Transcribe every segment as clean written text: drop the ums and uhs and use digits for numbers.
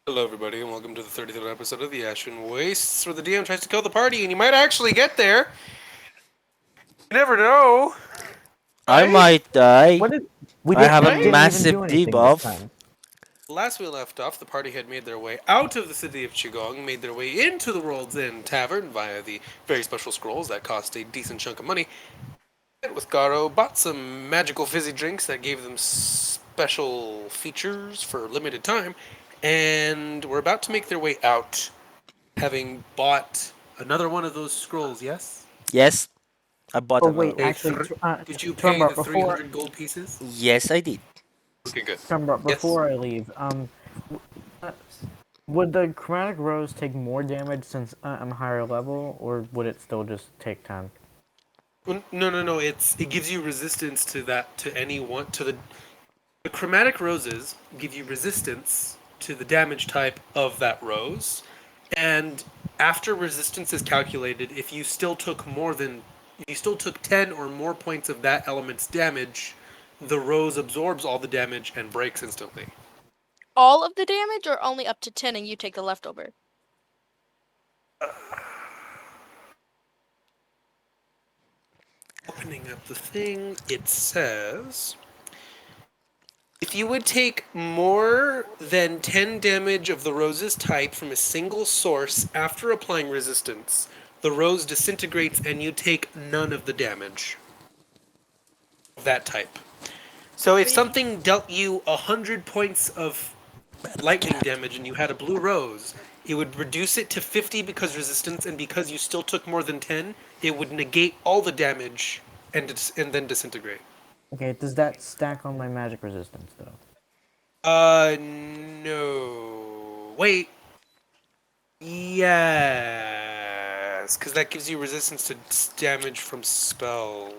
Hello, everybody, and welcome to the 33rd episode of the Ashen Wastes, where the DM tries to kill the party, and you might actually get there. You never know, I right? might die. What did we I did? have a We Right? didn't even do massive anything this debuff. time. Last we left off, the party had made their way out of the city of Qigong, made their way into the World's End Tavern via the very special scrolls that cost a decent chunk of money. Met with Garo, bought some magical fizzy drinks that gave them special features for limited time, and were about to make their way out, having bought another one of those scrolls, yes? Yes, I bought Oh another wait, one. actually, Did you pay the Trumbart, before 300 gold pieces? Yes, I did. Okay, good. Trumbart, Yes. before I leave, w- uh, would the chromatic rose take more damage since I'm higher level, or would it still just take 10? No. It gives you resistance to that to any one to the chromatic roses give you resistance to the damage type of that rose, and after resistance is calculated, if you still took 10 or more points of that element's damage, the rose absorbs all the damage and breaks instantly. All of the damage or only up to 10 and you take the leftover? Opening up the thing, it says if you would take more than 10 damage of the rose's type from a single source after applying resistance, the rose disintegrates and you take none of the damage of that type. So if something dealt you 100 points of lightning damage and you had a blue rose, it would reduce it to 50 because resistance, and because you still took more than 10, it would negate all the damage and then disintegrate. Okay, does that stack on my magic resistance though? No. Wait. Yes, because that gives you resistance to damage from spell.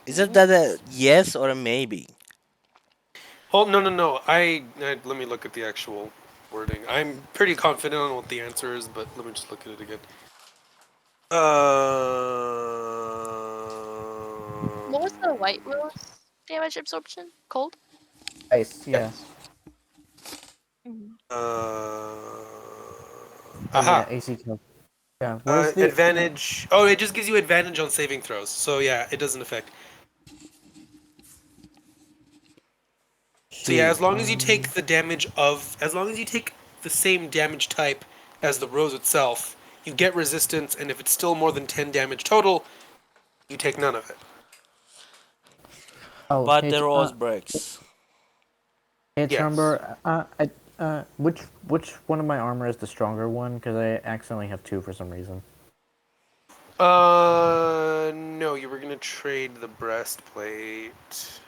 Isn't that a yes or a maybe? Hold, no. Let me look at the actual wording. I'm pretty confident on what the answer is, but let me just look at it again. What was the white rose damage absorption? Cold? Ice, yeah. Yes. Mhm. Oh yeah, Aha. AC kill. Yeah. What is the Advantage. Oh, it just gives you advantage on saving throws. So yeah, it doesn't affect. So yeah, shoot? as long as you take the same damage type as the rose itself, you get resistance, and if it's still more than 10 damage total, you take none of it. Oh, But the rose breaks. hey Yes. Trumbart, which one of my armor is the stronger one? Because I accidentally have two for some reason. No, you were gonna trade the breastplate.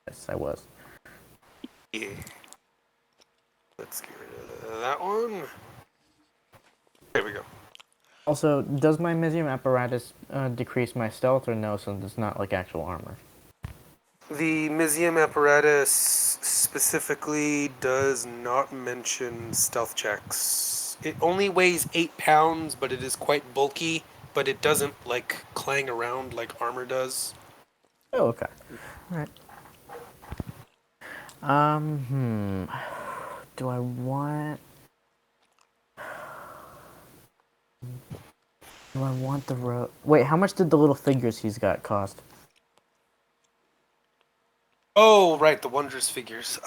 Yes, I was. Yeah. Let's get rid of that one. There we go. Also, does my Mizium apparatus decrease my stealth or no, since it's not like actual armor? The Mizium apparatus specifically does not mention stealth checks. It only weighs 8 pounds, but it is quite bulky, but it doesn't like clang around like armor does. Oh, okay. Alright. Do I want... Do I want the Wait, how much did the little figures he's got cost? Oh, right, the wondrous figures.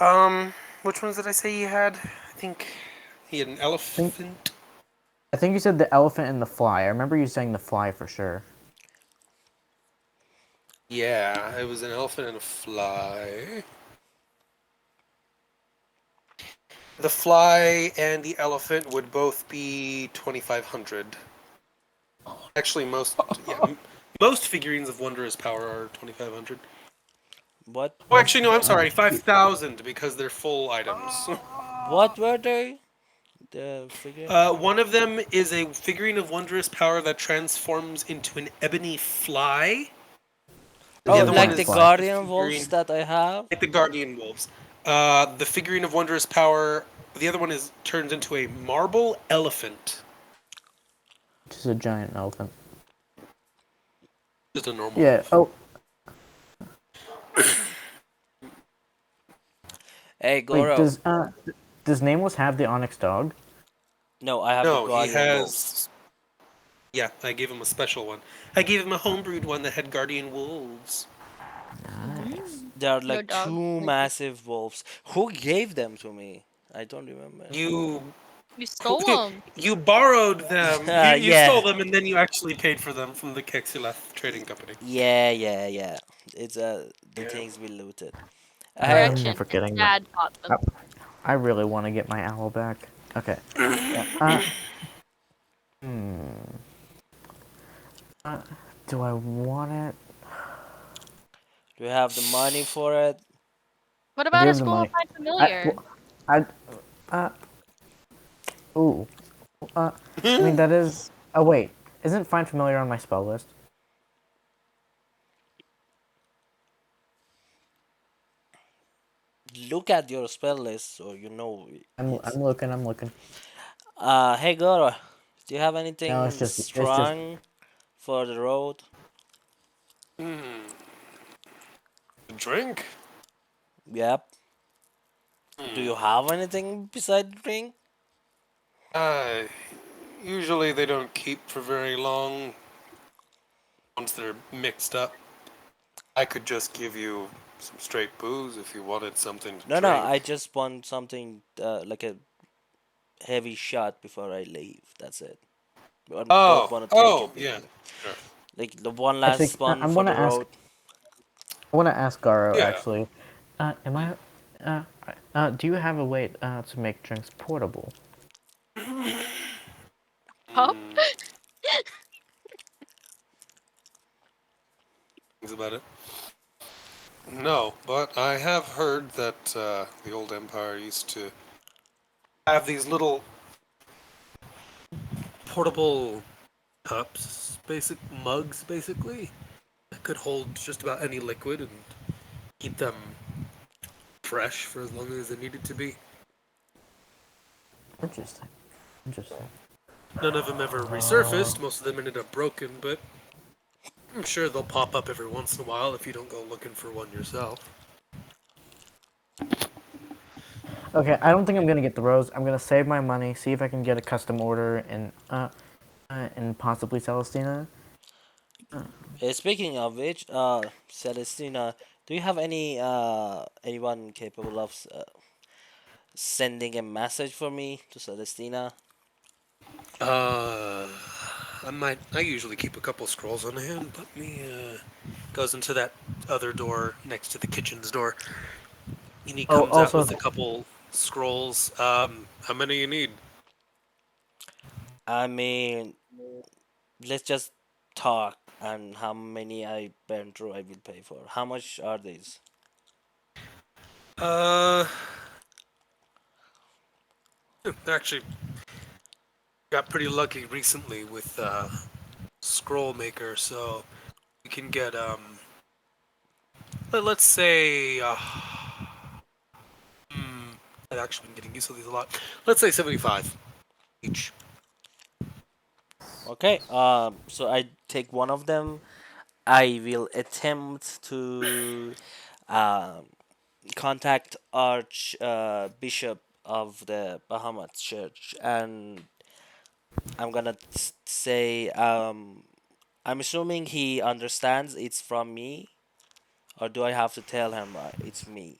Which ones did I say he had? I think he had an elephant. I think you said the elephant and the fly. I remember you saying the fly for sure. Yeah, it was an elephant and a fly. The fly and the elephant would both be 2,500. Actually, most figurines of wondrous power are 2,500. What? Oh, actually, no, I'm sorry, 5,000 because they're full items. What were they? The figure? One of them is a figurine of wondrous power that transforms into an ebony fly. The Oh, other one like Giant the is fly. a guardian wolves figurine that I have? like the guardian wolves. The figurine of wondrous power. The other one is turns into a marble elephant. Which is a giant elephant. Just a normal Yeah. elephant. Oh, Hey, wait. Goro. Does Nameless have the Onyx dog? No, I have the No, he Guardian Wolves. has. Yeah, I gave him a special one. I gave him a homebrewed one that had guardian wolves. Nice. They are No like dog. two massive wolves. Who gave them to me? I don't remember. You You stole them. you borrowed them. You stole Yeah. them and then you actually paid for them from the Kexileth trading company. Yeah. It's the Yeah. things we looted. Hey, I'm Correction. never His getting that. dad bought them. I really want to get my owl back. Okay. Yeah. Hmm. Uh, do I want it? do you have the money for it? What I do about a have the school of money. find I. familiar? Well, I. Uh. Ooh. I mean that is. Oh wait. Isn't Find Familiar on my spell list? Look at your spell list so you know I'm it's. looking. I'm looking. Hey Goro, do you have No, it's anything just. strong for the road? Drink? Yep. Do you have anything beside drink? Uh, Usually they don't keep for very long once they're mixed up. I could just give you some straight booze if you wanted something to No, drink. I just want something like a heavy shot before I leave. That's it. I don't want to take it with Yeah, me. sure. Like the one Actually, last one I for want the to ask. road. I want to ask Garo Yeah. actually. Am I? Uh, do you have a way to make drinks portable? Huh? Things about it. No, but I have heard that the old empire used to have these little portable cups, basic mugs, basically, that could hold just about any liquid and keep them fresh for as long as they needed to be. Interesting. Interesting. None of them ever resurfaced. Most of them ended up broken, but I'm sure they'll pop up every once in a while if you don't go looking for one yourself. Okay, I don't think I'm gonna get the rose. I'm gonna save my money, see if I can get a custom order in possibly Celestina. Speaking of which, Celestina, do you have anyone capable of sending a message for me to Celestina? Uh, I usually keep a couple scrolls on hand. Let me, goes into that other door next to the kitchen's door. And he Oh, comes out also, with a couple scrolls. How many you need? I mean, let's just talk and how many I burn through I will pay for. How much are these? Uh, actually, got pretty lucky recently with scroll maker, so we can get let's say I've actually been getting used to these a lot. Let's say 75 each. Okay, so I take one of them. I will attempt to um, contact Arch Bishop of the Bahamas Church, and I'm gonna say I'm assuming he understands it's from me, or do I have to tell him it's me?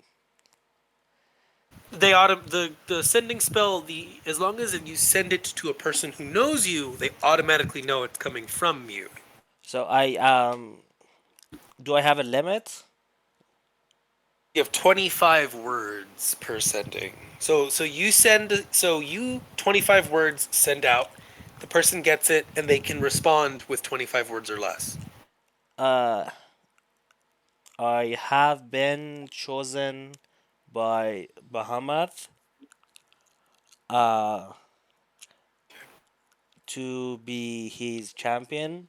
The sending spell, the as long as you send it to a person who knows you, they automatically know it's coming from you. So I do I have a limit? You have 25 words per sending. So you 25 words send out. The person gets it and they can respond with 25 words or less. Uh, I have been chosen by Bahamas uh to be his champion.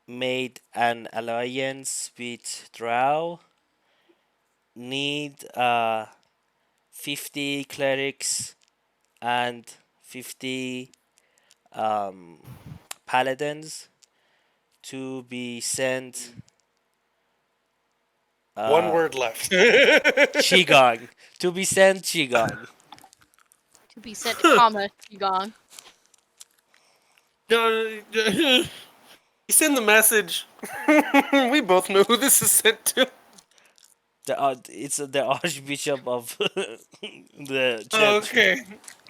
Made an alliance with Drow. Need 50 clerics and 50 um, paladins to be sent One uh, word left. Qigong. To be sent Qigong. To be sent, comma, Qigong. No, you send the message. We both know who this is sent to. It's the Archbishop of the Oh, church. okay.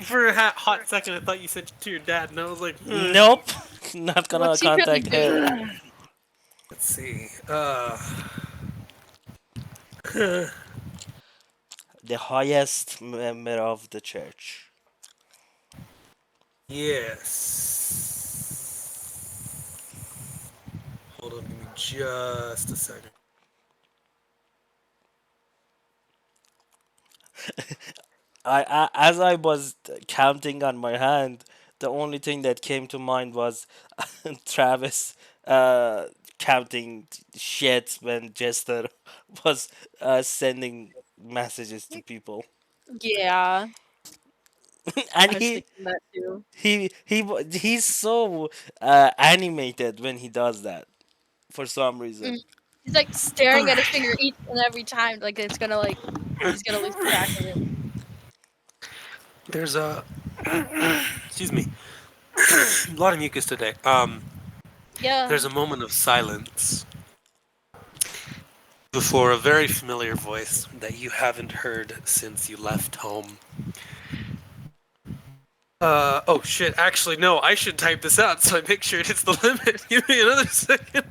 For a hot second, I thought you sent it to your dad, and I was like, Nope, not gonna What's he gonna contact him. do? let's see. The highest member of the church. Yes. Hold on, give me just a second. As I was counting on my hand, the only thing that came to mind was Travis uh, counting shit when Jester was sending messages to people, Yeah, and I was thinking that too. he's so animated when he does that for some reason. Mm. He's like staring at his finger each and every time, like it's gonna like he's gonna lose track of it. There's a excuse me, a lot of mucus today. Yeah. There's a moment of silence before a very familiar voice that you haven't heard since you left home. Oh shit, actually, no, I should type this out so I make sure it hits the limit. Give me another second.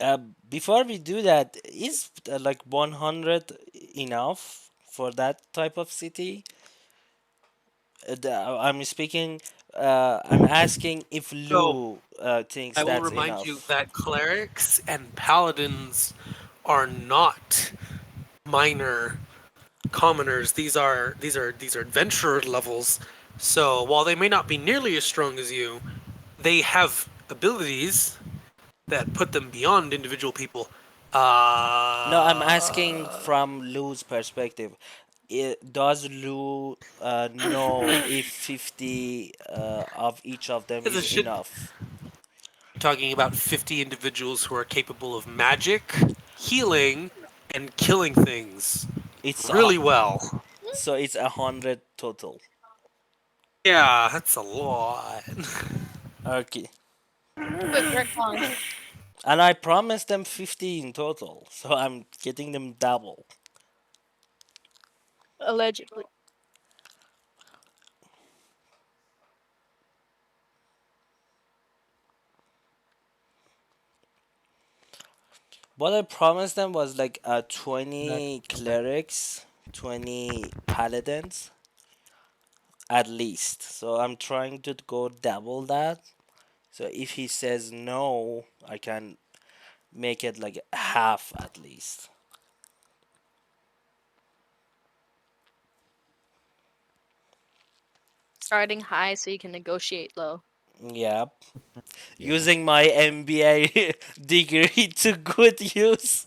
Uh, Before we do that, is like 100 enough for that type of city? I'm speaking. I'm asking if So, Lou thinks I will that's remind you enough. that clerics and paladins are not minor commoners. These are adventurer levels. So, while they may not be nearly as strong as you, they have abilities that put them beyond individual people. No, I'm asking Uh, from Lou's perspective. Does Lou know if 50 of each of them as a is shit enough? talking about 50 individuals who are capable of magic, healing, and killing things It's really well. so it's 100 total. Yeah, that's a lot. Okay. Wait, where gone? And I promised them 50 in total, so I'm getting them double. Allegedly. What I promised them was like That 20 okay. clerics, 20 paladins at least. So I'm trying to go double that. So if he says no, I can make it like half at least. Starting high so you can negotiate low. Yep. Yeah. Using my MBA degree to good use.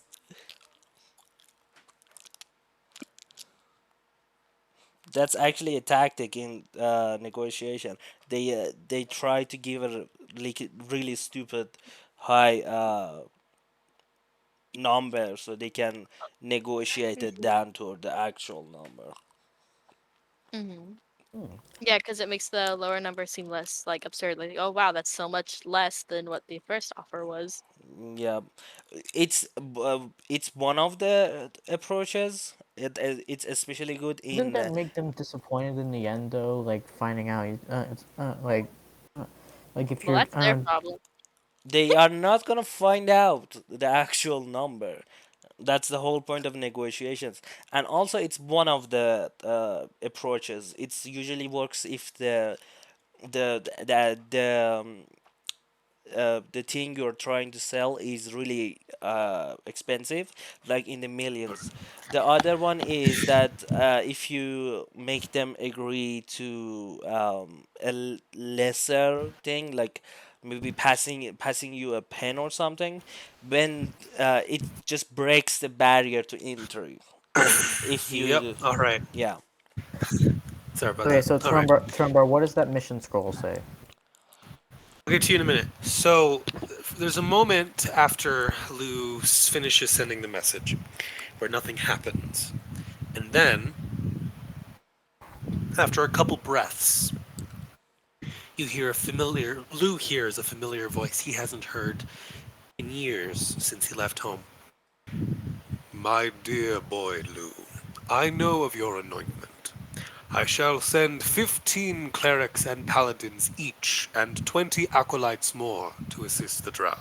That's actually a tactic in negotiation. They try to give a really stupid high number so they can negotiate it Mhm. down to the actual number. Mhm. Hmm. Yeah, because it makes the lower number seem less like absurd. Like, oh wow, that's so much less than what the first offer was. Yeah, it's one of the approaches. It's especially good Didn't in that make them disappointed in the end though? Like finding out it's uh, like if Well, you're that's their problem. they are not gonna find out the actual number. That's the whole point of negotiations, and also it's one of the approaches. It's usually works if the thing you're trying to sell is really expensive, like in the millions. The other one is that if you make them agree to lesser thing, like maybe passing you a pen or something, when it just breaks the barrier to entry. If Yep. you, All right. yeah, Sorry about okay. that. So All right. Trumbar, what does that mission scroll say? I'll get to you in a minute. So, there's a moment after Lou finishes sending the message where nothing happens. And then After a couple breaths, you hear a familiar. Lou hears a familiar voice he hasn't heard in years since he left home. My dear boy Lou, I know of your anointment. I shall send 15 clerics and paladins each, and 20 acolytes more to assist the drow.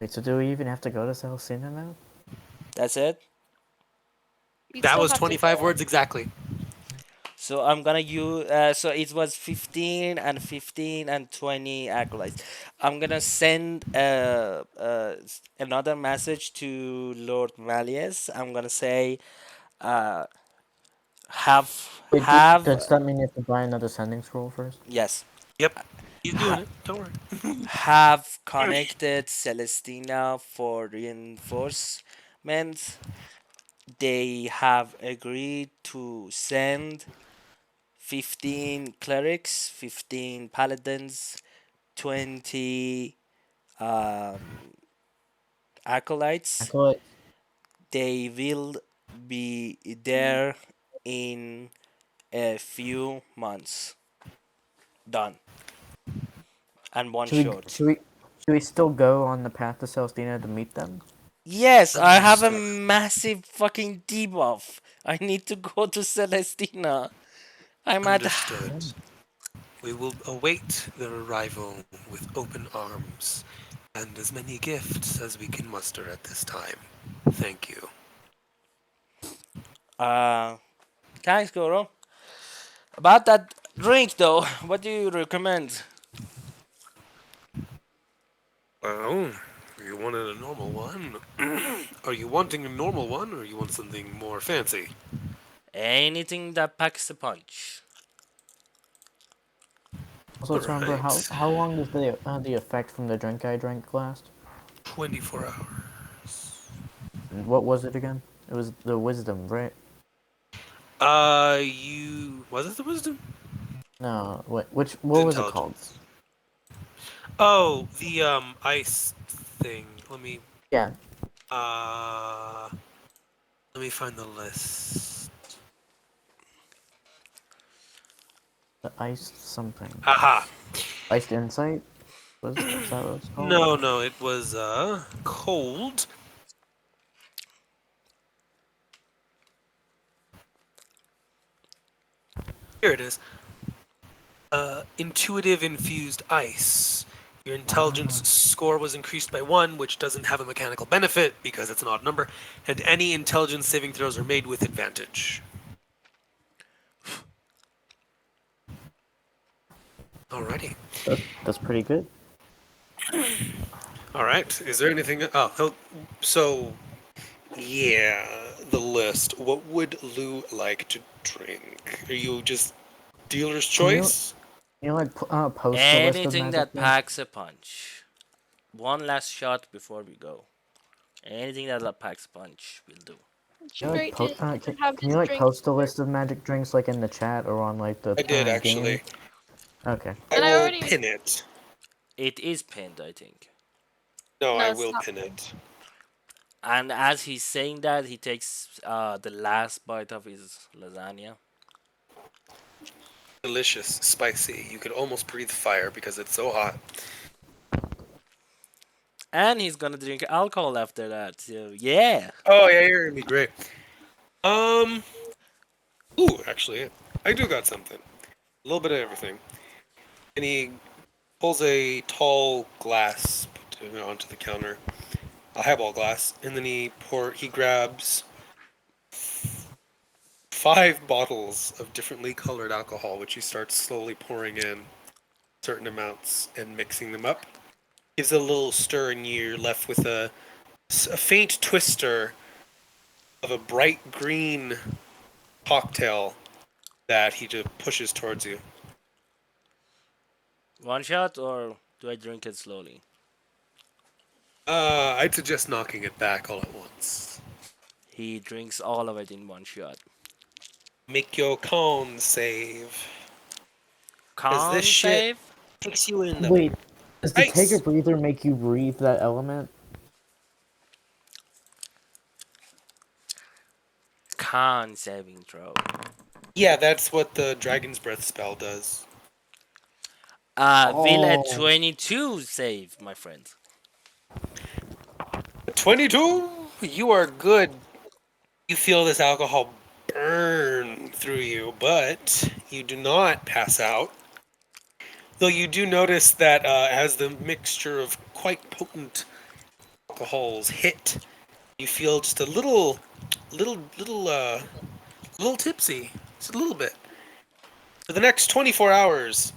Wait, so do we even have to go to Celestina now? That's it. You'd That still was have to 25 go. words exactly. So I'm gonna use. So it was 15 and 15 and 20 acolytes. I'm gonna send another message to Lord Malleus. I'm gonna say, uh, Wait, have does that mean you have to buy another sending scroll first? yes, Yep, he's doing ha, it. Don't worry. have connected Celestina for reinforcement. They have agreed to send 15 clerics, 15 paladins, 20 um, acolytes. Acolyte. They will be there in a few months. Done. And one Should we shot. should we should we still go on the path to Celestina to meet them? Yes, I have a Understood. massive fucking debuff. I need to go to Celestina. I'm at. Understood. We will await their arrival with open arms and as many gifts as we can muster at this time. Thank you. Uh, thanks, Goro. About that drink, though, what do you recommend? Well, you wanted a normal one. Are you wanting a normal one, or you want something more fancy? Anything that packs a punch. Also, All to remember right. how long does the effect from the drink I drank last? 24 hours. And what was it again? It was the wisdom, right? You was it the wisdom? No, what The was it called? intelligence. Oh, the ice thing. Yeah, Uh let me find the list. the iced something. Aha. Iced insight? Is that what it's called? No, no, it was cold. Here it is. Intuitive infused ice. Your intelligence Ah, score was increased by 1, which doesn't have a mechanical benefit because it's an odd number, and any intelligence saving throws are made with advantage. Alrighty. that's pretty good. Alright. Is there anything? So, yeah, the list. What would Lou like to drink? Are you just dealer's Can you choice? like post the list of Anything magic that drinks? packs a punch. One last shot before we go. Anything that packs a punch will do. Can you like Straight to have can you his like drink. post the list of magic drinks like in the chat or on like the I did, game? actually. Okay. I And I will already. pin it. It is pinned, I think. No, No, I it's will not. pin it. And as he's saying that, he takes the last bite of his lasagna. Delicious, spicy. You could almost breathe fire because it's so hot. And he's gonna drink alcohol after that. So, yeah. Oh yeah, you're gonna be great. Um, ooh, actually, I do got something. A little bit of everything. And he pulls a tall glass onto the counter, a highball glass, and then he grabs 5 bottles of differently colored alcohol, which he starts slowly pouring in certain amounts and mixing them up. Gives it a little stir, and you're left with a faint twister of a bright green cocktail that he just pushes towards you. One shot, or do I drink it slowly? I'd suggest knocking it back all at once. He drinks all of it in one shot. Make your con save. Because this Con shit save? takes you in the Wait, does the take a ice. breather make you breathe that element? con saving throw. Yeah, that's what the Dragon's Breath spell does. Will a Oh, 22 save, my friend? 22? You are good. You feel this alcohol burn through you, but you do not pass out. Though you do notice that as the mixture of quite potent alcohols hit, you feel just a little tipsy, just a little bit. For the next 24 hours,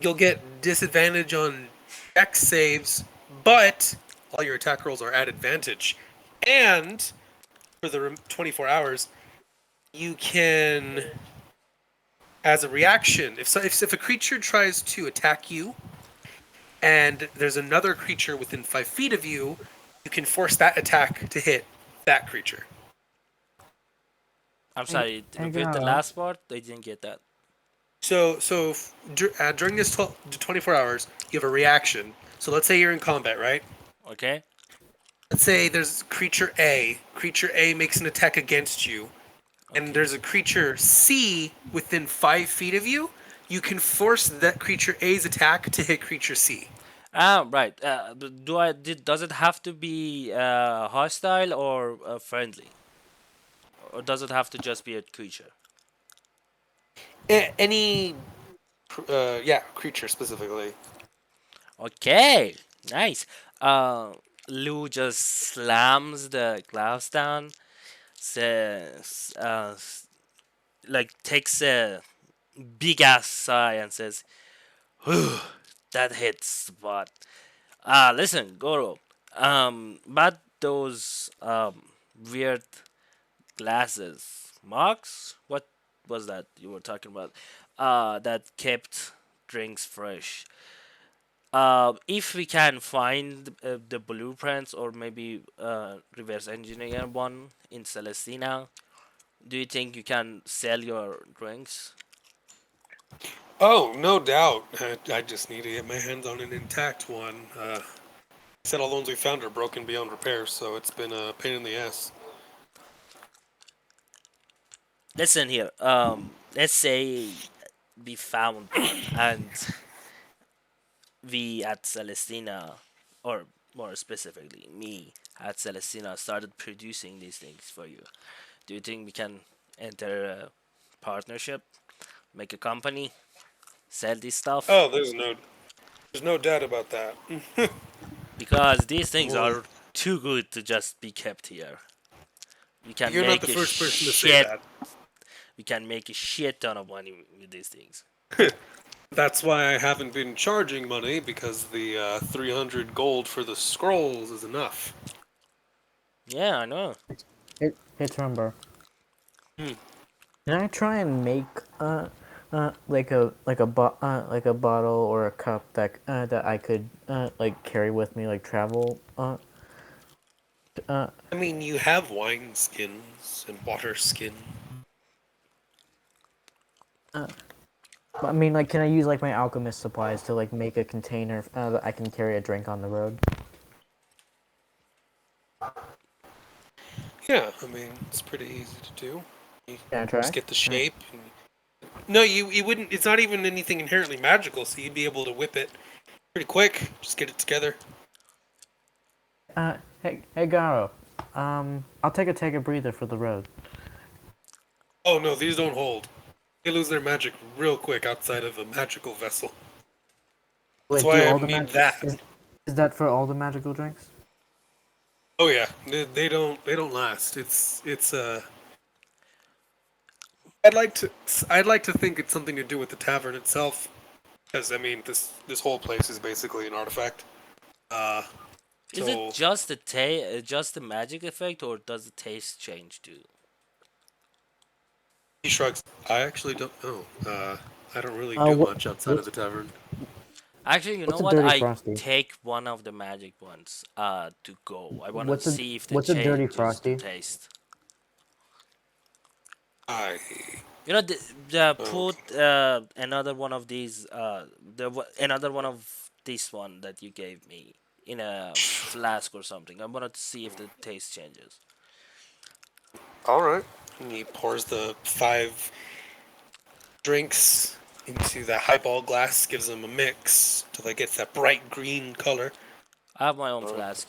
you'll get disadvantage on dex saves, but all your attack rolls are at advantage. And for the 24 hours, you can, as a reaction, if a creature tries to attack you, and there's another creature within 5 feet of you, you can force that attack to hit that creature. I'm I, sorry, I repeat the got last part. I didn't get that. During this 24 hours, you have a reaction. So let's say you're in combat, right? Okay. Let's say there's creature A. Creature A makes an attack against you, and Okay. there's a creature C within 5 feet of you. You can force that creature A's attack to hit creature C. Right. Does it have to be hostile or friendly, or does it have to just be a creature? Any, yeah, creature specifically. Okay. Nice. Uh, Lou just slams the glass down. Says, like takes a big ass sigh and says, "Whew, that hits." But listen, Goro. But those weird glasses, marks. What was that you were talking about? That kept drinks fresh. If we can find the blueprints or maybe reverse engineer one in Celestina, do you think you can sell your drinks? Oh, no doubt. I just need to get my hands on an intact one. Said all the ones we found are broken beyond repair, so it's been a pain in the ass. Listen here. Let's say we found one and we at Celestina, or more specifically, me at Celestina, started producing these things for you. Do you think we can enter a partnership, make a company, sell this stuff? Oh, there's no doubt about that. Because these things Well, are too good to just be kept here. We can you're not the make a first person to say shit. that. We can make a shit ton of money with these things. That's why I haven't been charging money because the 300 gold for the scrolls is enough. Yeah, I know. hit remember. Hmm. Can I try and make like a bottle or a cup that I could like carry with me like travel uh I mean, you have wine skins and water skin. uh I mean like can I use like my alchemist supplies to like make a container that I can carry a drink on the road? Yeah, I mean, it's pretty easy to do. You Can I just try? get the Alright. shape. No, you wouldn't. It's not even anything inherently magical, so you'd be able to whip it pretty quick. Just get it together. Hey Garo. I'll take a breather for the road. Oh no, these don't hold. They lose their magic real quick outside of a magical vessel. That's Wait, do why I all the need mag that. is that for all the magical drinks? Oh yeah, they don't last. I'd like to I'd like to think it's something to do with the tavern itself, because I mean this whole place is basically an artifact. Uh, Is it so just just the magic effect, or does the taste change too? he shrugs. I actually don't know. I don't really Uh, do what, much outside what of the tavern. Actually, you know what's a what? dirty I frosty? take one of the magic ones to go. I wanna What's a see if the what's a dirty changes the frosty? taste. I You know, the okay. put another one of these another one of this one that you gave me in a flask or something. I wanted to see if the taste changes. All right. And he pours the 5 drinks into the highball glass, gives them a mix till it gets that bright green color. I have my own Uh, flask.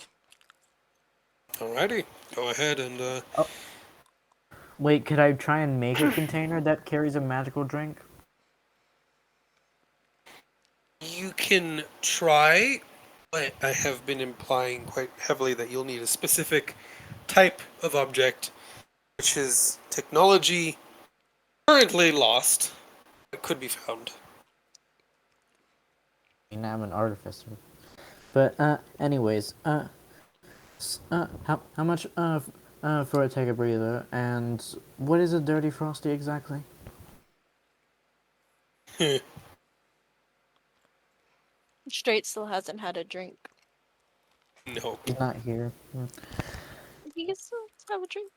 Alrighty, go ahead and Oh, wait, could I try and make a container that carries a magical drink? you can try, but I have been implying quite heavily that you'll need a specific type of object, which is technology currently lost, but could be found. I mean, I'm an artificer. But anyways, how much for a take a breather, and what is a dirty frosty exactly? Straight still hasn't had a drink. Nope. He's not here. He can still have a drink.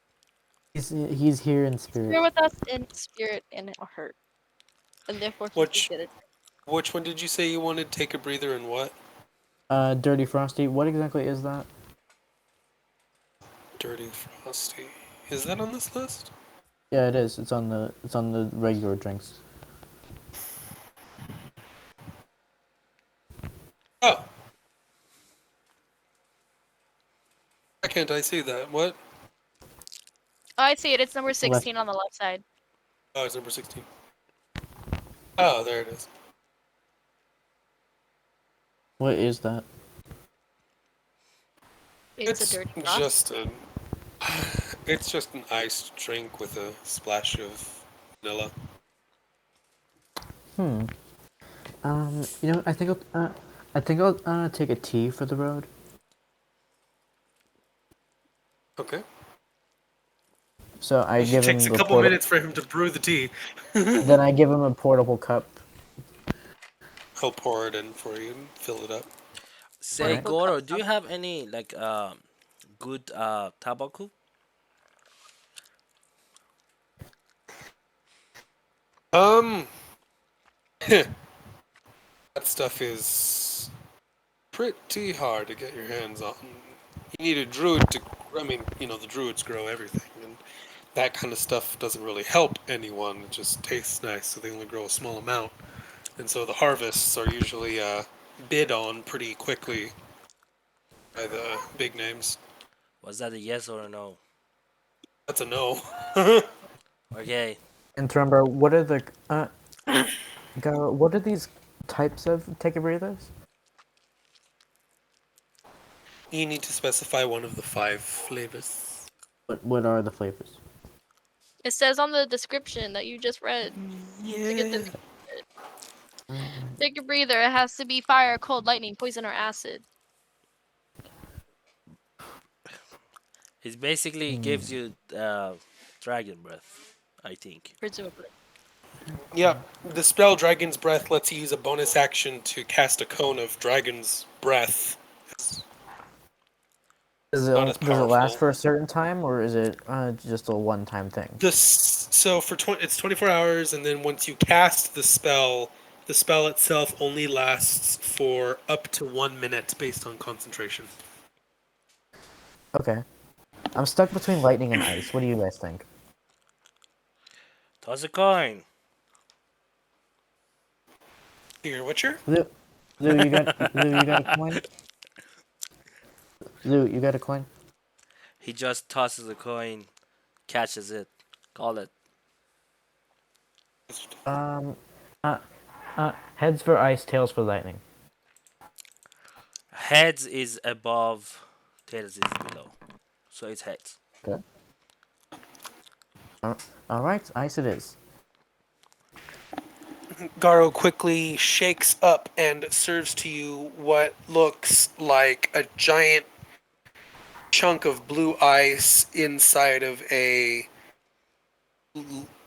He's here in spirit. Here with us in spirit and heart, and therefore he should Which get it. which one did you say you wanted? Take a breather and what? Dirty frosty. What exactly is that? Dirty Frosty. Is that on this list? Yeah, it is. It's on the regular drinks. Oh, why can't I see that? What? Oh, I see it. It's number Left. 16 on the left side. Oh, it's number 16. Oh, there it is. What is that? It's a dirty frost. just a. It's just an iced drink with a splash of vanilla. I think I'll take a tea for the road. Okay. So I It give takes him a the couple minutes for him to brew the tea. Then I give him a portable cup. He'll pour it in for you and fill it up. Say, Alright. Goro, do you have any like good tobacco? Um, that stuff is pretty hard to get your hands on. You need a druid to. I mean, the druids grow everything, and that kind of stuff doesn't really help anyone. It just tastes nice, so they only grow a small amount. And so the harvests are usually bid on pretty quickly by the big names. Was that a yes or a no? That's a no. Okay. And remember, what are these types of take a breathers? You need to specify one of the 5 flavors. What are the flavors? It says on the description that you just read. To get Yeah. take a breather. It has to be fire, cold, lightning, poison, or acid. It basically gives you dragon breath, I think. Presumably. Yep. The spell Dragon's Breath lets you use a bonus action to cast a cone of Dragon's Breath. It's Does not as it last powerful. for a certain time, or is it just a one-time thing? So for it's 24 hours, and then once you cast the spell itself only lasts for up to 1 minute based on concentration. Okay. I'm stuck between lightning and ice. What do you guys think? Toss a coin. Here, Witcher? Lou, you got a coin? Lou, you got a coin? He just tosses a coin, catches it. Call it. Um, heads for ice, tails for lightning. Heads is above, tails is below. So it's heads. Okay. All right, ice it is. Garo quickly shakes up and serves to you what looks like a giant chunk of blue ice inside of a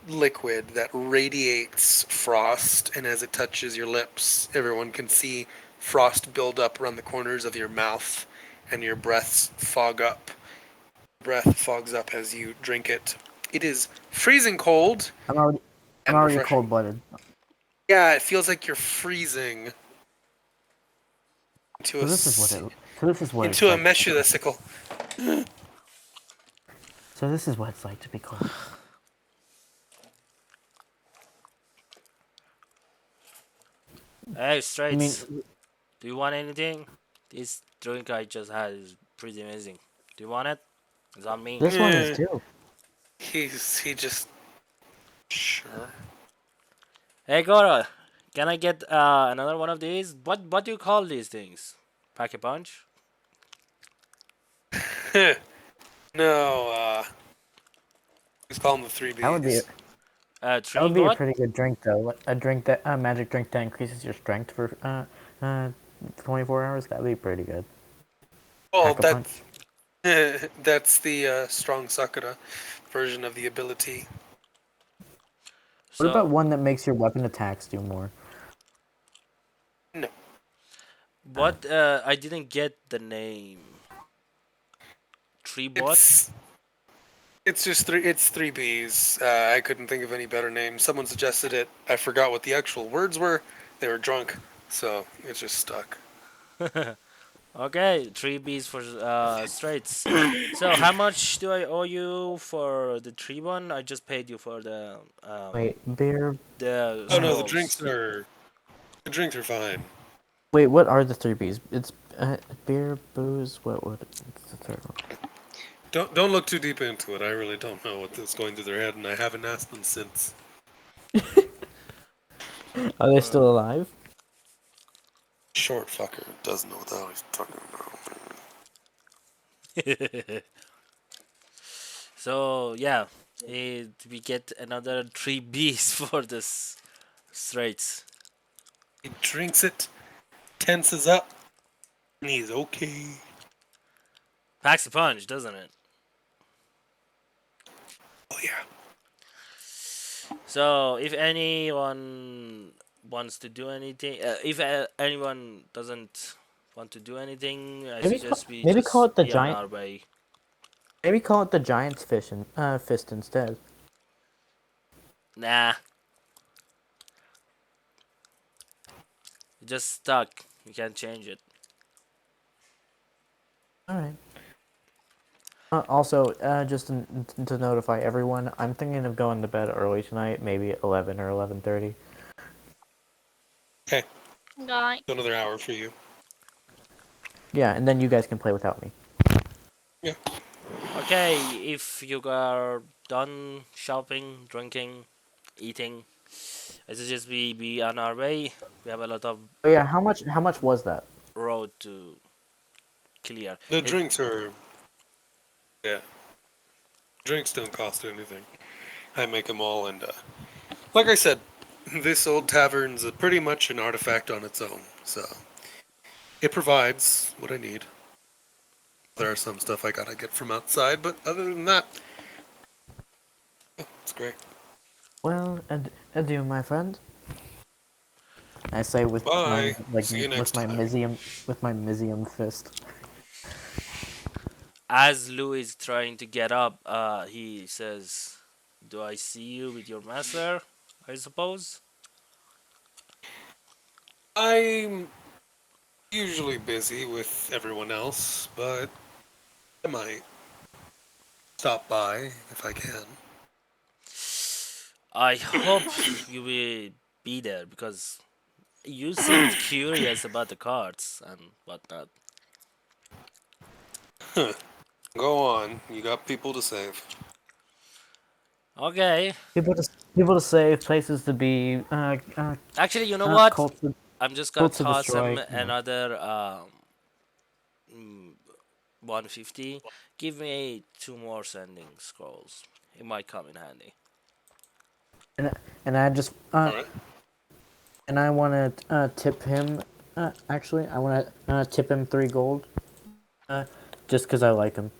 liquid that radiates frost, and as it touches your lips, everyone can see frost build up around the corners of your mouth, and your breaths fog up. Breath fogs up as you drink it. It is freezing cold I'm already and refreshing. cold-blooded. Yeah, it feels like you're freezing into So a this is what it's into a like. meshulicicle. So this is what it's like to be cold. Hey, I mean, straights. Do you want anything? This drink I just had is pretty amazing. Do you want it? It's on me. this one is Eh, too. he just sure. Hey, Gora. Can I get another one of these? What do you call these things? Pack a punch? No, let's call them the three That would be Bs. that Three would be a what? pretty good drink though. A drink that a magic drink that increases your strength for 24 hours. That'd be pretty good. Well, Pack a punch. that's the strong Sakura version of the ability. What about So, one that makes your weapon attacks do more? No, what? I didn't get the name. Tree what? it's it's just three. It's three Bs. I couldn't think of any better name. Someone suggested it. I forgot what the actual words were. They were drunk, so it just stuck. Okay, three B's for straights. So, how much do I owe you for the tree one? I just paid you for Wait, beer. the Oh no, scrolls. the drinks are fine. Wait, what are the three B's? It's beer, booze. What would? It's the third one. Don't look too deep into it. I really don't know what's going through their head, and I haven't asked them since. Are they Uh, still alive? Short fucker doesn't know what the hell he's talking about. so yeah, we get another three B's for this straights. He drinks it, tenses up, and he's okay. Packs a punch, doesn't it? Oh yeah. So if anyone wants to do anything, if anyone doesn't want to do anything, I suggest we Maybe call just it the be on giant. our way. Maybe call it the giant's fist instead. Nah, it's just stuck. We can't change it. All right. Also, just to notify everyone, I'm thinking of going to bed early tonight, maybe at 11 or 11:30. Okay, Guy. another hour for you. Yeah, and then you guys can play without me. Yeah. Okay, if you are done shopping, drinking, eating, I suggest we be on our way. We have a lot of Oh yeah, how much was that? road to clear. The It, drinks are yeah. Drinks don't cost anything. I make them all, and like I said, this old tavern's pretty much an artifact on its own. So it provides what I need. There are some stuff I gotta get from outside, but other than that, it's great. Well, adieu, my friend. I say with my Bye. See you next time. with my Mizium fist. as Lou is trying to get up, he says, "Do I see you with your master? I suppose." I'm usually busy with everyone else, but I might stop by if I can. I hope you will be there because you seemed curious about the cards and whatnot. Go on. You got people to save. Okay. People to people to save, places to be, Actually, you know what? cults to, I'm just gonna cults to toss him destroy. another 150. Give me two more sending scrolls. It might come in handy. And and I just All right. and I want to tip him. Actually, I want to tip him 3 gold. Uh, just because I like him.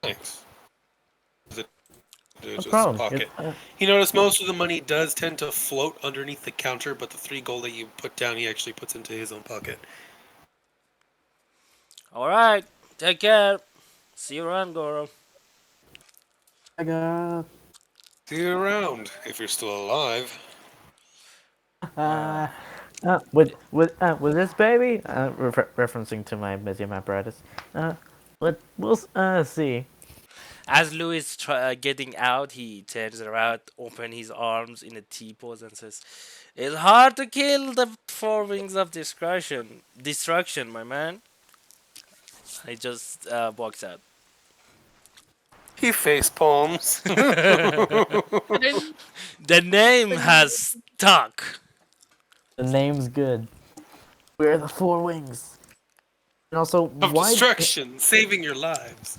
Thanks. No Just problem. pocket. You notice most of the money does tend to float underneath the counter, but the 3 gold that you put down, he actually puts into his own pocket. All right. Take care. See you around, Goro. I got. See you around if you're still alive. Uh, With this baby, referencing to my Mizium apparatus. We'll see. As Louis getting out, he turns around, open his arms in a T pose, and says, "It's hard to kill the four wings of destruction. Destruction, my man." He just walks out. He face palms. I didn't The name even has stuck. The name's good. We're the Four Wings. And also, Of why? destruction, saving your lives.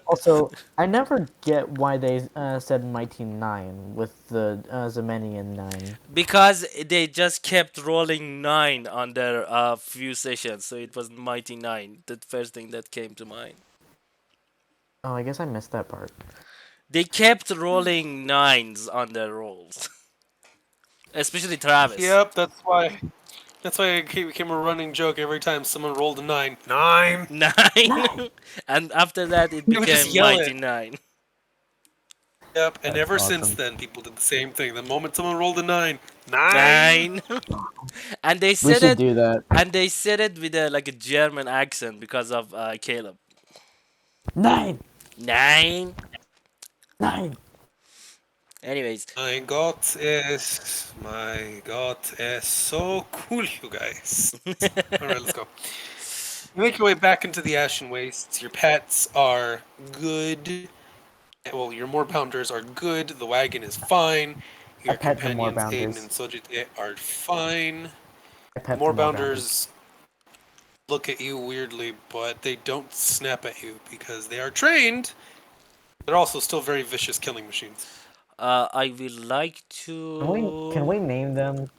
Also, I never get why they said Mighty Nine with the Zemenian Nine. Because they just kept rolling 9 on their few sessions, so it was Mighty 9, the first thing that came to mind. Oh, I guess I missed that part. They kept rolling 9s on their rolls. Especially Travis. Yep, that's why. That's why it became a running joke every time someone rolled a 9. 9! 9. Nine. And after that, it He would just became yell Mighty it. 9. Yep, and That's ever since awesome. then, people did the same thing. The moment someone rolled a 9, 9! 9. And they We said should it. do that. And they said it with a like a German accent because of Caleb. Nine. 9. Nine. Anyways, My God is so cool, you guys. Alright, let's go. You make your way back into the Ashen Wastes. Your pets are good. Well, your moorbounders are good. The wagon is fine. I Your pet the companions, Aiden Moorbounders. and Sojite, are fine. I The pet the Moorbounders. moorbounders look at you weirdly, but they don't snap at you because they are trained. They're also still very vicious killing machines. I will like Can we to. name them?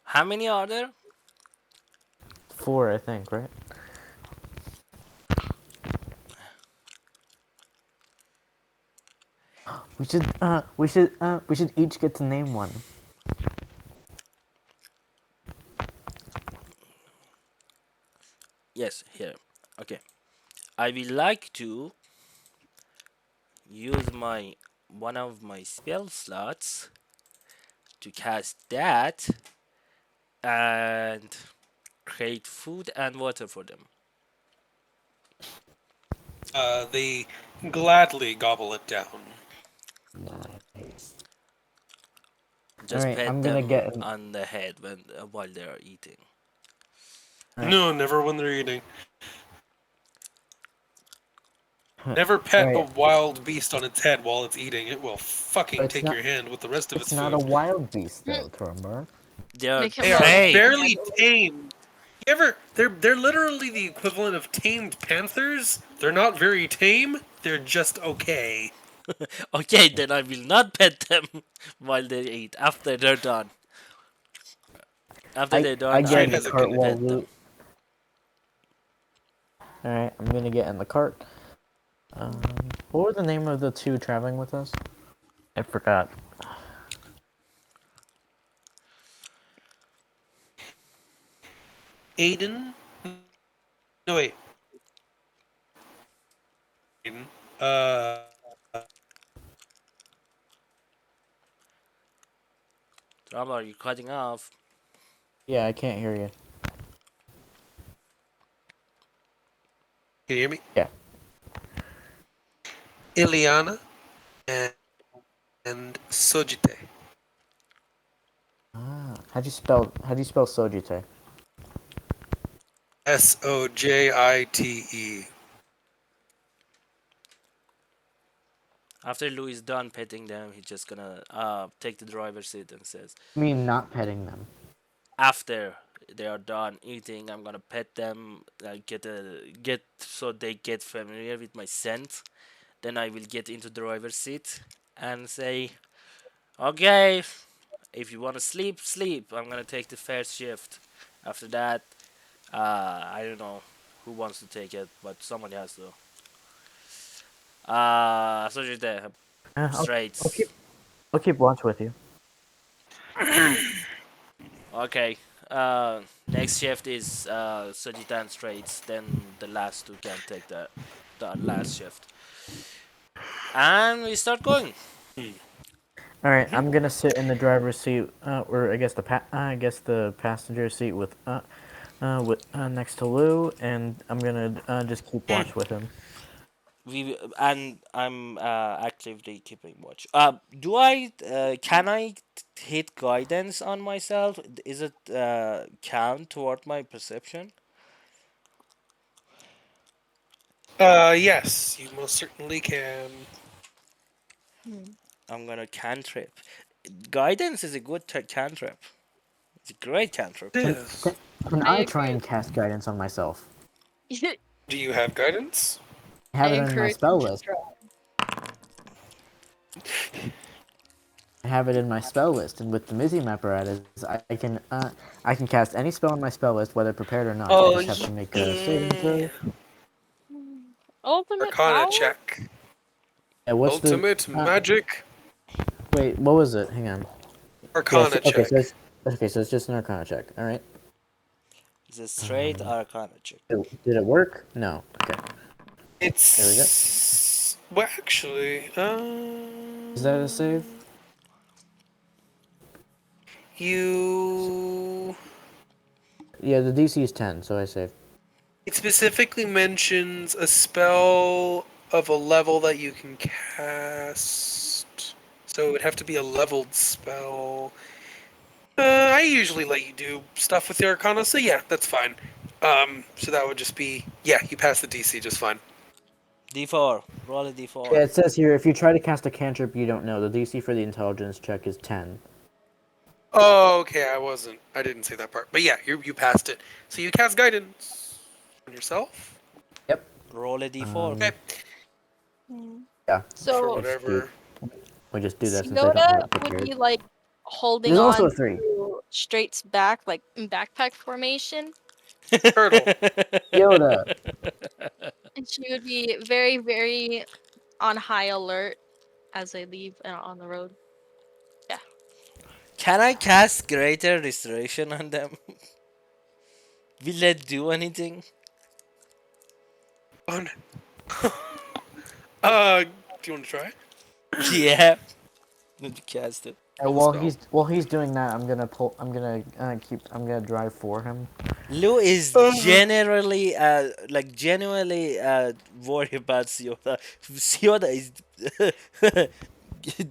How many are there? Four, I think, right? We should each get to name one. Yes, here. Okay. I will like to use my one of my spell slots to cast that and create food and water for them. They gladly gobble it down. Nice. All Just right, pet I'm gonna them get. on the head when while they are eating. All right, No, never when they're eating. Never all pet a right. wild beast on its head while it's eating. It will fucking It's take not. your hand with the rest of It's its not a food. wild beast Mm, though, Trumba. They are make him They are a trained. barely tame. You ever? They're literally the equivalent of tamed panthers. They're not very tame. They're just okay. Okay, then I will not pet them while they eat. After they're done. After they're I done, get I Street in the has will a cart connection. while pet them. Lou. All right, I'm gonna get in the cart. What were the name of the two traveling with us? I forgot. Aiden. No wait. Aiden. Uh, Drama, are you cutting off? Yeah, I can't hear you. can you hear me? Yeah. Ileana and Sojite. Ah, how do you spell Sojite? Sojite. After Lou is done petting them, he's just gonna take the driver's seat and says, I mean, not petting them. after they are done eating, I'm gonna pet them, get so they get familiar with my scent. Then I will get into the driver's seat and say, okay, if you wanna sleep, sleep. I'm gonna take the first shift. After that, I don't know who wants to take it, but somebody has to. So you're there. I'll, I'll Straights. keep I'll keep watch with you. Okay. Next shift is Sajitan straights. Then the last two can take the last shift, and we start going. All right, I'm gonna sit in the driver's seat, or I guess the passenger seat with next to Lou, and I'm gonna just keep Hmm. watch with him. And I'm actively keeping watch. Do I can I hit guidance on myself? Is it count toward my perception? Yes, you most certainly can. Hmm. I'm gonna cantrip. Guidance is a good cantrip. It's a great cantrip. It Can, is. can, can I I try agree and cast guidance on myself? with Do you have guidance? I I have it in my encourage you spell to list. try. I have it in my spell list, and with the Mizium apparatus, I can cast any spell on my spell list, whether prepared or not. I Oh, just have to make a saving throw. Ultimate Arcana power? check. Yeah, what's the Ultimate magic. wait? What was it? Hang on. Yes. Arcana Okay. So check. it's just an Arcana check. All right. It's a straight Arcana check. Did it work? No. Okay. There we go. It's well, actually, Is that a save? you. Yeah, the DC is 10, so I saved. It specifically mentions a spell of a level that you can cast. So it would have to be a leveled spell. I usually let you do stuff with the Arcana, so yeah, that's fine. So that would just be yeah, you pass the DC just fine. D4. Roll a Yeah, D4. it says here if you try to cast a cantrip you don't know, the DC for the intelligence check is 10. Oh, okay, I didn't say that part, but yeah, you passed it. So you cast guidance on yourself. Yep. Roll a D4. Okay, Um, Hmm. yeah. for So Do whatever. we just do that since I don't Sigoda have it would prepared. be like holding There's also on a 3. to Straight's back, like in backpack formation, Turtle. Yoda. and she would be very, very on high alert as they leave on the road. Yeah. Can I cast greater restoration on them? Will that do anything? On. Do you want to try? Yeah. Let me cast it. Roll the spell. While he's doing that, I'm gonna drive for him. Lou is Uh, generally, like genuinely, worried about Sioda. Sioda is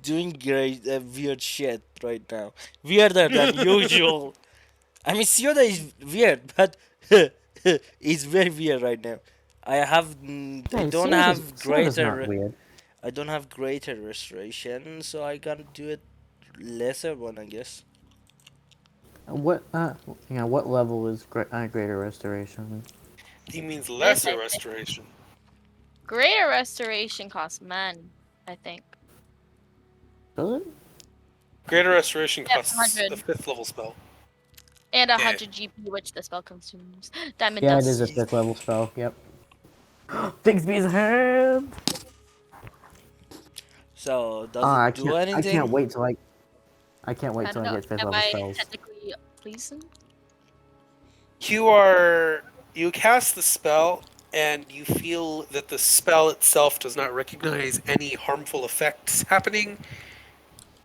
doing great, weird shit right now. Weirder than usual. I mean, Sioda is weird, but he's very weird right now. I Hey, don't Sioda's have Sioda's not greater, weird. I don't have greater restoration, so I can do it lesser one, I guess. What what level is greater restoration? he means This, I lesser think. restoration. Greater restoration costs men, I think. Does it? Greater restoration Yep, costs a 100. fifth level spell. And a Yeah. 100 GP, which the spell consumes. Diamond Yeah, it is a dust. 5th level spell. Yep. Bigsby's hand. So does it do I can't anything? wait till I can't wait I till don't I know. get 5th Am level I spells. technically pleasing? You are you cast the spell and you feel that the spell itself does not recognize any harmful effects happening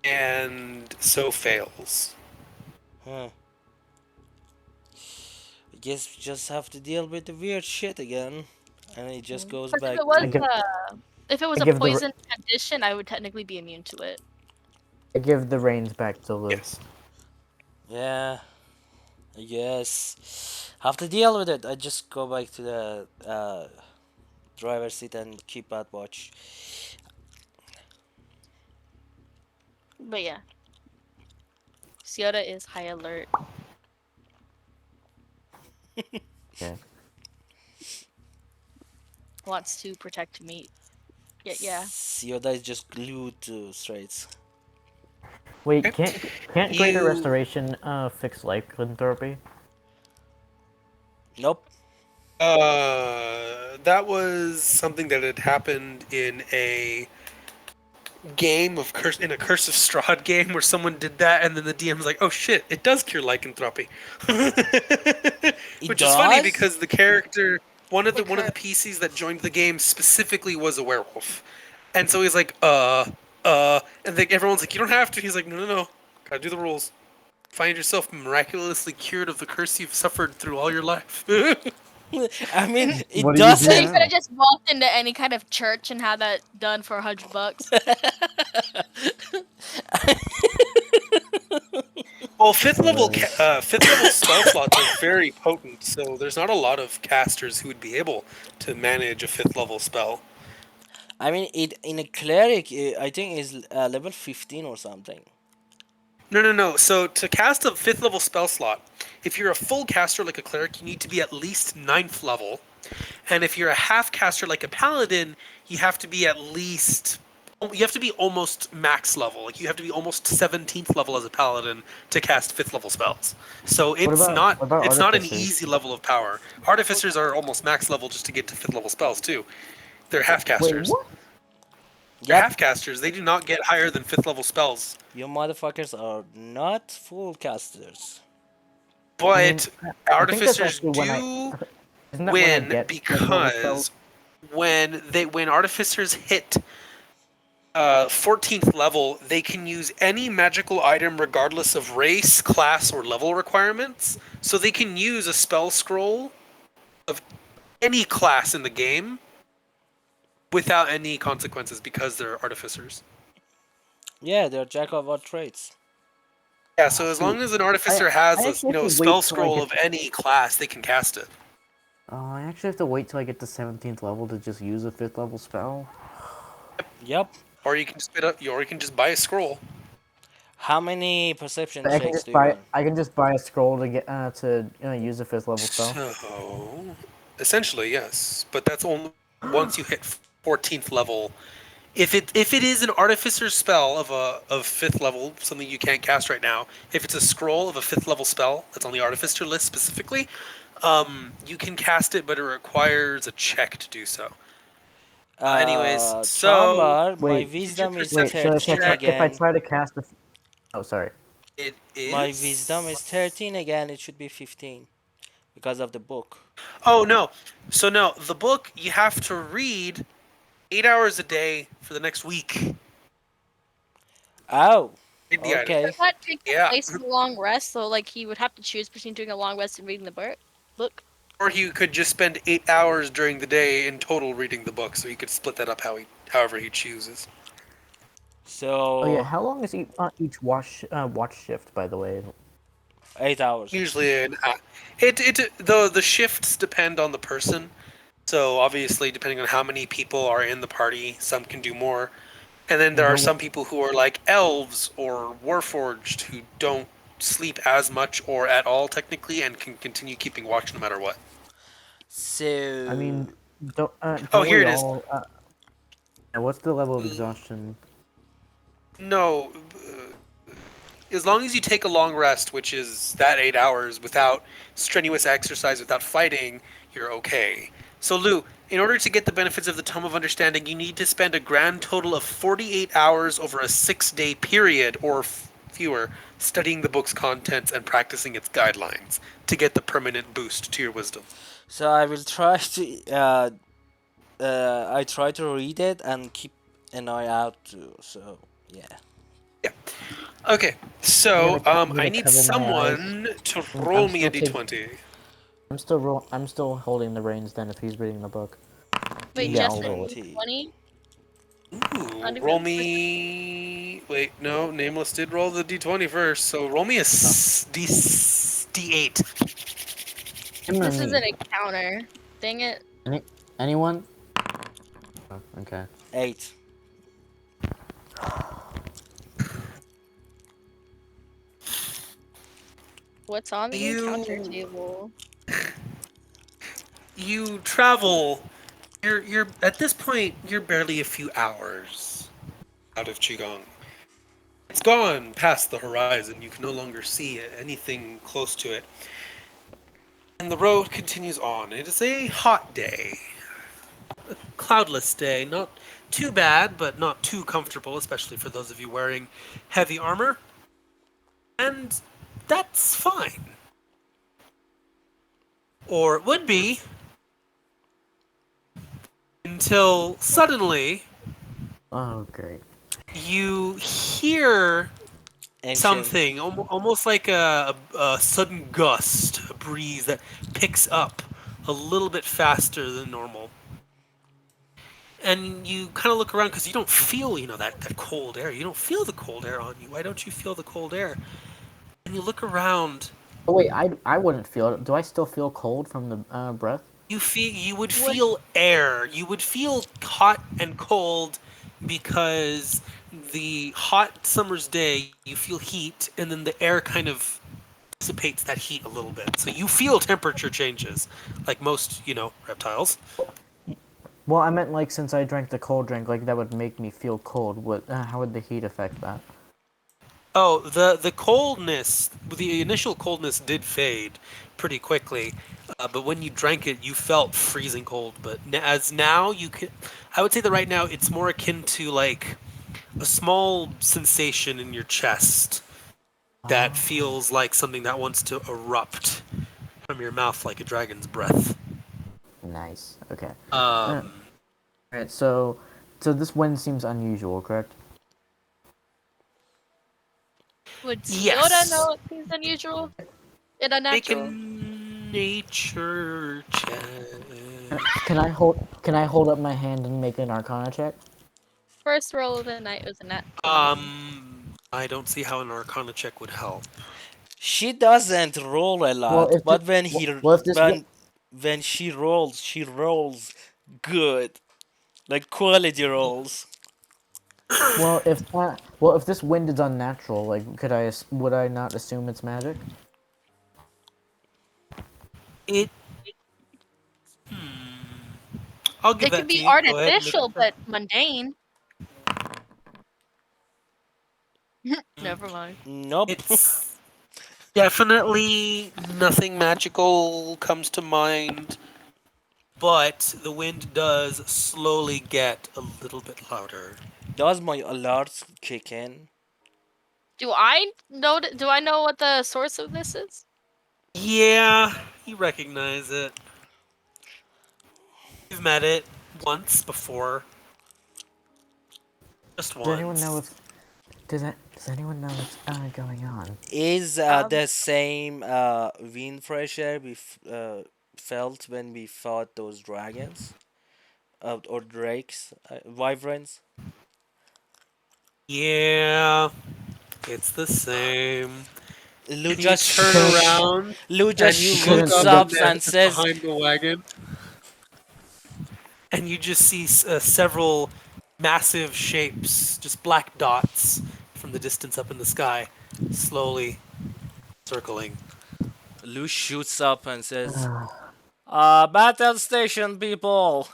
and so fails. Huh. I guess we just have to deal with the weird shit again, and it just goes Because back to if it was I a give poison condition, I would technically be immune to it. I give the reins back to Lou. Yes. yeah. I guess have to deal with it. I just go back to the driver's seat and keep at watch. But yeah, Siota is high alert. Okay. Wants to protect me. Yeah. Sioda is just glued to straights. Wait, Okay. can't greater You restoration fix lycanthropy? Nope. that was something that had happened in a game of curse in a Curse of Strahd game where someone did that and then the DM was like, "Oh shit, it does cure lycanthropy," It which is funny does? because the character It one of the cur- PCs that joined the game specifically was a werewolf, and so he's like, and then everyone's like, "You don't have to." He's like, "No, no, no, gotta do the rules." Find yourself miraculously cured of the curse you've suffered through all your life. I mean, What it do you do So you doesn't. could have now? just walked into any kind of church and had that done for $100. Well, That's hilarious. fifth level spell slots are very potent, so there's not a lot of casters who would be able to manage a fifth level spell. I mean, it in a cleric, I think is level 15 or something. No, no, no. So to cast a fifth level spell slot, if you're a full caster like a cleric, you need to be at least ninth level, and if you're a half caster like a paladin, you have to be at least you have to be almost max level. Like you have to be almost 17th level as a paladin to cast fifth level spells. So What about it's not an artificers? easy level of power. Artificers are almost max level just to get to fifth level spells too. They're half Wait, casters. what? They're Yep, half casters. They do not get higher than fifth level spells. you motherfuckers are not full casters. I mean, But I think that's artificers actually when I. do Isn't that when I win get fifth level spells? because when artificers hit 14th level, they can use any magical item regardless of race, class, or level requirements. So they can use a spell scroll of any class in the game without any consequences because they're artificers. Yeah, they're jack of all trades. Yeah, Oh, so as see, long as an artificer has I a actually have to spell wait till I scroll get. of any class, they can cast it. Oh, I actually have to wait till I get to 17th level to just use a fifth level spell. Yep. Or you can just or you can just buy a scroll. How many perception I can checks just do you buy. want? I can just buy a scroll to get to use a fifth level spell. So, essentially, yes, but that's only once you hit 14th level. If it is an artificer spell of fifth level, something you can't cast right now, if it's a scroll of a fifth level spell that's on the artificer list specifically, you can cast it, but it requires a check to do so. Anyways, so Chamba, my Wait, use your wisdom is wait. So perception 13 if I again. try to cast a. Oh, sorry. It My wisdom is is. 13 again, it should be 15 because of the book. Oh no! So no, the book you have to read 8 hours a day for the next week. Oh, Read the item. okay. Does that take the Yeah. place of a long rest? So like he would have to choose between doing a long rest and reading the book. Look. Or he could just spend 8 hours during the day in total reading the book, so he could split that up however he chooses. Oh yeah, So, how long is each watch shift? By the way. 8 hours. Usually, the shifts depend on the person. So obviously, depending on how many people are in the party, some can do more, and then there are But some people who are like elves or warforged who don't sleep as much or at all technically, and can continue keeping watch no matter what. I mean, So, Oh, don't here we it is. all? What's the level of exhaustion? No, as long as you take a long rest, which is that 8 hours, without strenuous exercise, without fighting, you're okay. So, Lou, in order to get the benefits of the Tome of Understanding, you need to spend a grand total of 48 hours over a 6-day period or fewer studying the book's contents and practicing its guidelines to get the permanent boost to your wisdom. so I will try to I try to read it and keep an eye out too. So, yeah. Yeah. Okay, so I'm I gonna need cover my eyes. someone to I'm roll me a still taking. d20. I'm still holding the reins. Then if he's reading the book, Wait, yeah, I'll Justin, roll it. D20. 20? Ooh, Not even roll the first one? me. Wait, no, Nameless did roll the d20 first, so roll me a Oh, d8. him or This is me? an encounter. Dang it. Anyone? Oh, okay. 8. What's on the encounter You table? you travel. You're at this point. You're barely a few hours out of Qigong. It's gone past the horizon. You can no longer see anything close to it. And the road continues on. It is a hot day. Cloudless day. Not too bad, but not too comfortable, especially for those of you wearing heavy armor. And that's fine. Or it would be until suddenly Oh, great. you hear Ancient. something almost like a sudden gust, a breeze that picks up a little bit faster than normal. And you kind of look around because you don't feel, that cold air. You don't feel the cold air on you. Why don't you feel the cold air? And you look around. Oh wait, I wouldn't feel it. Do I still feel cold from the breath? You would Would feel air. You would feel hot and cold because the hot summer's day you feel heat, and then the air kind of dissipates that heat a little bit. So you feel temperature changes, like most, reptiles. Well, I meant like since I drank the cold drink, like that would make me feel cold. What? How would the heat affect that? Oh, the coldness, the initial coldness did fade pretty quickly, but when you drank it, you felt freezing cold. But as now you can, I would say that right now it's more akin to like a small sensation in your chest that Oh, feels like something that wants to erupt from your mouth like a dragon's breath. nice. Okay. Uh, Um, all right. So this wind seems unusual, correct? would Yoda yes. know it seems unusual and Make a unnatural? nature check. Can I hold up my hand and make an Arcana check? First roll of the night was a nat 20. I don't see how an Arcana check would help. She doesn't roll a Well, lot, if this, but when he well if this when she rolls good, like quality rolls. if this wind is unnatural, like would I not assume it's magic? It. I'll give It could that to be you. Go ahead and make artificial, a check. but mundane. Never mind. Nope. It's definitely nothing magical comes to mind, but the wind does slowly get a little bit louder. Does my alerts kick in? Do I know what the source of this is? Yeah, you recognize it. You've met it once before, just Does anyone know once. what's does anyone know what's going on? Is Um, the same wind pressure felt when we fought those dragons? Or drakes? Wyverns? Yeah, it's the same. Lou And you just turn Couldn't around Lou just and you look couldn't shoots up the up and and it's says, behind the wagon, and you just see several massive shapes, just black dots from the distance up in the sky, slowly circling. Lou shoots up and says, all battle station people,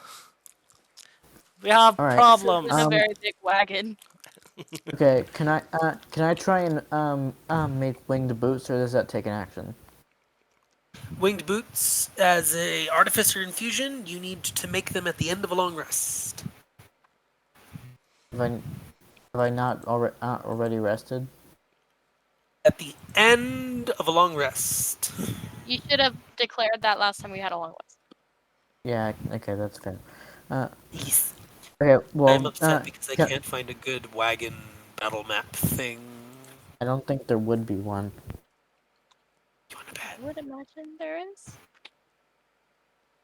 we have right. this isn't a problems. Um. very big wagon. Okay. Can I try and make winged boots, or does that take an action? Winged boots, as a artificer infusion, you need to make them at the end of a long rest. Have I not already rested? At the end of a long rest. You should have declared that last time we had a long list. Yeah. Okay, that's fair. Uh. Yes. Okay. I'm Well. upset because I Can, can't find a good wagon battle map thing. I don't think there would be one. You want to bet? I would imagine there is.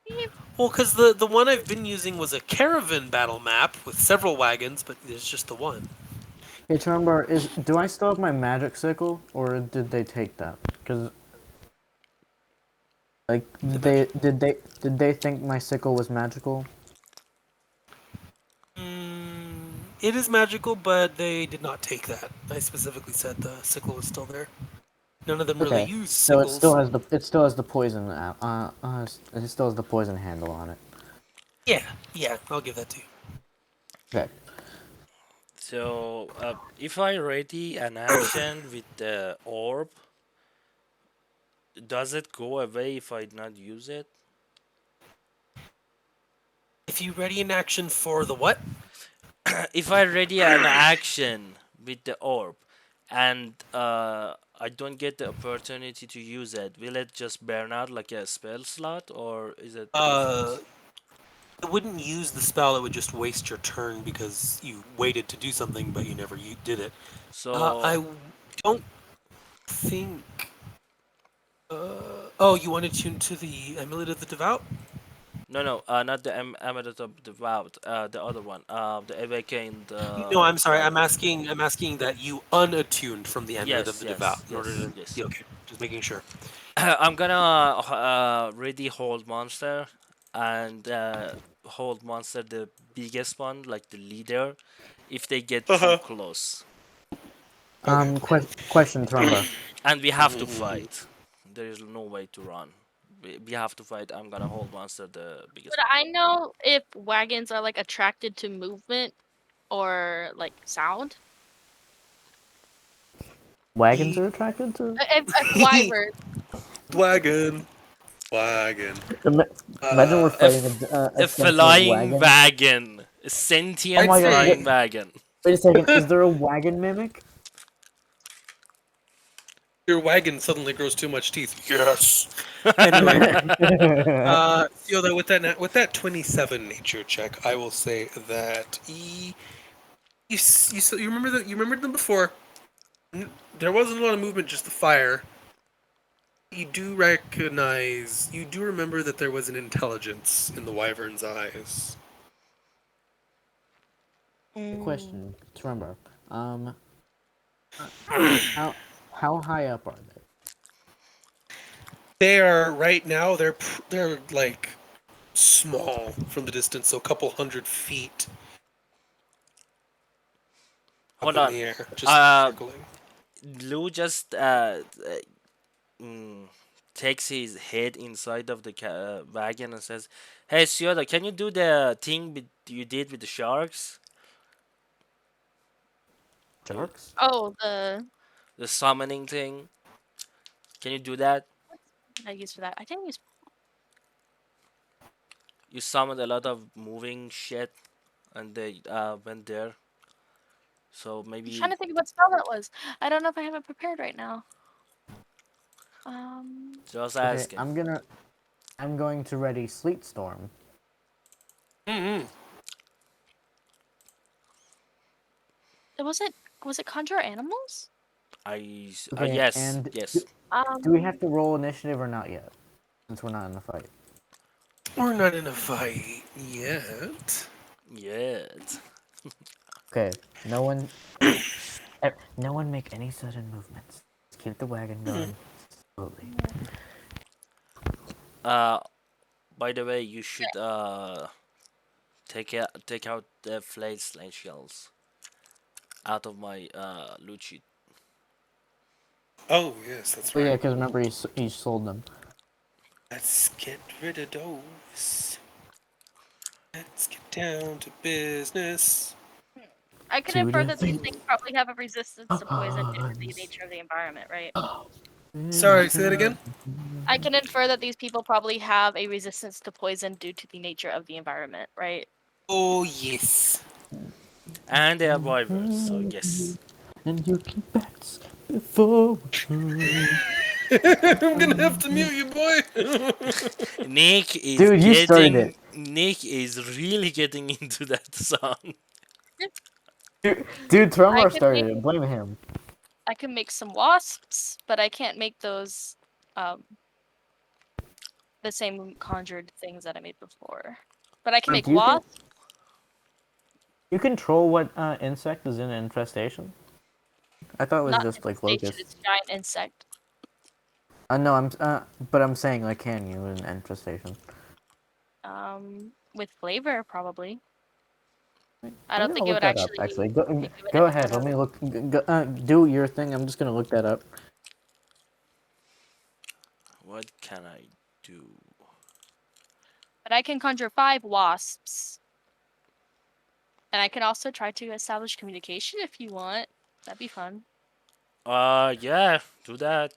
Beep. Well, because the one I've been using was a caravan battle map with several wagons, but there's just the one. Hey, Charmbar, do I still have my magic sickle, or did they take that? Because like The magic. did they think my sickle was magical? It is magical, but they did not take that. I specifically said the sickle was still there. None of them really Okay, use so sickles. it still has the poison it still has the poison handle on it. Yeah, yeah, I'll give that to you. Okay. So, if I ready an action with the orb, does it go away if I not use it? If you ready an action for the what? If I ready an action with the orb and I don't get the opportunity to use it, will it just burn out like a spell slot or is it Uh, useless? it wouldn't use the spell. It would just waste your turn because you waited to do something, but you never did it. So I don't think. Oh, you want to tune to the Amulet of the Devout? No, no, not the Amulet of the Devout. The other one. The Awakened No, I'm sorry. I'm Dragon. asking. I'm asking that you unattuned from the Amulet of Yes, the Devout yes, in order yes, to. yes. Yeah, okay, just making sure. I'm gonna ready hold monster and hold monster the biggest one, like the leader, if they get Uh too huh. close. Okay. Question, Trumba. And we have to fight. There is no way to run. We have to fight. I'm gonna hold monster the Would biggest one. I know if wagons are like attracted to movement or like sound? Wagons are attracted to. If wyvern, Wagon. Wagon. Ima- Imagine we're Uh, fighting If a a sentient flying wagon. wagon, a Oh sentient I'd my god! say flying wagon. Wait a second. Is there a wagon mimic? your wagon suddenly grows too much teeth. Yes. Anyway, Yoda, with that 27 nature check, I will say that you remember that you remembered them before. There wasn't a lot of movement, just the fire. You do remember that there was an intelligence in the wyvern's eyes. mm, Question, Trumba. Um, uh, how how high up are they? They are right now. They're like small from the distance, so a couple 100 feet up Hold in on. the air, just Uh, circling. Lou just mm, takes his head inside of the wagon and says, "Hey, Sioda, can you do the thing you did with the sharks? The, Sharks? oh, the summoning thing. Can you do that? I use for that. I didn't use. You summoned a lot of moving shit, and they went there. So I'm trying maybe to think of what spell that was. I don't know if I have it prepared right now. Um, just Okay, asking. I'm going to ready Sleet Storm. Mm-hmm. was it conjure animals? Okay, Yes, and yes, do we Um, have to roll initiative or not yet? Since we're not in the fight. We're not in a fight yet. yes. Okay, no one, no one make any sudden movements. Just keep the wagon going slowly. yeah. Uh, by the way, you should take out the flayed slane shells out of my loot sheet. Oh yes, that's Oh yeah, right. because remember he sold them. Let's get rid of those. Let's get down to business. I can To infer the that these thing. things probably have a resistance to poison due to the nature of the environment, right? Sorry, say that again. I can infer that these people probably have a resistance to poison due to the nature of the environment, right? Oh yes. And they are wyverns, so yes. And you keep bets before. I'm gonna have to mute you, boy. Dude, you started it. Nick is really getting into that song. Dude, I Trumar could make started it. Blame him. I can make some wasps, but I can't make those um the same conjured things that I made before. But I can make Do you think wasps, you control what insect is in infestation? I thought it was not just like infestation, locusts. it's giant insect. No, but I'm saying like, can you in infestation? With flavor probably. I I'm don't gonna think it look would that up. actually Actually, make a go difference ahead. on Let a me look. Do your thing. I'm just gonna look that up. What can I do? but I can conjure 5 wasps. And I can also try to establish communication if you want. That'd be fun. Yeah, do that.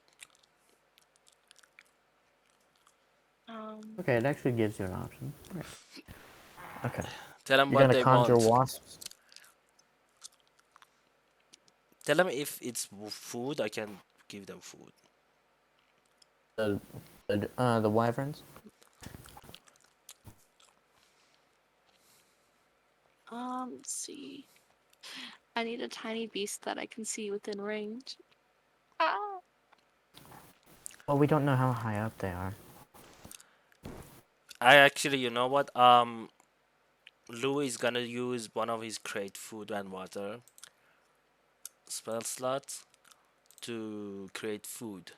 Um, Okay, it actually gives you an option. Right. Okay, Tell them you're what gonna they conjure want. wasps. Tell them if it's food, I can give them food. The the wyverns. let's see. I need a tiny beast that I can see within range. Well, we don't know how high up they are. I actually, you know what? Lou is gonna use one of his crate food and water spell slots to create food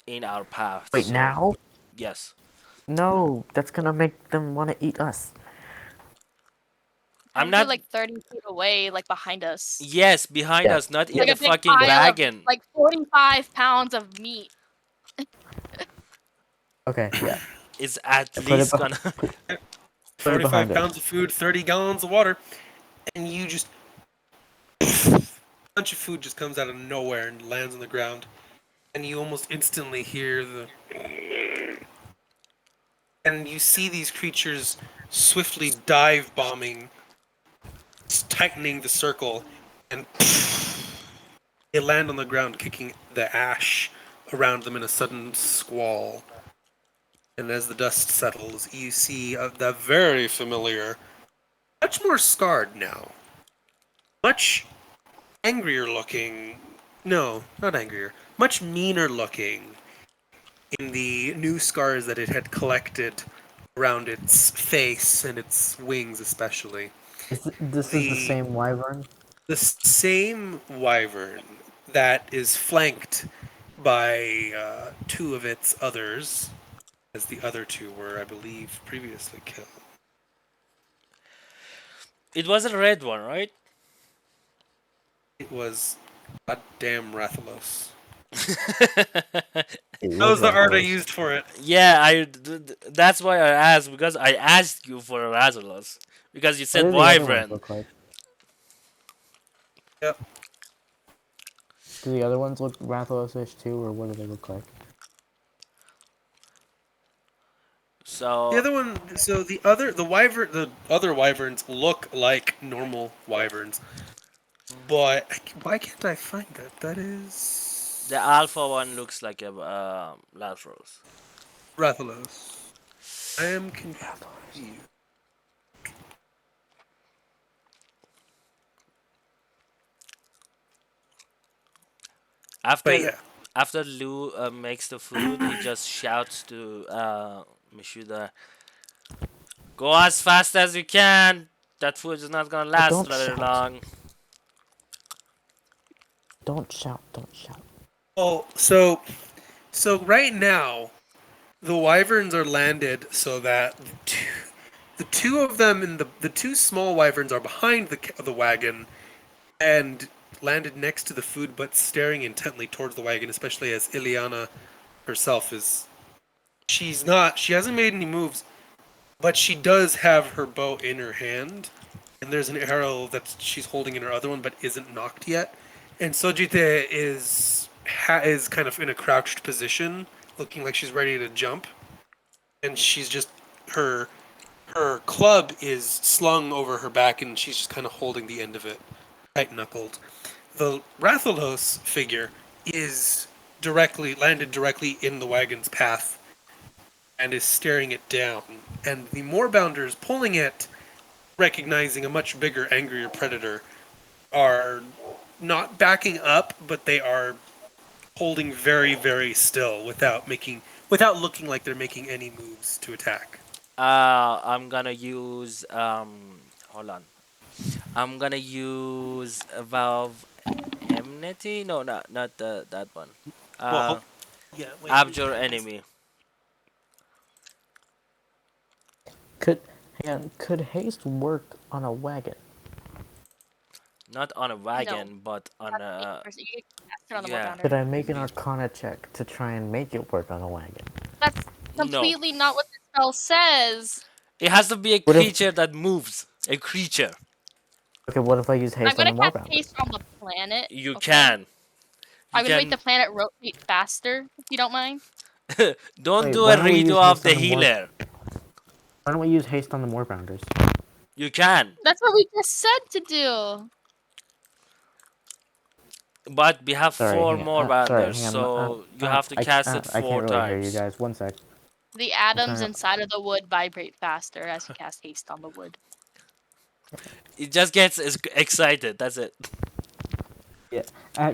in our path. Wait, So now? yes, No, that's gonna make them want to eat us. I'm Have to be not. like 30 feet away, like behind us. Yes, behind Yeah. us, not in Like Yeah. the a big fucking pile of wagon. like 45 pounds of meat. Okay. Yeah. It's at Put it least behind. gonna. Put it 45 behind us. pounds of food, 30 gallons of water, and you just a bunch of food just comes out of nowhere and lands on the ground, and you almost instantly hear the and you see these creatures swiftly dive bombing, tightening the circle, and they land on the ground, kicking the ash around them in a sudden squall. And as the dust settles, you see the very familiar, much more scarred now, much angrier looking. No, not angrier. Much meaner looking in the new scars that it had collected around its face and its wings, especially. This is the The same wyvern. the same wyvern that is flanked by two of its others, as the other two were, I believe, previously killed. It was a red one, right? It was goddamn Rathalos. It That was was the art I Rathalos. used for it. Yeah, that's why I asked because I asked you for a Razorless because you What said do the other ones wyvern. look like? Yep. Do the other ones look Rathalos-ish too, or what do they look like? The So other one, so the other wyverns look like normal wyverns, but why can't I find that? That the is alpha one looks like a Lazarus. Rathalos. I am Rathalos. confused. But After yeah, after Lou makes the food, he just shouts to Mishuda, "Go as fast as you can. That food is not gonna Oh, last don't very shout. long." Don't shout. Don't shout. oh, so right now the wyverns are landed so that the two of them and the two small wyverns are behind the wagon and landed next to the food, but staring intently towards the wagon, especially as Ileana herself is. She hasn't made any moves, but she does have her bow in her hand, and there's an arrow that she's holding in her other one, but isn't knocked yet. And Sojite is kind of in a crouched position, looking like she's ready to jump, and she's just her her club is slung over her back, and she's just kind of holding the end of it, tight knuckled. The Rathalos figure is directly landed directly in the wagon's path and is staring it down. And the Moorbounders pulling it, recognizing a much bigger, angrier predator, are not backing up, but they are holding very, very still without looking like they're making any moves to attack. I'm gonna use hold on. I'm gonna use a valve enmity. No, not that one. Well, Uh, yeah, wait. abjure enemy. Could could haste work on a wagon? Not on a No. wagon, but on a You can cast it on the yeah. Could Moorbounder. I make an Arcana check to try and make it work on a wagon? That's No, completely not what the spell says. it has to be a What if? creature that moves. A creature. Okay, what if I use I'm haste on gonna the cast Moorbounders? haste on the planet. You Okay. can. You I'm gonna make can. the planet rotate faster, if you don't mind. Don't Wait, do why a don't we use redo of haste the on the Moor? healer. Why don't we use haste on the Moorbounders? You can, That's what we just said to do. but we have Sorry, four hang more on. Sorry, banders, hang on. so you have to cast it I four can't really hear you times. guys. One sec. The I'm atoms trying to. inside of the wood vibrate faster as you cast haste on the wood. It just gets excited. That's it. Yeah,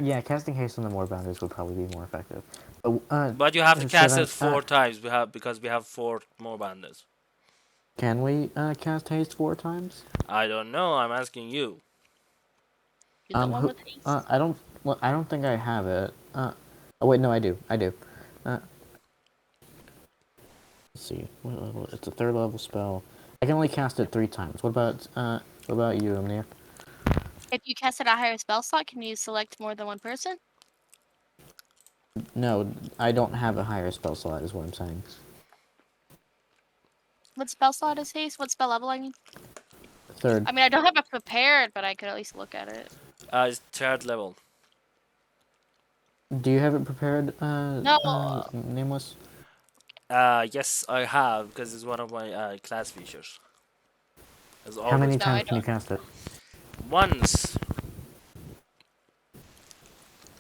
yeah. Casting haste on the more boundaries would probably be more effective. But you have to So cast then, it 4 times. We have because we have four more bandits. can we cast haste 4 times? I don't know. I'm asking you. You're the one Who? with haste. I don't. Well, I don't think I have it. Oh wait, no, I do. I do. Uh, let's see. What level? It's a third level spell. I can only cast it 3 times. What about you, Omnia? If you cast at a higher spell slot, can you select more than one person? No, I don't have a higher spell slot. Is what I'm saying. What spell slot is haste? What spell level, I mean? Third. I mean, I don't have it prepared, but I could at least look at it. It's third level. Do you have it prepared? No, Nameless. Yes, I have because it's one of my class features. It's How many always no, I times can you don't. cast it? once.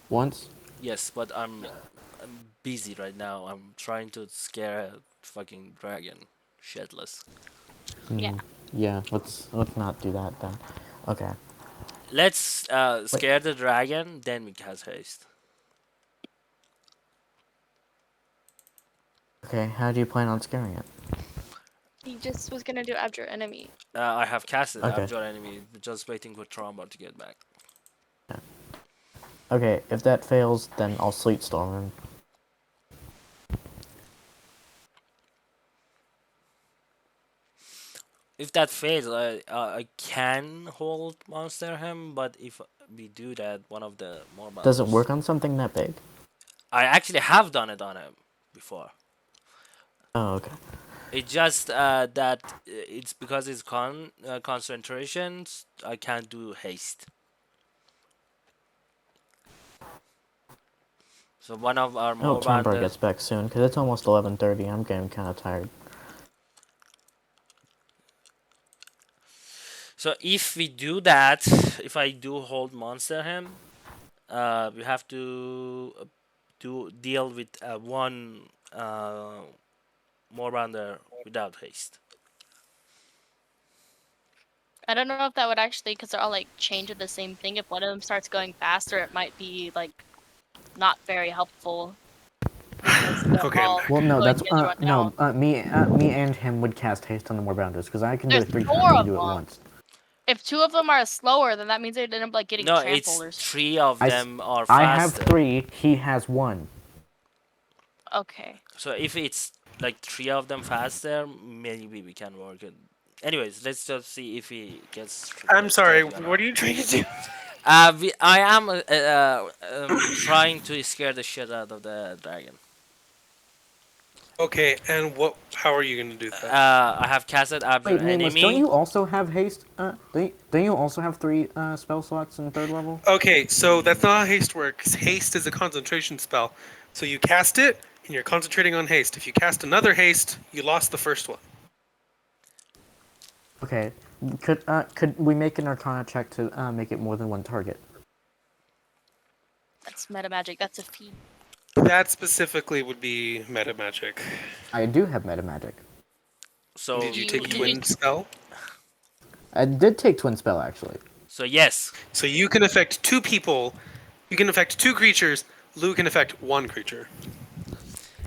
Once. Yes, but I'm busy right now. I'm trying to scare a fucking dragon, shitless. Yeah. Yeah. Let's not do that then. Okay. Let's Wait. scare the dragon, then we cast haste. Okay. How do you plan on scaring it? He just was gonna do abjure enemy. I have casted Okay. Abjure enemy, just waiting for Trauma to get back. Okay. If that fails, then I'll sleep storm. If that fails, I can hold Monster Him, but if we do that, one of the more Does it monsters. work on something that big? I actually have done it on him before. Oh, okay. It just that it's because it's concentrations. I can't do haste. So one of our I hope more Tombar bandits. gets back soon, because it's almost 11:30. I'm getting kind of tired. So if we do that, if I do hold monster him, we have to do deal with one more bander without haste. I don't know if that would actually, because they're all like chained to the same thing. If one of them starts going faster, it might be like not very helpful because they're Okay, I'm all Well, back. no, slowing that's the other one down. no. Me and him would cast haste on the more bounders, because I can do There's it 3 times. four You of can do it them. once. If two of them are slower, then that means they'd end up like getting No, trampled it's or something. three of I, s- them are I have faster. 3. He has 1. Okay. So if it's like three of them faster, maybe we can work it. Anyways, let's just see if he gets I'm sorry. steady or What not. are you trying to do? I am trying to scare the shit out of the dragon. Okay, and what? How are you going to do that? I have casted Abjure Wait, Nameless, don't Enemy. you also have haste? Don't you also have 3 spell slots in 3rd level? Okay, so that's not how haste works. Haste is a concentration spell. So you cast it, and you're concentrating on haste. If you cast another haste, you lost the first one. Okay. Could we make an Arcana check to make it more than 1 target? That's meta magic. That's a feat. That specifically would be meta magic. I do have meta magic. Did So you You take you, need twin spell? I did take twin spell actually. so yes. So you can affect 2 people. You can affect 2 creatures. Lou can affect 1 creature.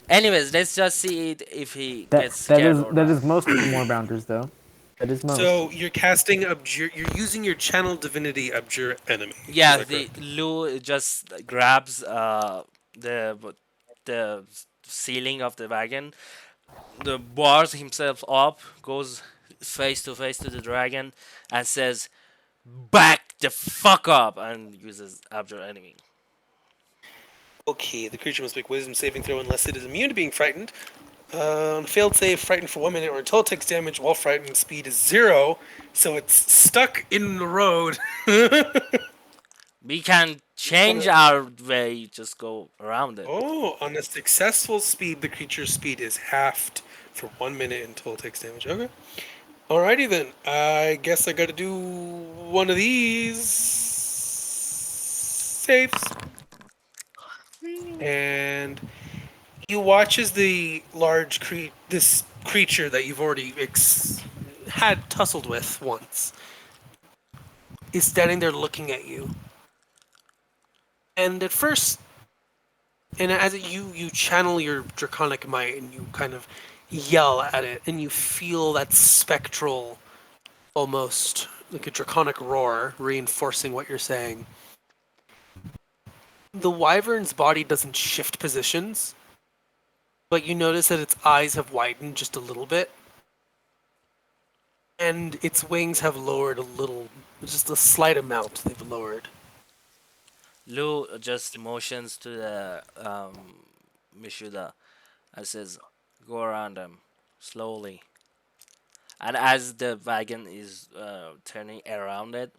Anyways, let's just see it if he That gets that scared is or that not. is most of the more bounders though. That is most. So you're casting abjure. You're using your channel divinity abjure enemy. Is Yeah, that the correct? Lou just grabs the ceiling of the wagon, the bars himself up, goes face to face to the dragon, and says, "Back the fuck up!" and uses Abjure Enemy. Okay, the creature must make wisdom saving throw unless it is immune to being frightened. On a failed save, frightened for 1 minute or until it takes damage while frightened. Speed is 0, so it's stuck in the road. We can change our way, just go around it. Oh, on a successful speed, the creature's speed is halved for 1 minute until it takes damage. Okay. Alrighty then. I guess I gotta do one of these saves. And you watch as the large this creature that you've already had tussled with once is standing there looking at you. And at first, and as you channel your draconic might and you kind of yell at it, and you feel that spectral, almost like a draconic roar, reinforcing what you're saying. The wyvern's body doesn't shift positions, but you notice that its eyes have widened just a little bit, and its wings have lowered a little, just a slight amount. They've lowered. Lou just motions to the Mishuda and says, "Go around them slowly." And as the wagon is turning around it,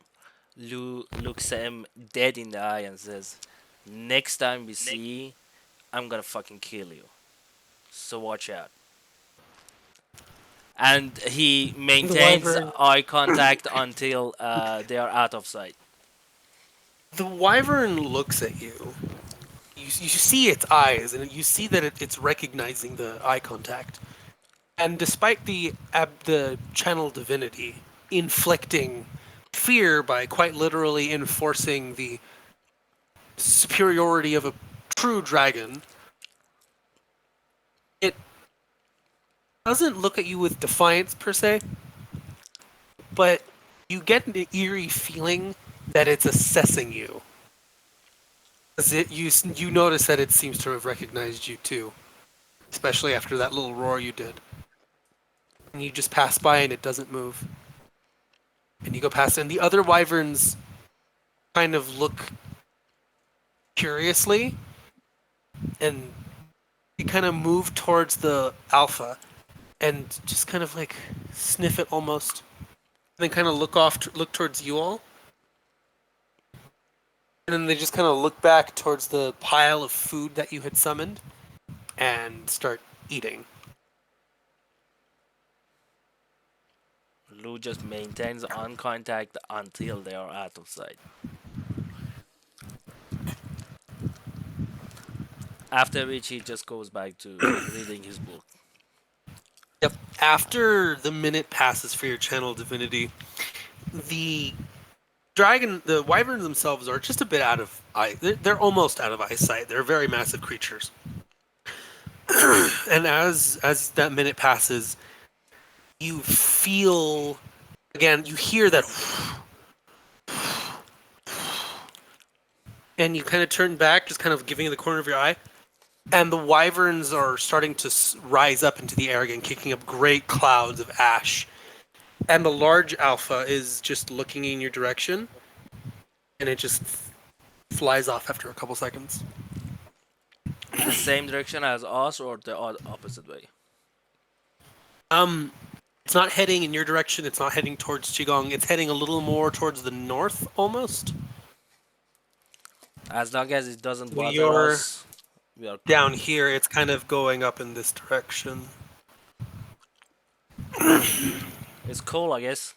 Lou looks at him dead in the eye and says, "Next time we see, I'm gonna fucking kill you. So watch out." And he The maintains wyvern, eye contact until they are out of sight. the wyvern looks at you. You see its eyes, and you see that it's recognizing the eye contact. And despite the channel divinity inflicting fear by quite literally enforcing the superiority of a true dragon, it doesn't look at you with defiance per se, but you get an eerie feeling that it's assessing you. As you notice that it seems to have recognized you too, especially after that little roar you did. And you just pass by and it doesn't move. And you go past, and the other wyverns kind of look curiously, and you kind of move towards the alpha, and just kind of like sniff it almost, and then kind of look towards you all, and then they just kind of look back towards the pile of food that you had summoned, and start eating. Lou just maintains eye contact until they are out of sight. After which he just goes back to reading his book. Yep. After the minute passes for your channel divinity, the the wyverns themselves are just a bit out of eye. They're almost out of eyesight. They're very massive creatures. And as that minute passes, you feel again. You hear that, and you kind of turn back, just kind of giving it the corner of your eye. And the wyverns are starting to rise up into the air again, kicking up great clouds of ash. And the large alpha is just looking in your direction, and it just flies off after a couple seconds. In the same direction as us or the opposite way? It's not heading in your direction. It's not heading towards Qigong. It's heading a little more towards the north, almost. As long as it doesn't When bother you're us, we are down cool. here, it's kind of going up in this direction. It's cool, I guess.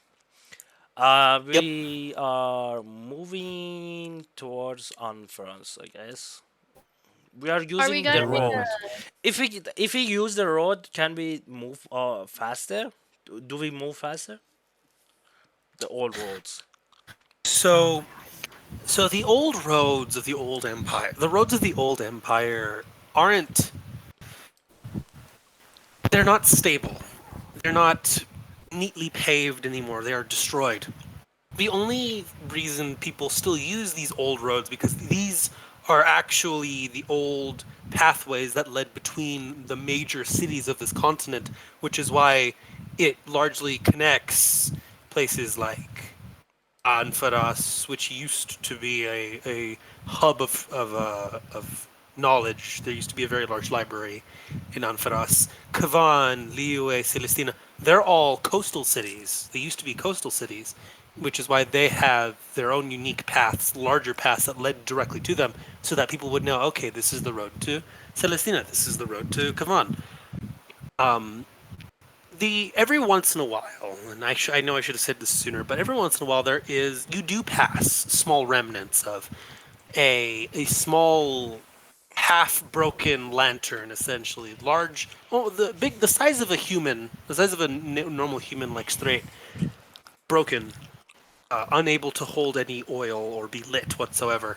Yep. We are moving towards Unfrance, I guess. We are Are we using the gonna make road. a? If we use the road, can we move faster? Do we move faster? The old roads. So, so the old roads of the old empire, the roads of the old empire aren't. They're not stable. They're not neatly paved anymore. They are destroyed. The only reason people still use these old roads because these are actually the old pathways that led between the major cities of this continent, which is why it largely connects places like Anfaras, which used to be a hub of knowledge. There used to be a very large library in Anfaras. Kavan, Liyue, Celestina, they're all coastal cities. They used to be coastal cities, which is why they have their own unique paths, larger paths that led directly to them, so that people would know, okay, this is the road to Celestina, this is the road to Kavan. The every once in a while, and I know I should have said this sooner, but every once in a while you do pass small remnants of a small half broken lantern, essentially large, the size of a human, the size of a normal human, like straight broken, unable to hold any oil or be lit whatsoever.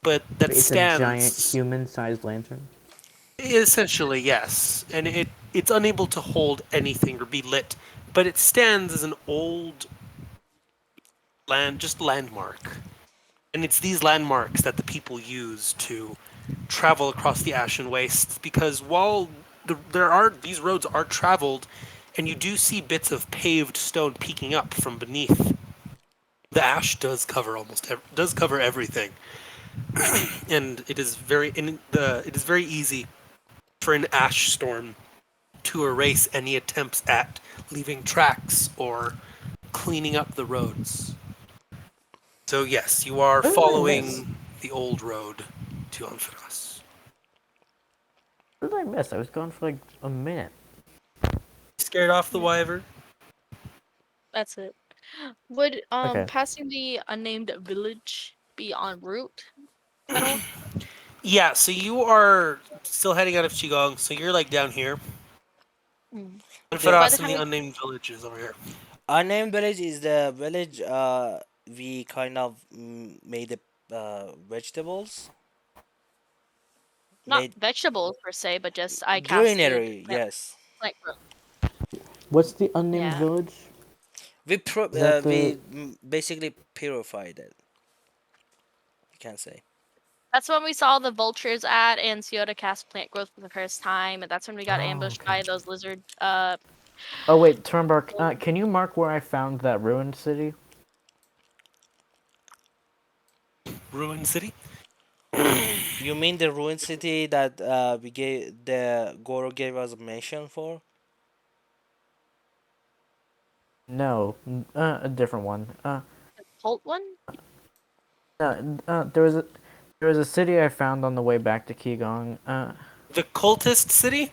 but that It's a giant stands. human-sized lantern. Essentially, yes, and it's unable to hold anything or be lit, but it stands as an old just landmark. And it's these landmarks that the people use to travel across the ashen wastes because while there are these roads are traveled and you do see bits of paved stone peeking up from beneath, the ash does cover everything, and it is very easy for an ash storm to erase any attempts at leaving tracks or cleaning up the roads. So yes, you are What did I miss? following the old road to Anfaras. What did I miss? I was gone for like a minute. Scared off the Yeah, wyvern? that's it. Would Okay. passing the unnamed village be en route at all? Yeah, so you are still heading out of Qigong, so you're like down here. Mm. The By the Anfaras and time the we unnamed village is over here. unnamed village is the village we kind of made the vegetables not made vegetables per se, but just I casted greenery. Yes, plant growth. What's the unnamed Yeah. village? Is we basically purified it. You can say. That's when we saw the vultures at and Siota cast plant growth for the first time, and that's when we got Oh, ambushed okay. by those lizard Oh wait, Turnbark, people. can you mark where I found that ruined city? Ruined City? You mean the ruined city that we gave the Goro gave us a mission for? No, a different one. Cult one? There was a city I found on the way back to Qigong. The cultist city?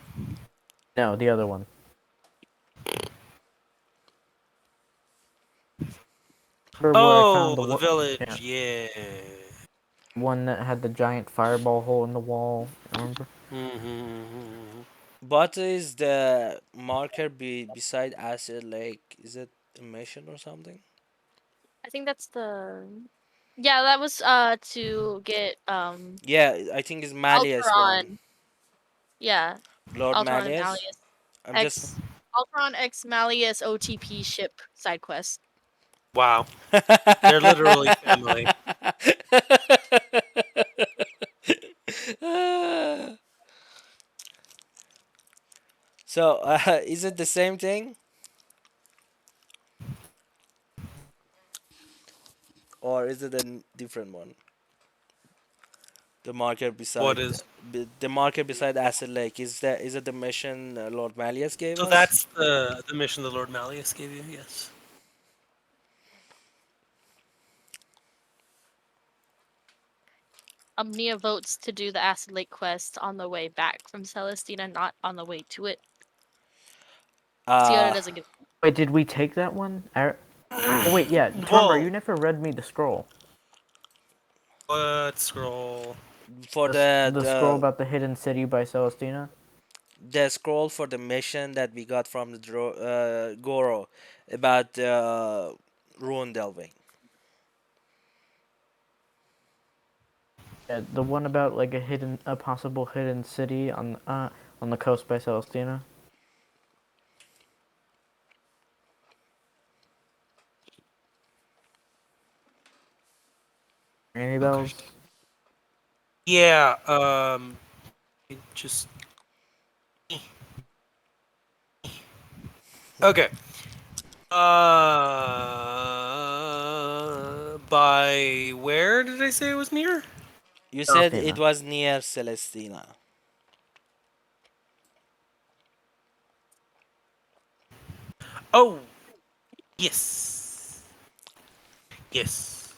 No, the other one. Remember where I found Oh, the yeah, village, yeah. one that had the giant fireball hole in the wall. Remember? Mm-hmm. What is the marker beside Acid Lake? Is it a mission or something? I think that's the yeah, that was to get Yeah, I think it's Malleus one. Alteron. Yeah, Lord Alteron and Malleus. Malleus I'm just. X Alteron X Malleus OTP ship side quest. Wow, they're literally family. So, is it the same thing or is it a different one? The marker What beside is the marker beside Acid Lake is it the mission Lord Malleus gave so? us? That's the mission the Lord Malleus gave you. Yes. Omnia votes to do the Acid Lake quest on the way back from Celestina, not on the way to it. Siota Uh, doesn't give. Wait, did we take that one? Oh wait, yeah, Turnbar, Well, you never read me the scroll. what scroll? for The scroll about the hidden city by Celestina. the scroll for the mission that we got from the Goro about ruin delving. Yeah, the one about like a possible hidden city on the coast by Celestina. Any Okay. bells? Yeah. It just okay. By where did I say it was near? You said it Celestina. was near Celestina. Oh, yes, yes.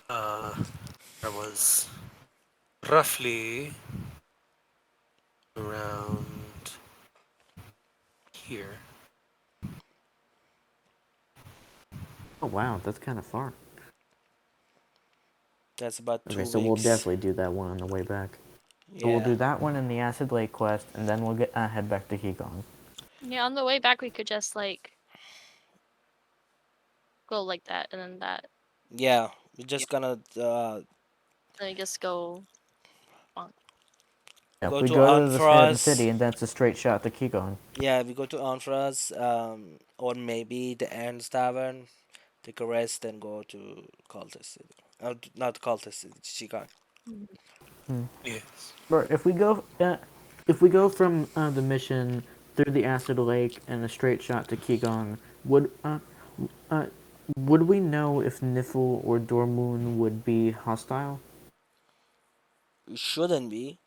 Uh, I was roughly around here. Oh wow, that's kind of far. That's about two Okay, so we'll weeks. definitely do that one on the way back. So we'll Yeah. do that one in the Acid Lake quest, and then we'll get head back to Qigong. Yeah, on the way back we could just like go like that and then that. Yeah. We're just gonna Let me just go on. Yeah, Go we to go to the Sand Anfras. City, and that's a straight shot to Kigon. Yeah, we go to Anfras, or maybe the Ends Tavern, take a rest, then go to Cultist City. Not Cultist City, Chicago. Yes. Or if we go from the mission through the Acid Lake and a straight shot to Kigon, uh, would we know if Niffle or Dormoon would be hostile? It shouldn't be,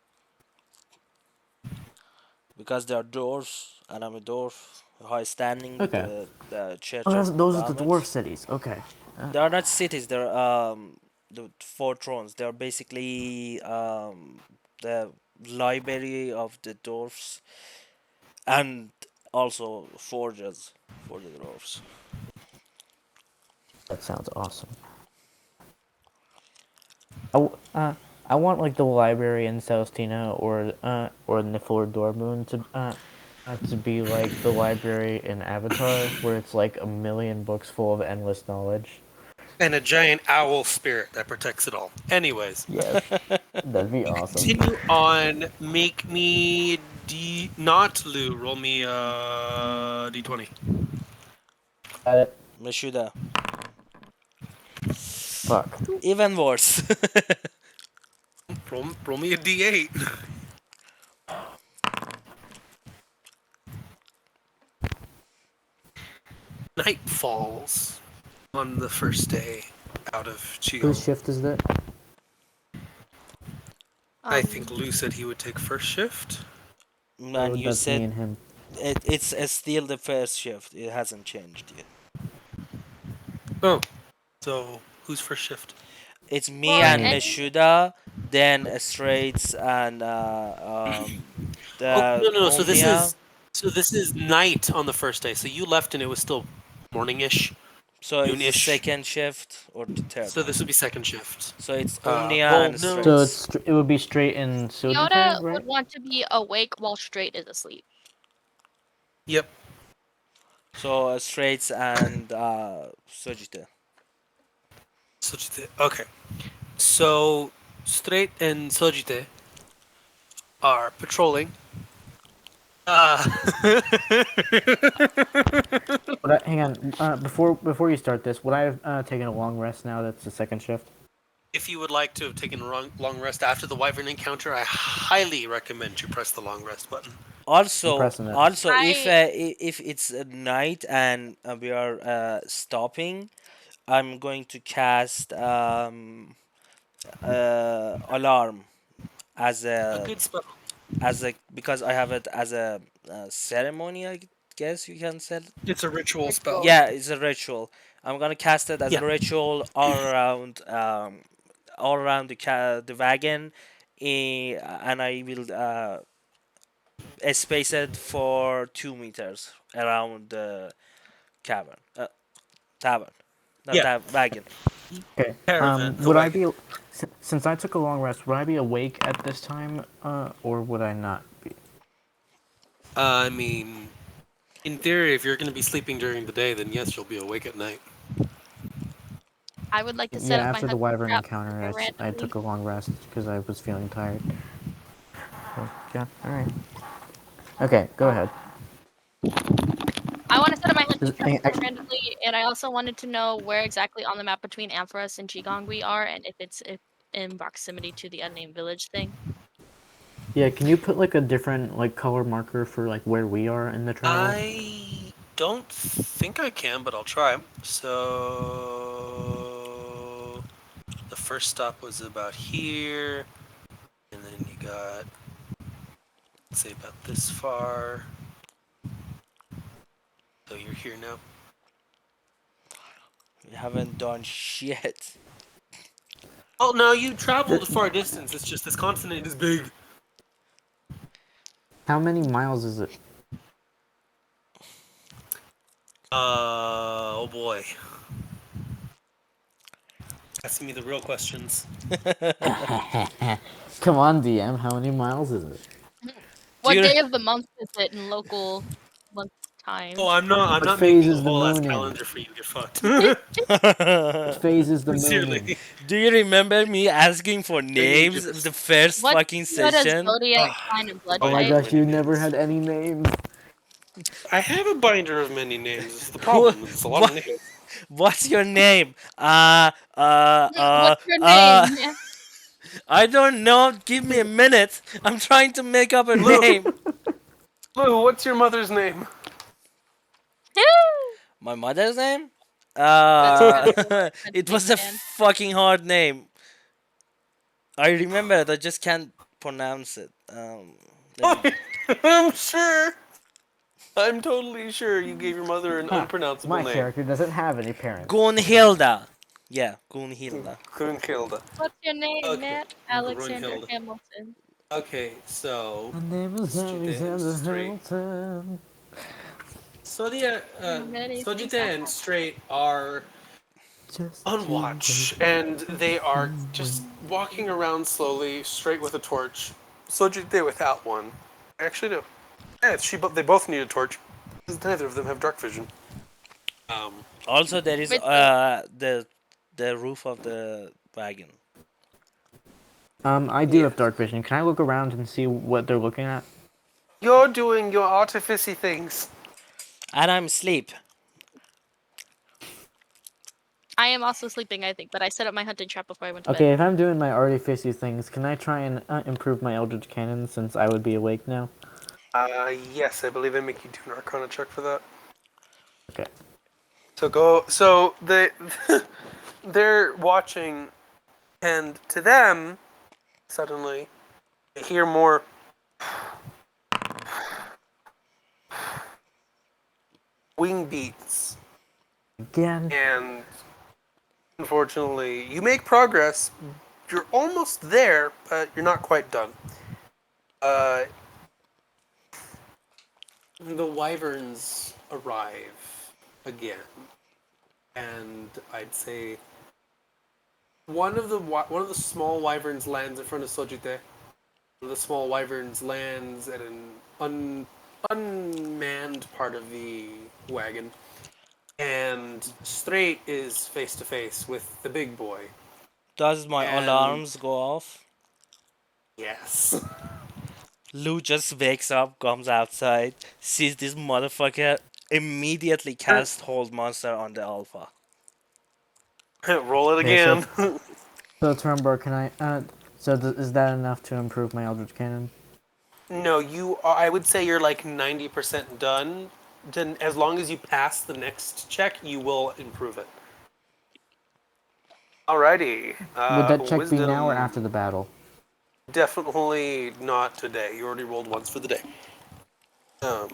because they are dwarves, and I'm a dwarf, high standing with Okay. the Oh, Church of those are the dwarf Bahamut. cities. Okay. They are not cities, they're the four thrones. They're basically the library of the dwarfs, and also forges for the dwarfs. That sounds awesome. I, w- uh, I want like the library in Celestina or Niffle or Dormoon to be like the library in Avatar, where it's like a million books full of endless knowledge. And a giant owl spirit that protects it all. Anyways, Yes, that'd be awesome. continue on. Make me not Lou. Roll me d20. Got it. Meshuda. Fuck. Even worse. Roll me a d8. Night falls on the first day out of Whose Qigong. shift is that? I think Um, Lou said he would take first shift. Man, Oh, you that's me said and him. it's still the first shift. It hasn't changed yet. Oh, so who's first shift? It's me well, and Me. any Meshuda, then Straits and Oh no the no no. Omnia. So this is night on the first day. So you left and it was still morning-ish, So it's the noonish. second shift or the third So one. this would be second shift. So it's Omnia Well, and no. So Straits. it would be straight in Yoda Sojite, would right? want to be awake while Straight is asleep. Yep. So Straits and Sojita. Sojite. Okay. So Straight and Sojite are patrolling. Uh, Hang on. Before you start this, would I have taken a long rest now? That's the second shift. if you would like to have taken a long rest after the Wyvern encounter, I highly recommend you press the long rest button. I'm Also, pressing it. also, I if it's a night and we are stopping, I'm going to cast alarm as A a good spell. because I have it as a, ceremony. I guess you can say. It's a ritual spell. ritual. Yeah, it's a ritual. I'm gonna cast it as Yeah. a ritual all around the wagon, and I will space it for 2 meters around the cavern, tavern, not Yeah. that wagon. Okay. Caravan. The Would I wagon. be since I took a long rest? Would I be awake at this time, or would I not be? I mean, in theory, if you're going to be sleeping during the day, then yes, you'll be awake at night. I would like to Yeah. set up my After the hunting Wyvern trap encounter, here I randomly. took a long rest because I was feeling tired. So, yeah. All right. Okay. Go ahead. I want to set up my hunting Is- trap I- here I- randomly, and I also wanted to know where exactly on the map between Ampharos and Qigong we are, and if it's in proximity to the unnamed village thing. yeah. Can you put like a different like color marker for like where we are in the travel? I don't think I can, but I'll try. So the first stop was about here, and then you got, let's say, about this far. So you're here now. We haven't done shit. Oh no, you traveled a far distance. It's just this continent is big. How many miles is it? Oh boy. Asking me the real questions. Come on, DM. How many miles is it? Do What you day of the month is it in local month Oh, times. I'm What not phase making a is the whole ass moon in? calendar for you to get fucked. What phase is the moon in? Sincerely. Do you remember me asking for Then you names of the just first What's fucking Yoda's session? zodiac ah, sign and a blood Oh my binder type? of gosh, many you never names. had any names. I have a binder of many names. It's the Who? problem. It's a lot of What? names. What's your name? What's your name? I don't know. Give me a minute. I'm trying to make up a Lou, name. Lou, what's your mother's name? My mother's name? That's Uh, incredible. That's it big was a fan. fucking hard name. I remember it. I just can't pronounce it. Let me. I'm sure. I'm totally sure you gave your mother an Ha! unpronounceable My name. character doesn't have any parents. Gunhilda. Yeah, Gunhilda. Grunhilde. What's your name, Okay, Matt? Alexander Grunhilde. Hamilton. Okay, so My name is Sojite Alexander straight. Hamilton. Many things Sojite I and straight are Just on you wait, watch, and they just are you wait. just walking around slowly, straight with a torch. Sojite without one. Actually, no. Yeah, they both need a torch. Neither of them have dark vision. Um, Also, there is Wait, so the roof of the wagon. I do have yes. dark vision. Can I look around and see what they're looking at? You're doing your artificy things. And I'm asleep. I am also sleeping, I think, but I set up my hunting trap before I went to bed. Okay, if I'm doing my artificey things, can I try and improve my Eldritch Cannon since I would be awake now? Yes, I believe I make you do an Arcana check for that. Okay. So go. So they're watching, and to them, suddenly, they hear more wing beats, Again? and unfortunately, you make progress. You're almost there, but you're not quite done. Uh, the wyverns arrive again, and I'd say one of the small wyverns lands in front of Sojite. One of the small wyverns lands at an unmanned part of the wagon, and Straight is face to face with the big boy. Does my And alarms go off? yes, Lou just wakes up, comes outside, sees this motherfucker, immediately cast Hold Monster on the Alpha. roll it Okay, so again. Turnbar, can I is that enough to improve my Eldritch Cannon? No, you. I would say you're like 90% done. Then, as long as you pass the next check, you will improve it. Alrighty. Would that check be now or after Wisdom. the battle? Definitely not today. You already rolled once for the day. Um,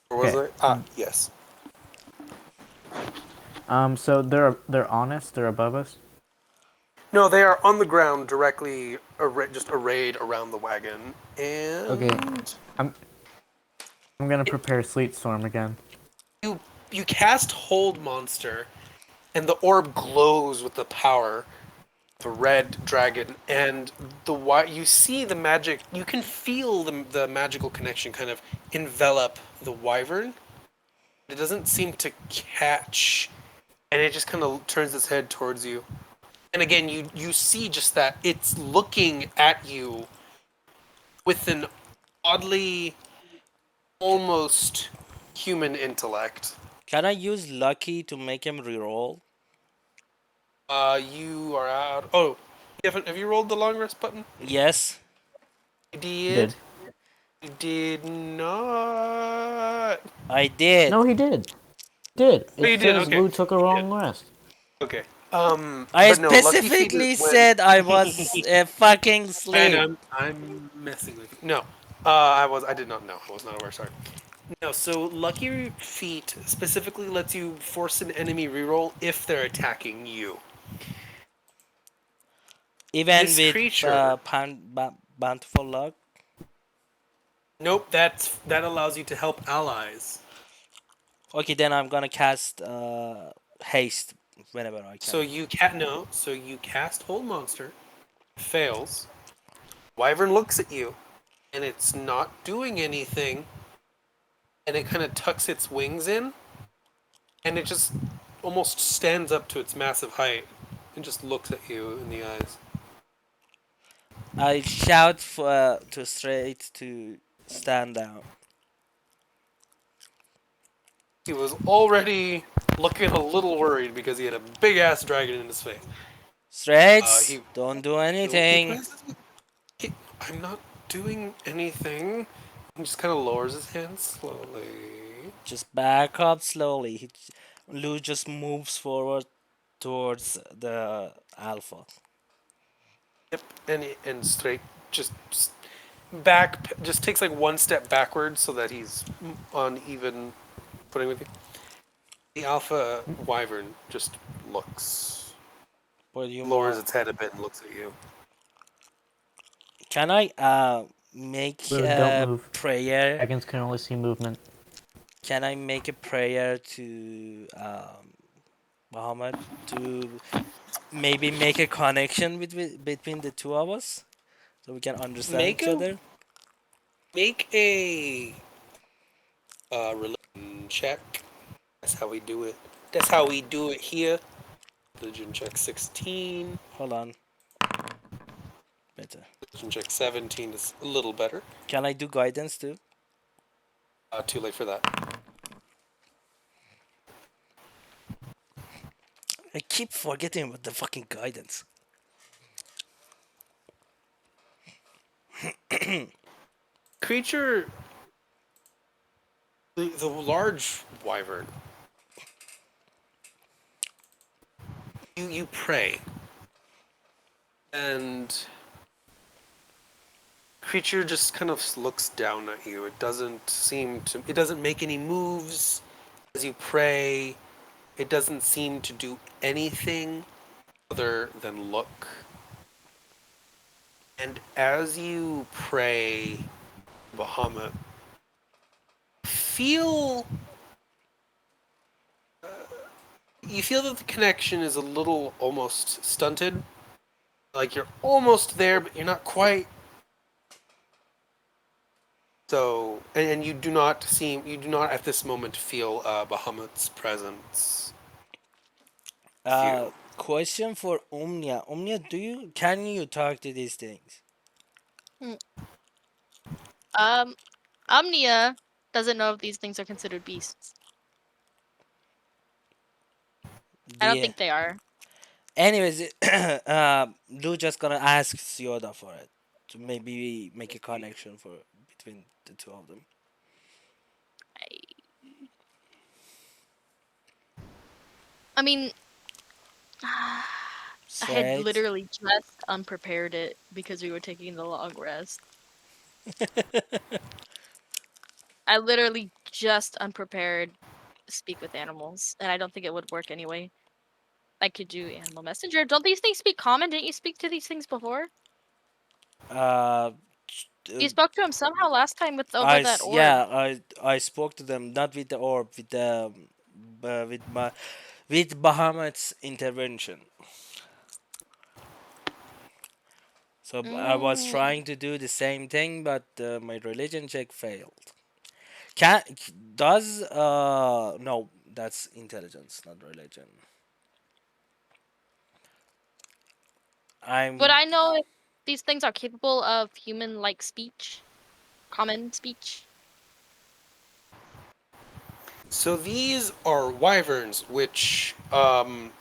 or was Okay. it? Yes. So they're honest, they're above us? No, they are on the ground directly, just arrayed around the wagon. Okay. And I'm I'm gonna prepare Sleet Storm again. you you cast Hold Monster, and the orb glows with the power of the red dragon. And you see the magic. You can feel the magical connection kind of envelop the wyvern. It doesn't seem to catch, and it just kind of turns its head towards you. And again, you see just that it's looking at you with an oddly almost human intellect. Can I use Lucky to make him reroll? You are out. Oh, have you rolled the long rest button? Yes, You He did. did. You did not. I did. No, he did. Did. Oh, It you did. says Okay. Lou took a You did. wrong rest. Okay. I But no, lucky feet is specifically when. said I was fucking And sleep. I'm messing with you. No, I did not know. I was not aware. Sorry. No, so Lucky Feet specifically lets you force an enemy reroll if they're attacking you. Even This with creature, bountiful luck. nope, that allows you to help allies. Okay, then I'm gonna cast haste whenever I So can. you cat no, so you cast Hold Monster, fails. Wyvern looks at you, and it's not doing anything. and it kind of tucks its wings in, and it just almost stands up to its massive height and just looks at you in the eyes. I shout for to straight to stand down. He was already looking a little worried because he had a big ass dragon in his face. Straits, He don't do he anything. presses me. I'm not doing anything. He just kind of lowers his hands slowly. Just back up slowly. Lou just moves forward towards the alpha. Yep, and straight just back just takes like one step backwards so that he's on even footing with you. The alpha wyvern just looks, But you lowers more. its head a bit and looks at you. Can I make Lou, don't a move. prayer? Dragons can only see movement. Can I make a prayer to Muhammad to maybe make a connection between the two of us so we can understand Make each a other? make a religion check. That's how we do it. That's how we do it here. Religion check 16. Hold on, better. Religion check 17 is a little better. Can I do guidance too? Too late for that. I keep forgetting about the fucking guidance. Creature, the large wyvern. You pray, and creature just kind of looks down at you. It doesn't seem to. It doesn't make any moves as you pray. It doesn't seem to do anything other than look. And as you pray, Bahamut, feel you feel that the connection is a little almost stunted. Like you're almost there, but you're not quite. So, and you do not at this moment feel Bahamut's presence with you. Question for Omnia. Omnia, can you talk to these things? Hmm. Um, Omnia doesn't know if these things are considered beasts. I don't The think they are. anyways, Lou just gonna ask Sioda for it to maybe make a connection for between the two of them. I, I mean, I had Straight. literally just unprepared it because we were taking the long rest. I literally just unprepared speak with animals, and I don't think it would work anyway. I could do animal messenger. Don't these things speak common? Didn't you speak to these things before? Uh, You spoke to him somehow last time with over that orb. yeah, I spoke to them not with the orb, with the with Bahamut's intervention. So I was Mm. trying to do the same thing, but my religion check failed. Can does no, that's intelligence, not religion. Would I'm I know if these things are capable of human-like speech? Common speech? So these are wyverns, which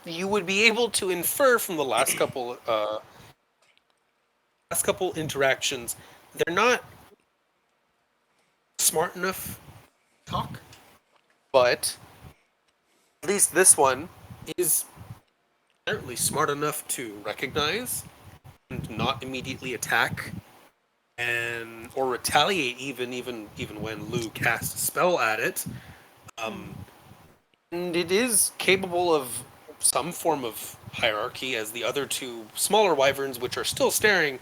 you would be able to infer from the last couple interactions. They're not smart enough to talk, but at least this one is apparently smart enough to recognize and not immediately attack and or retaliate even when Lou casts a spell at it. Hmm. And it is capable of some form of hierarchy, as the other two smaller wyverns, which are still staring,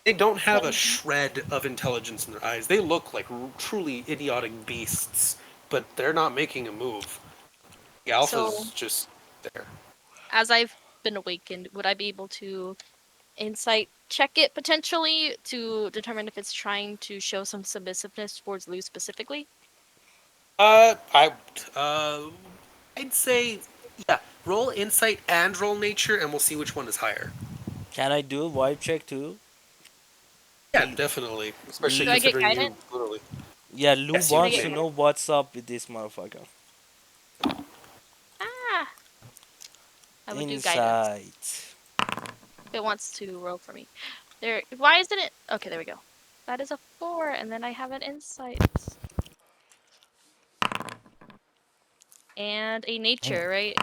they don't have a Well, shred of intelligence in their eyes. They look like truly idiotic beasts, but they're not making a move. The so alpha's just there. as I've been awakened, would I be able to insight check it potentially to determine if it's trying to show some submissiveness towards Lou specifically? I I'd say yeah. Roll insight and roll nature, and we'll see which one is higher. Can I do a vibe check too? Yeah, L- definitely. Especially Do I L- get considering guidance? you literally. yeah, Lou Yes, you Can I wants get to may. know guidance? what's up with this motherfucker. Ah, I would do guidance. Insight. If it wants to roll for me. There. Why isn't it? Okay, there we go. That is a 4, and then I have an insight and a nature, right?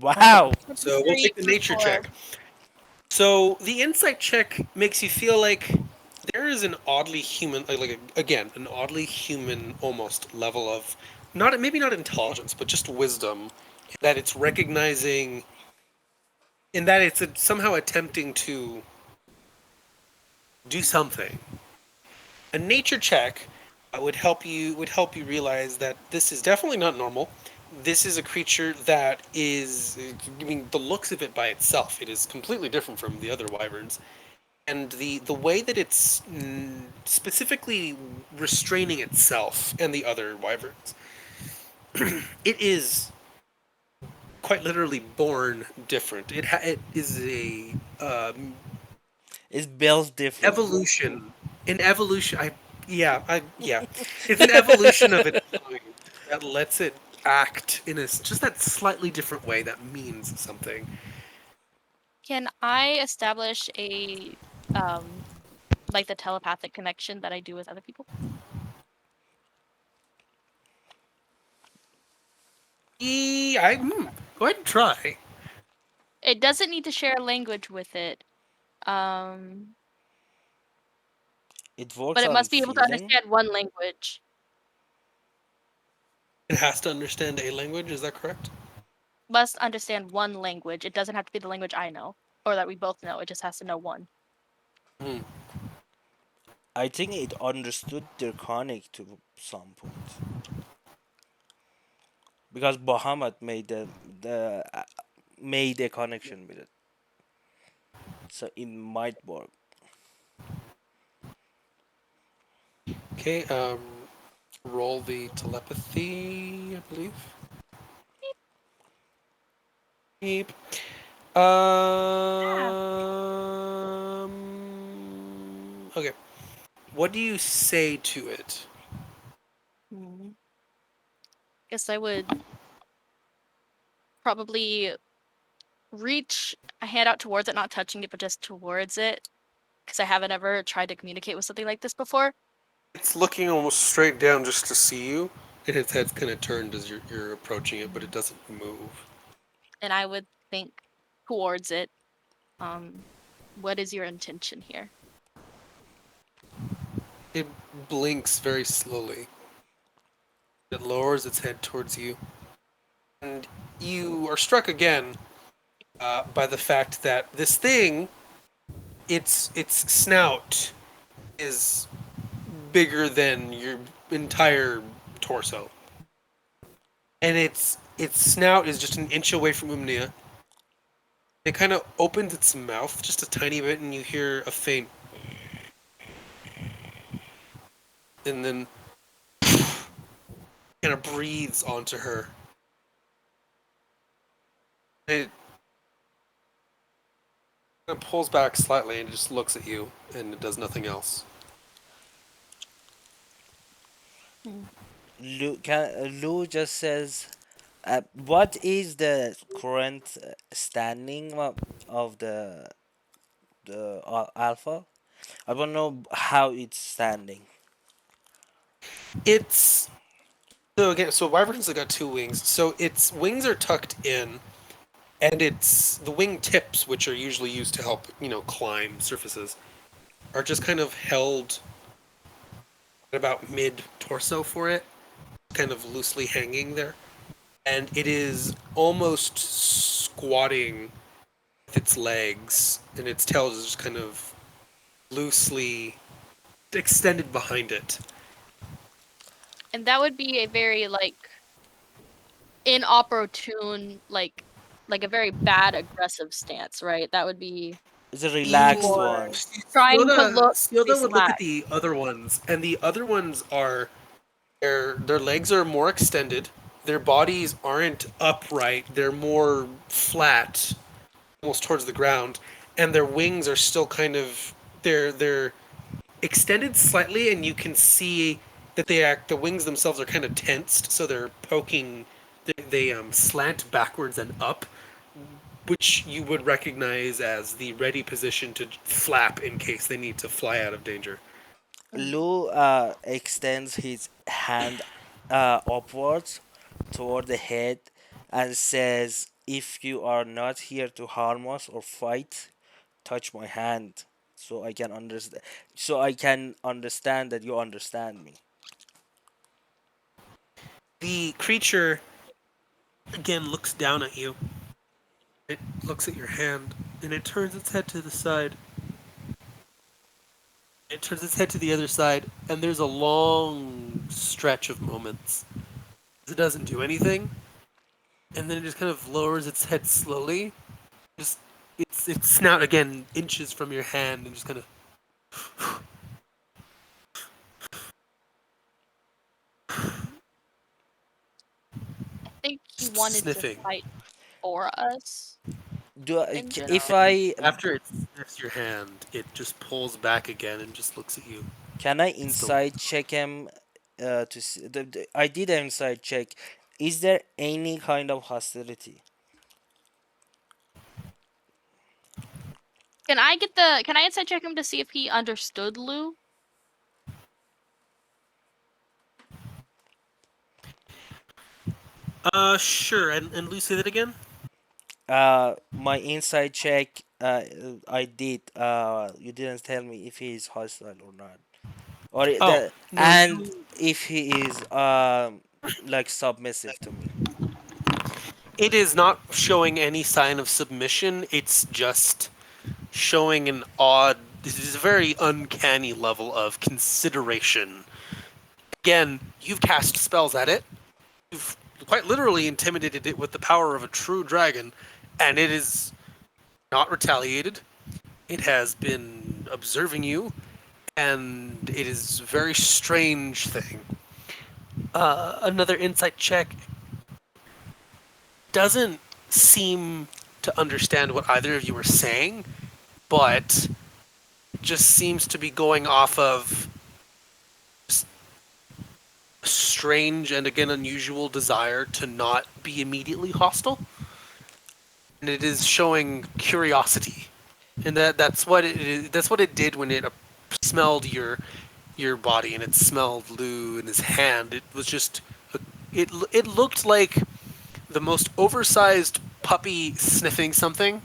Wow. So we'll 3 take the plus nature 4. check. So the insight check makes you feel like there is an oddly human, again, an oddly human almost level of not maybe not intelligence, but just wisdom that it's recognizing, in that it's somehow attempting to do something. A nature check would help you realize that this is definitely not normal. This is a creature that is, I mean, the looks of it by itself, it is completely different from the other wyverns, and the way that it's specifically restraining itself and the other wyverns, it is quite literally born different. It is a It's built differently. evolution, an evolution. Yeah, it's an evolution of its kind that lets it act in a just that slightly different way that means something. Can I establish a um like the telepathic connection that I do with other people? Go ahead and try. It doesn't need to share a language with it. Um, It but works it on must be able to feeling. understand one language. It has to understand a language. Is that correct? Must understand one language. It doesn't have to be the language I know or that we both know. It just has to know one. Hmm. I think it understood Draconic to some point because Bahamut made a connection with it, so it might work. Okay. Roll the telepathy, I believe. Beep. Yeah. Okay. What do you say to it? Hmm. Guess I would probably reach a hand out towards it, not touching it, but just towards it, because I haven't ever tried to communicate with something like this before. It's looking almost straight down just to see you, and its head's kind of turned as you're approaching it, but it Mhm. doesn't move. And I would think towards it. Um, what is your intention here? It blinks very slowly. It lowers its head towards you, and you are struck again by the fact that this thing, its snout is bigger than your entire torso, and its snout is just an inch away from Umnia. It kind of opens its mouth just a tiny bit, and you hear a faint, and then kind of breathes onto her. It kind of pulls back slightly and just looks at you, and it does nothing else. Hmm. Lou just says, "What is the current standing of the alpha? I want to know how it's standing." It's so again. So wyverns have got two wings. So its wings are tucked in, and it's the wing tips, which are usually used to help climb surfaces, are just kind of held at about mid torso for it, kind of loosely hanging there, and it is almost squatting with its legs, and its tail is just kind of loosely extended behind it. And that would be a very like inopportune, like a very bad aggressive stance, right? That would be It's a You relaxed more one. trying to look to be Siyoda would look at slack. the other ones, and the other ones are Their legs are more extended. Their bodies aren't upright. They're more flat, almost towards the ground, and their wings are still kind of they're extended slightly, and you can see that the wings themselves are kind of tensed, so they're poking. They slant backwards and up, which you would recognize as the ready position to flap in case they need to fly out of danger. Mhm. Lou extends his hand upwards toward the head and says, "If you are not here to harm us or fight, touch my hand so I can understand that you understand me." The creature again looks down at you. It looks at your hand and it turns its head to the side. It turns its head to the other side, and there's a long stretch of moments. It doesn't do anything, and then it just kind of lowers its head slowly. Just its snout again inches from your hand and just kind of I think he wanted to sniffing. fight for us in If general. I After it sniffs your hand, it just pulls back again and just looks at you. can I It still looks. inside check him to see I did an inside check. Is there any kind of hostility? Can I insight check him to see if he understood Lou? Sure. And Lucy, that again? My inside check, I did. You didn't tell me if he is hostile or not, Oh no, and you. if he is like submissive to me. It is not showing any sign of submission. It's just showing an odd. This is a very uncanny level of consideration. Again, you've cast spells at it. You've quite literally intimidated it with the power of a true dragon, and it is not retaliated. It has been observing you, and it is a very strange thing. Another insight check doesn't seem to understand what either of you are saying, but just seems to be going off of strange and again unusual desire to not be immediately hostile, and it is showing curiosity, and that's what it is, that's what it did when it smelled your body and it smelled Lou in his hand. It was just it looked like the most oversized puppy sniffing something,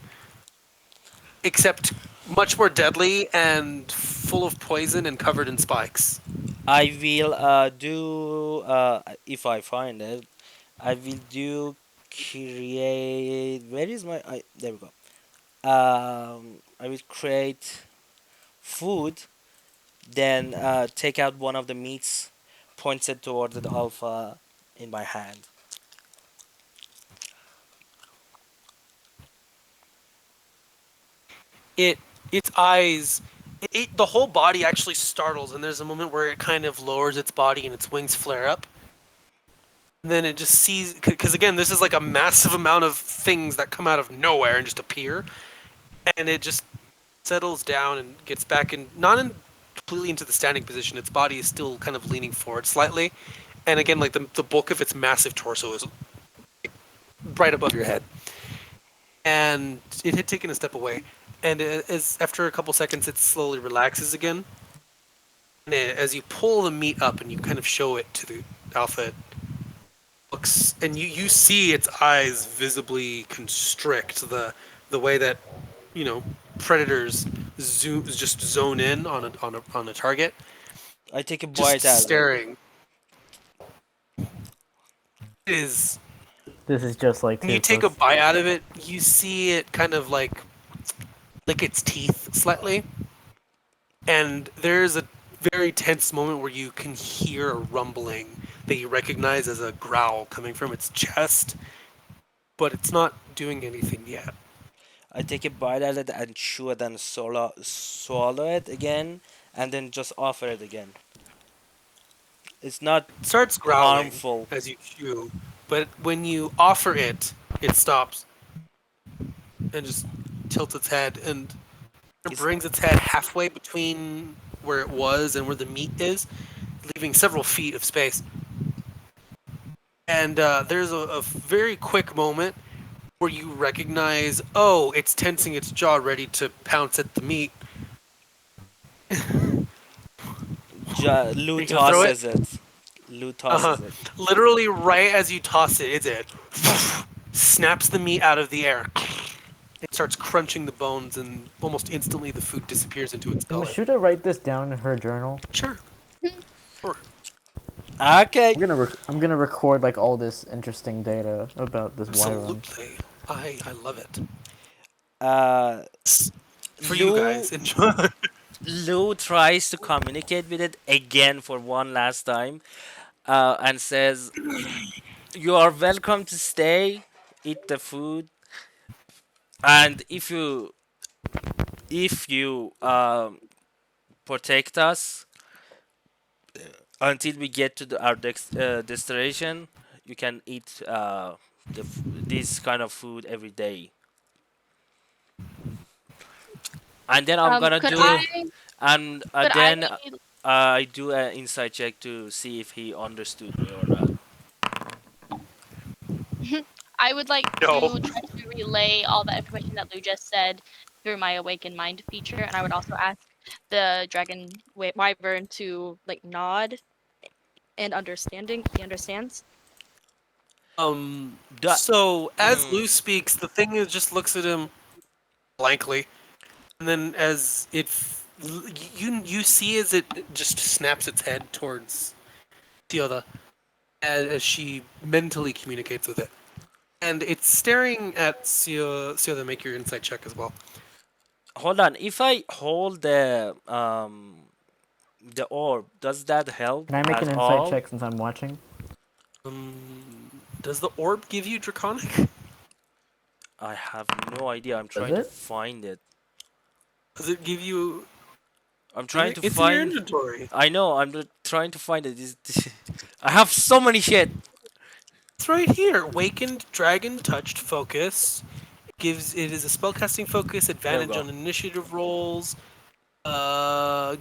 except much more deadly and full of poison and covered in spikes. I will do if I find it. I will do create. Where is my? There we go. I will create food. Then take out one of the meats, points it toward the alpha in my hand. It its eyes the whole body actually startles, and there's a moment where it kind of lowers its body and its wings flare up. And then it just sees, because again, this is like a massive amount of things that come out of nowhere and just appear, and it just settles down and gets back in, not in completely into the standing position. Its body is still kind of leaning forward slightly, and again, like the bulk of its massive torso is right above your head, and it had taken a step away, and as after a couple seconds, it slowly relaxes again. And as you pull the meat up and you kind of show it to the alpha, it looks, and you see its eyes visibly constrict, the way that predators just zone in on a target. I take a Just bite out of it. staring. It is This is just like when you take a Toothless. bite out of it, you see it kind of like lick its teeth slightly, and there's a very tense moment where you can hear a rumbling that you recognize as a growl coming from its chest, but it's not doing anything yet. I take a bite out of it and chew it and swallow it again, and then just offer it again. It's not starts growling harmful. as you chew, but when you offer it, it stops and just tilts its head and it It's brings its head halfway between where it was and where the meat is, leaving several feet of space. And there's a very quick moment where you recognize, oh, it's tensing its jaw ready to pounce at the meat. Lou Are you gonna throw it? tosses it. Lou Uh huh. tosses it. Literally, right as you toss it, it snaps the meat out of the air. It starts crunching the bones, and almost instantly the food disappears into its Can gullet. Mashuta write this down in her journal? Sure. Sure. Okay. I'm gonna record like all this interesting data about this wyvern. Absolutely. I love it. Uh, For you Lou guys, enjoy. Lou tries to communicate with it again for one last time, and says, "You are welcome to stay, eat the food, and if you protect us until we get to our destination, you can eat this kind of food every day." And then I'm gonna Could do, I and could I then I do an insight check to see if he understood me or not. I would like No. to try to relay all the information that Lou just said through my awakened mind feature, and I would also ask the dragon wyvern to like nod and understanding if he understands. Da- So as Lou mm, speaks, the thing is just looks at him blankly, and then as you see as it just snaps its head towards Tioda as she mentally communicates with it, and it's staring at Tioda. Make your insight check as well. Hold on. If I hold the orb, does that help Can I make at an insight all? check since I'm watching? Does the orb give you draconic? I have no idea. I'm Does trying to it? find it. Does it give you? I'm trying to It's in your find. inventory. I know. Trying to find it. I have so many shit. It's right here. Wakened Dragon Touched Focus gives it is a spellcasting focus, There we advantage go. on initiative rolls.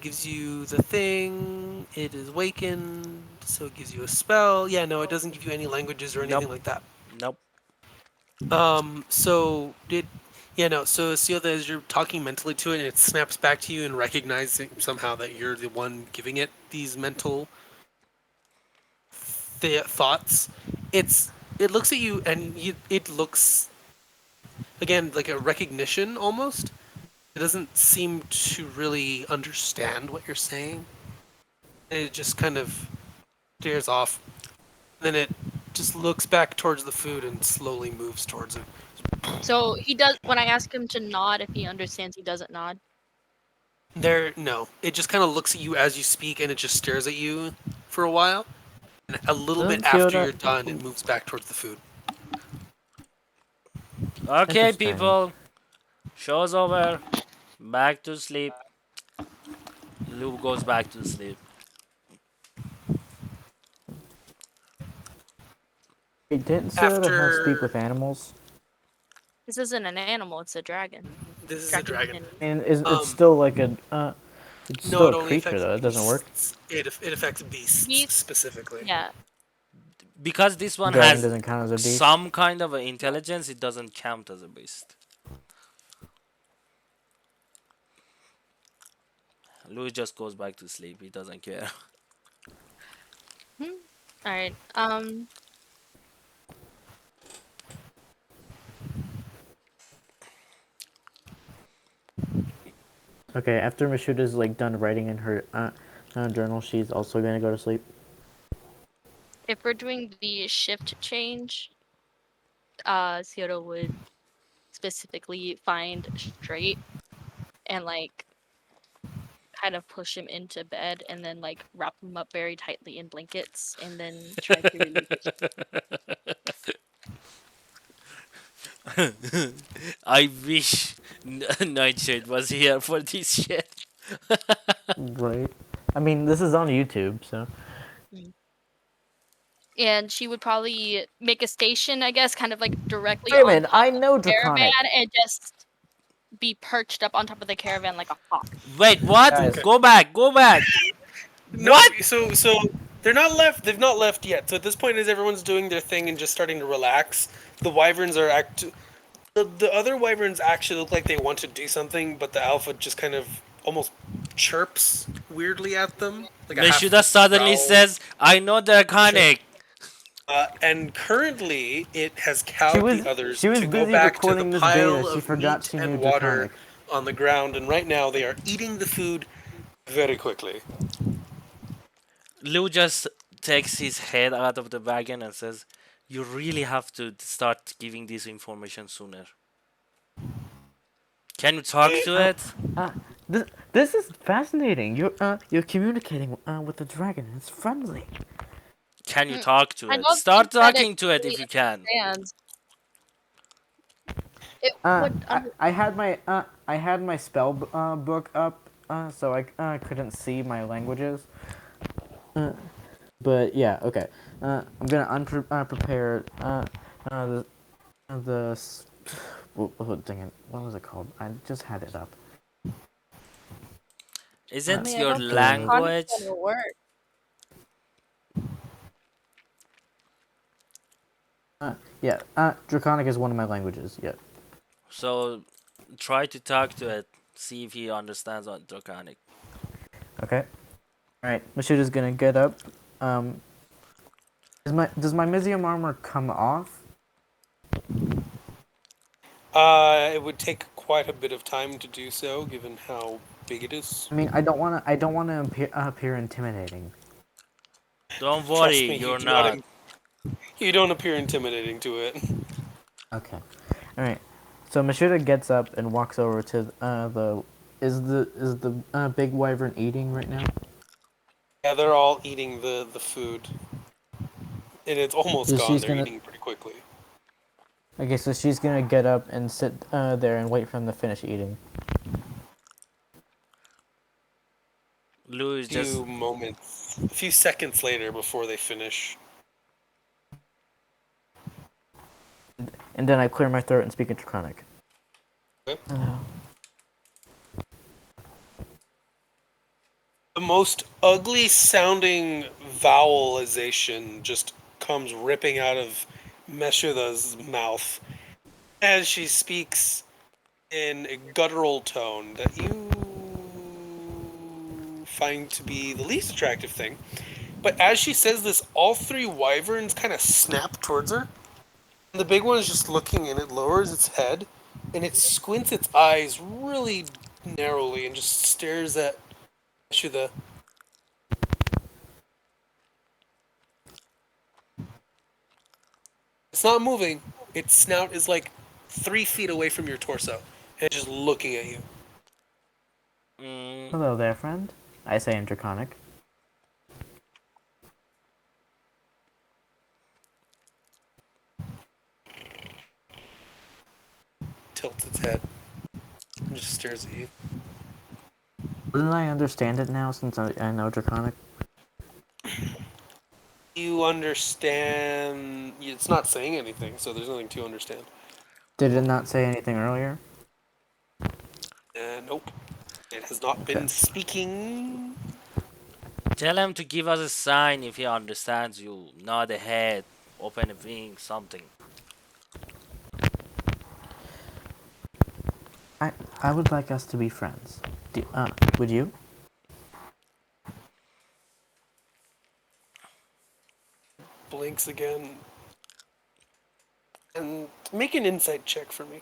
Gives you the thing. It is wakened, so it gives you a spell. Yeah, no, it doesn't give you any languages or Nope. anything like that. Nope. So did yeah, no. So Sealda, as you're talking mentally to it, and it snaps back to you and recognizing somehow that you're the one giving it these mental thoughts. It looks at you and it looks again like a recognition almost. It doesn't seem to really understand what you're saying. And it just kind of stares off. Then it just looks back towards the food and slowly moves towards it. So he does. When I ask him to nod, if he understands, he doesn't nod. There, no. It just kind of looks at you as you speak, and it just stares at you for a while. And a little bit Doesn't after Tioda? you're done, it moves back towards the food. Okay, Interesting. people. Show's over. Back to sleep. Lou goes back to sleep. Wait, didn't Tioda have speak After with animals? This isn't an animal; it's a dragon. this is a Dragon dragon. minion. And is it's Um, still like it's no, still it a only creature affects though. It doesn't work. beasts. It affects beasts Beast. specifically. Yeah. Because this one Dragon has doesn't count as a beast. some kind of an intelligence, it doesn't count as a beast. Louis just goes back to sleep. He doesn't care. Hmm. All right. Okay, after Mashuta's like done writing in her journal, she's also gonna go to sleep. If we're doing the shift change, Seattle would specifically find straight and like kind of push him into bed and then like wrap him up very tightly in blankets and then try to relieve his. I wish Nightshade was here for this shit. Right. I mean, this is on YouTube, so. and she would probably make a station, I guess, kind of like directly Wait a on minute, top I of know the caravan Draconic. and just be perched up on top of the caravan like a hawk. Wait, what? Guys, Go back, go back. No, What? so they're not left. They've not left yet. So at this point, as everyone's doing their thing and just starting to relax, the wyverns are the other wyverns actually look like they want to do something, but the alpha just kind of almost chirps weirdly at them, like a half Meshuda suddenly growl says, I know the chirp. iconic. And currently, it has she cowed the was others she was to go busy back to the recording this beta. pile She of forgot meat she knew and water Draconic. on the ground, and right now they are eating the food very quickly. Lou just takes his head out of the wagon and says, you really have to start giving this information sooner. Can you talk Eh, to Uh, it? uh, this is fascinating. You're communicating with the dragon. It's friendly. Can you Mm, talk to I it? don't think Start that it talking to it if really you can. understands. It would I had my spell book up, so I couldn't see my languages. But yeah, okay. I'm gonna prepare the the dang it. What was it called? I just had it up. I Isn't mean, I your don't think The Draconic language? is gonna work. yeah, Draconic is one of my languages. Yeah. So try to talk to it. See if he understands what Draconic. Okay. All right. Mashuda's gonna get up. Um, does my Mizium armor come off? It would take quite a bit of time to do so, given how big it is. I mean, I don't wanna appear intimidating. Don't Trust worry, me, you're not. you don't appear intimidating to it. Okay. All right. So Mashuda gets up and walks over to the. Is the big wyvern eating right now? Yeah, they're all eating the food, and it's almost So gone. she's They're gonna. eating pretty quickly. Okay, so she's gonna get up and sit there and wait for him to finish eating. Lou is just. A few seconds later, before they finish. And then I clear my throat and speak in Draconic. Okay. Hello. The most ugly sounding vowelization just comes ripping out of Meshuda's mouth as she speaks in a guttural tone that you find to be the least attractive thing. But as she says this, all three wyverns kind of snap towards her. And the big one is just looking and it lowers its head and it squints its eyes really narrowly and just stares at Meshuda. It's not moving. Its snout is like 3 feet away from your torso, and it's just looking at you. Mm, Hello there, friend. I say in Draconic. Tilts its head and just stares at you. Didn't I understand it now since I know Draconic? You understand. It's not saying anything, so there's nothing to understand. Did it not say anything earlier? Nope. It has not Okay. been speaking. tell him to give us a sign if he understands you. Nod a head, open a wing, something. I I would like us to be friends. Would you? Blinks again. And make an insight check for me.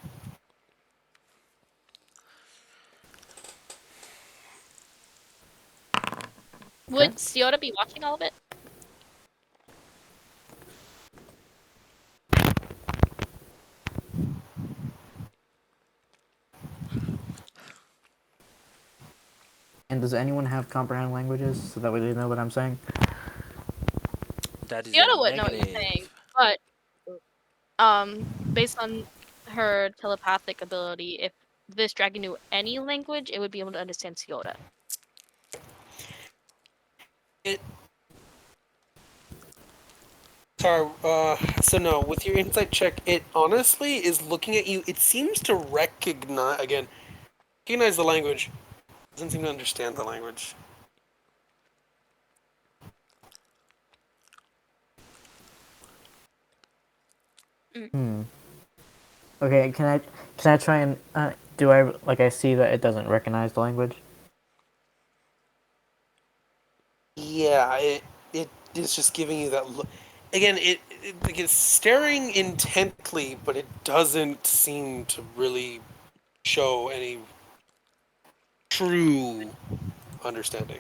Would Siota be watching all of it? And does anyone have comprehend languages so that way they know what I'm saying? That is a Siota would know what you're negative. saying, but based on her telepathic ability, if this dragon knew any language, it would be able to understand Siota. It Tar, so no, with your insight check, it honestly is looking at you. It seems to recognize the language. Doesn't seem to understand the language. Mm. Hmm. Okay, can I try and do I like I see that it doesn't recognize the language? Yeah, it is just giving you that look. Again, it like it's staring intently, but it doesn't seem to really show any true understanding.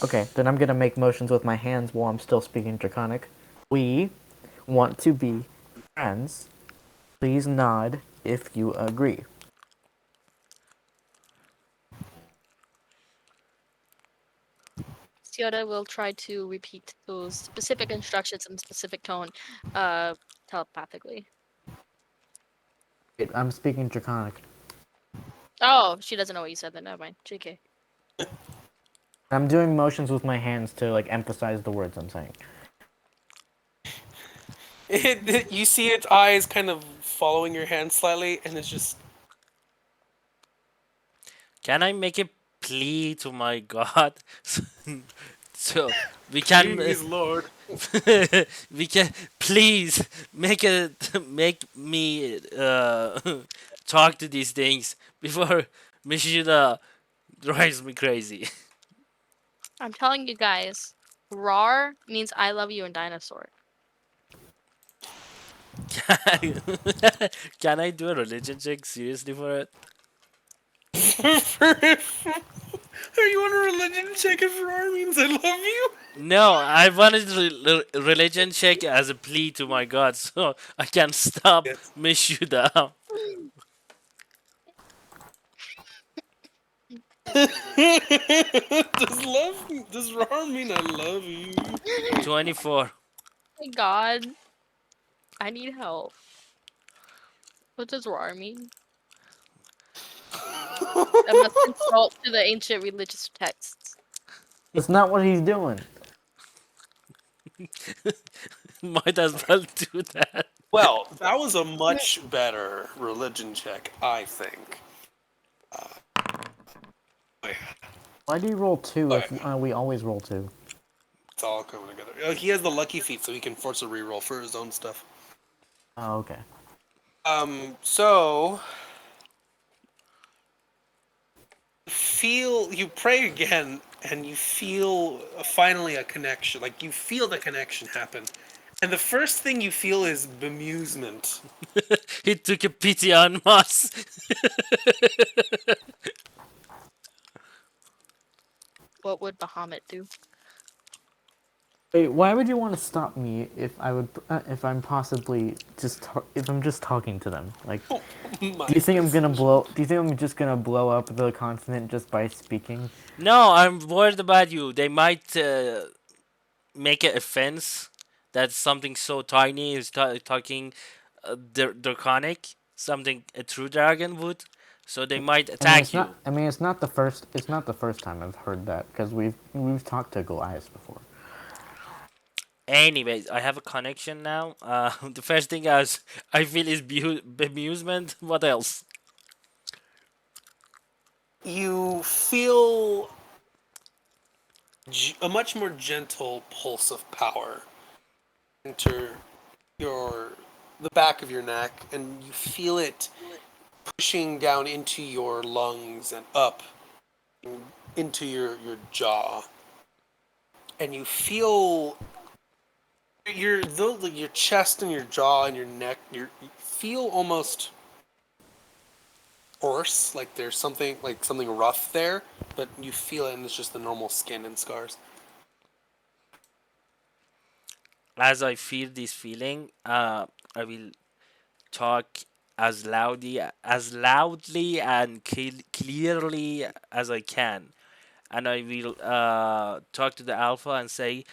Okay, then I'm gonna make motions with my hands while I'm still speaking Draconic. We want to be friends. Please nod if you agree. Siota will try to repeat those specific instructions in specific tone, uh, telepathically. Wait, I'm speaking Draconic. Oh, she doesn't know what you said then. Never mind. JK. I'm doing motions with my hands to like emphasize the words I'm saying. You see its eyes kind of following your hand slightly, and it's just Can I make a plea to my God? So we can please, Lord. we can please make me talk to these things before Mishida drives me crazy. I'm telling you guys, "rar" means "I love you" in dinosaur. Can I do a religion check seriously for it? Are you on a religion check if Ferrari means I love you? No, I wanted religion check as a plea to my God, so I can stop Yes. Mishida. Does Rar mean I love you? 24. My God, I need help. What does "rar" mean? I must consult to the ancient religious texts. That's not what he's doing. Might as well do that. Well, that was a much better religion check, I think. Boy, Why do you roll two boy, if we always roll two? it's all coming together. He has the lucky feat, so he can force a reroll for his own stuff. Oh, okay. So you pray again, and you feel finally a connection. Like you feel the connection happen, and the first thing you feel is bemusement. He took a pity on us. What would Bahamut do? Wait, why would you want to stop me if I'm possibly if I'm just talking to them? Like, My do you think I'm gonna decision. blow? Do you think I'm just gonna blow up the continent just by speaking? No, I'm worried about you. They might make an offense that something so tiny is talking draconic, something a true dragon would. So they might I mean, attack it's not. you. I mean, it's not the first. It's not the first time I've heard that because we've talked to Goliath before. Anyways, I have a connection now. The first thing I feel is bemusement. What else? You feel a much more gentle pulse of power enter your the back of your neck, and you feel it pushing down into your lungs and up into your jaw, and you feel your chest and your jaw and your neck. You feel almost hoarse, like there's something rough there, but you feel it, and it's just the normal skin and scars. As I feel this feeling, I will talk as loudly and clearly as I can, and I will talk to the alpha and say,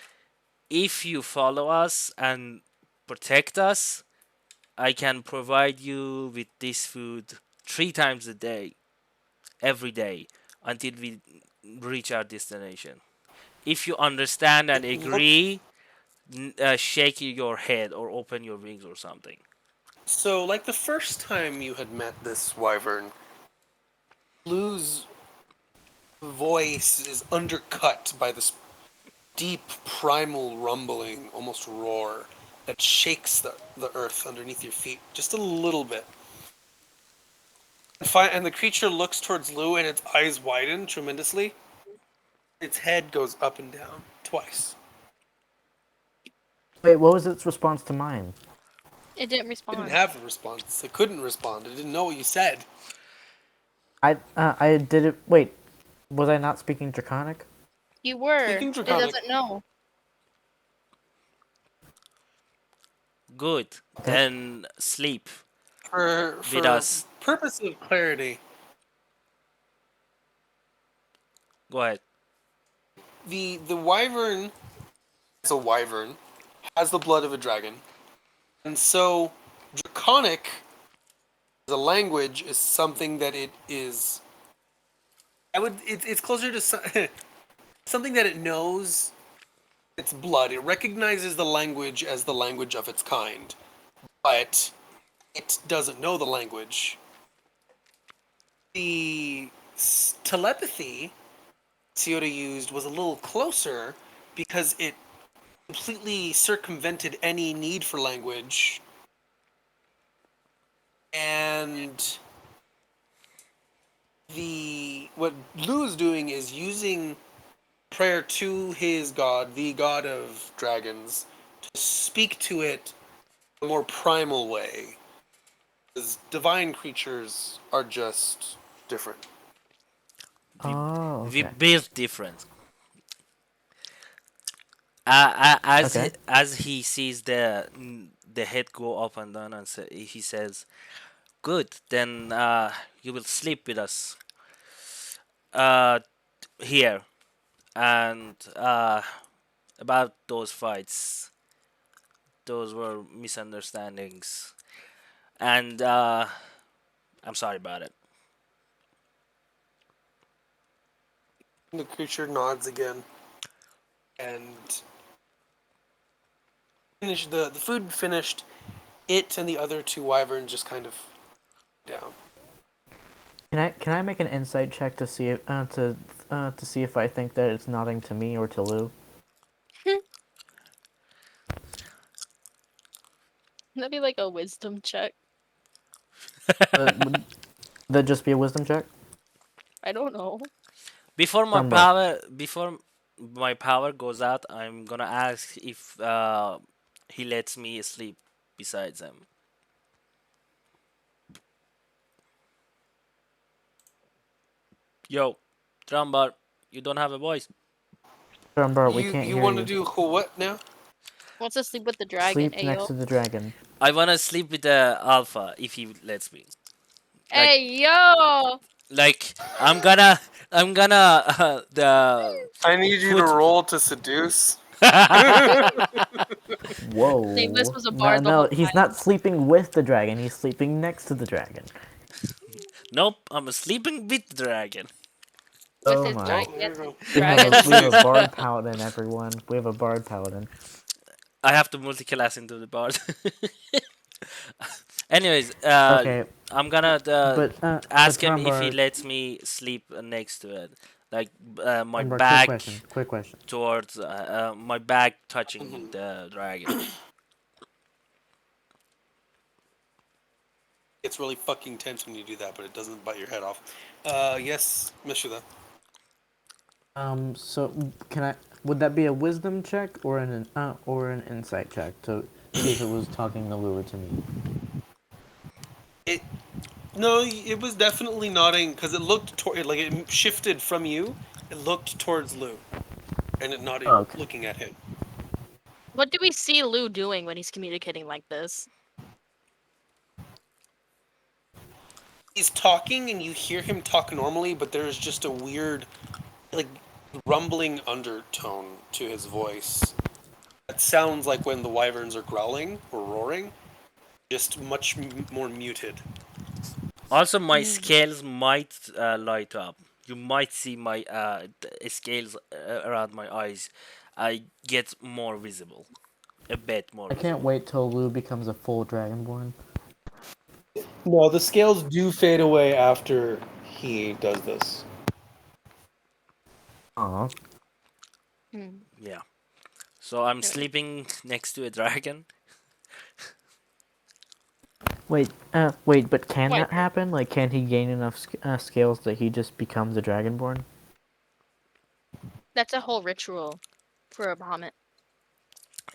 if you follow us and protect us, I can provide you with this food 3 times a day, every day, until we reach our destination. If you understand and It looks agree, shake your head or open your wings or something. so like the first time you had met this wyvern, Blue's voice is undercut by this deep primal rumbling, almost roar, that shakes the earth underneath your feet just a little bit. And the creature looks towards Lou and its eyes widen tremendously. Its head goes up and down twice. Wait, what was its response to mine? It didn't It didn't respond. have a response. It couldn't respond. It didn't know what you said. I did it. Wait, was I not speaking Draconic? You were. Speaking It Draconic, doesn't know. Good. Okay. Then sleep for with for us. purpose of clarity, Go ahead. the wyvern is a wyvern, has the blood of a dragon, and so Draconic as a language is something that it is. It's closer to something that it knows. Its blood. It recognizes the language as the language of its kind, but it doesn't know the language. The telepathy Ciota used was a little closer because it completely circumvented any need for language, and the what Blue is doing is using prayer to his god, the god of dragons, to speak to it a more primal way. Because divine creatures are just different. We Oh, we okay. built different. Okay. As he sees the head go up and down, and he says, "Good, then you will sleep with us uh, here." And about those fights, those were misunderstandings, and I'm sorry about it. The creature nods again and finished the food finished. It and the other two wyverns just kind of down. Can I make an insight check to see if to see if I think that it's nodding to me or to Lou? That'd be like a wisdom check. Would that just be a wisdom check? I don't know. Rumbar. Before my power goes out, I'm gonna ask if he lets me sleep besides him. Yo, Drumbar, you don't have a voice. Rumbar, we can't You hear want to you. do what now? Wants to sleep with the dragon, Sleep next ayo. to the dragon. I wanna sleep with the alpha if he lets me. Like, Hey, yo! I'm gonna the I need you to put. roll to seduce. Nameless Whoa. was a No, bard the no, whole he's time. not sleeping with the dragon. He's sleeping next to the dragon. Nope, I'm sleeping with the dragon. With Oh his my. Well, there you gigantic go. dragon We have a arms. bard paladin, everyone. We have a bard paladin. I have to multi-class into the bard. Anyways, Okay, I'm gonna but ask him if he Rumbar, lets me sleep next to it, like my Rumbar, quick back question. Quick question. towards my back touching Mhm. the dragon. It's really fucking tense when you do that, but it doesn't bite your head off. Yes, Mishra. So can I? Would that be a wisdom check or an insight check to see if it was talking to Lua to me? It no, it was definitely nodding because it looked like it shifted from you. It looked towards Lou, and it nodded, Oh, okay. looking at him. What do we see Lou doing when he's communicating like this? He's talking, and you hear him talk normally, but there is just a weird, like, rumbling undertone to his voice. It sounds like when the wyverns are growling or roaring, just much more muted. Also, my Hmm. scales might light up you might see my scales around my eyes. I get more visible, a bit more I can't visible. wait till Lou becomes a full dragonborn. No, the scales do fade away after he does this. Aw. Hmm. Yeah. So I'm There we sleeping next to a dragon. Wait, but can Quite that happen? Like, can he gain enough scales that he just becomes a dragonborn? That's a whole ritual for a Bahamut.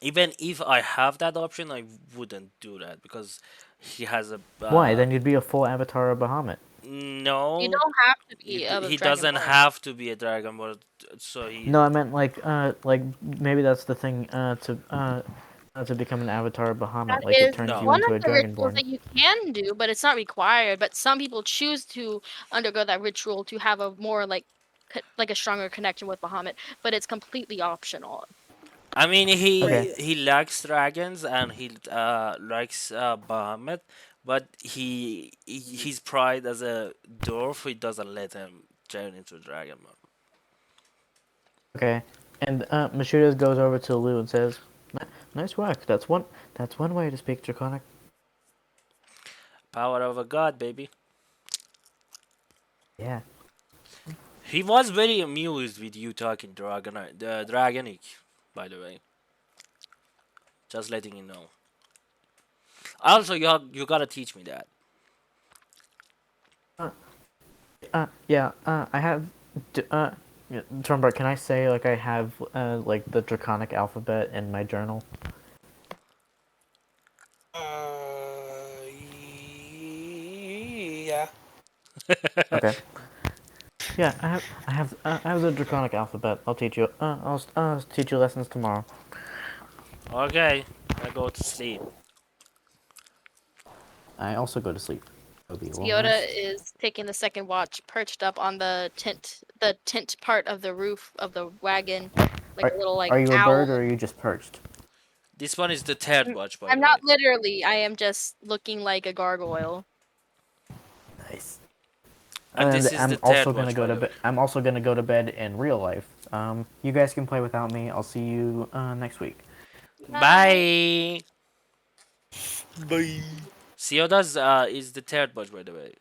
Even if I have that option, I wouldn't do that because he has a Why? Then you'd be a full avatar of Bahamut. You no. don't have to be a He doesn't dragonborn. have to be a dragon, but so he. No, I meant like maybe that's the thing. To become an avatar of That Bahamut, like it is turns No. you one into of a the rituals dragonborn. that you can do, but it's not required. But some people choose to undergo that ritual to have a more like like a stronger connection with Bahamut, but it's completely optional. I mean, Okay. he likes dragons and he likes Bahamut, but his pride as a dwarf, he doesn't let him turn into a dragon. Okay. And Mashuda goes over to Lou and says, "Nice work. That's one way to speak Draconic." Power of a god, baby. Yeah. He was very amused with you talking dragonic, by the way. Just letting you know. Also, you gotta teach me that. Uh, yeah. I have. Yeah, Trumbart, can I say like I have like the Draconic alphabet in my journal? Yeah. Okay. Yeah, I have the Draconic alphabet. I'll teach you. I'll teach you lessons tomorrow. Okay, I go to sleep. I also go to sleep. It'll be a long Yoda rest. is taking the second watch, perched up on the tent part of the roof of the wagon, like Are a little like are you a owl. bird or are you just perched? This one is the third I'm watch, by I'm the not way. literally. I am just looking like a gargoyle. Nice. And And this is the I'm third also gonna watch, go by to the way. bed. I'm also gonna go to bed in real life. You guys can play without me. I'll see you next week. Bye. Bye. Bye. Sioda's is the third watch, by the way.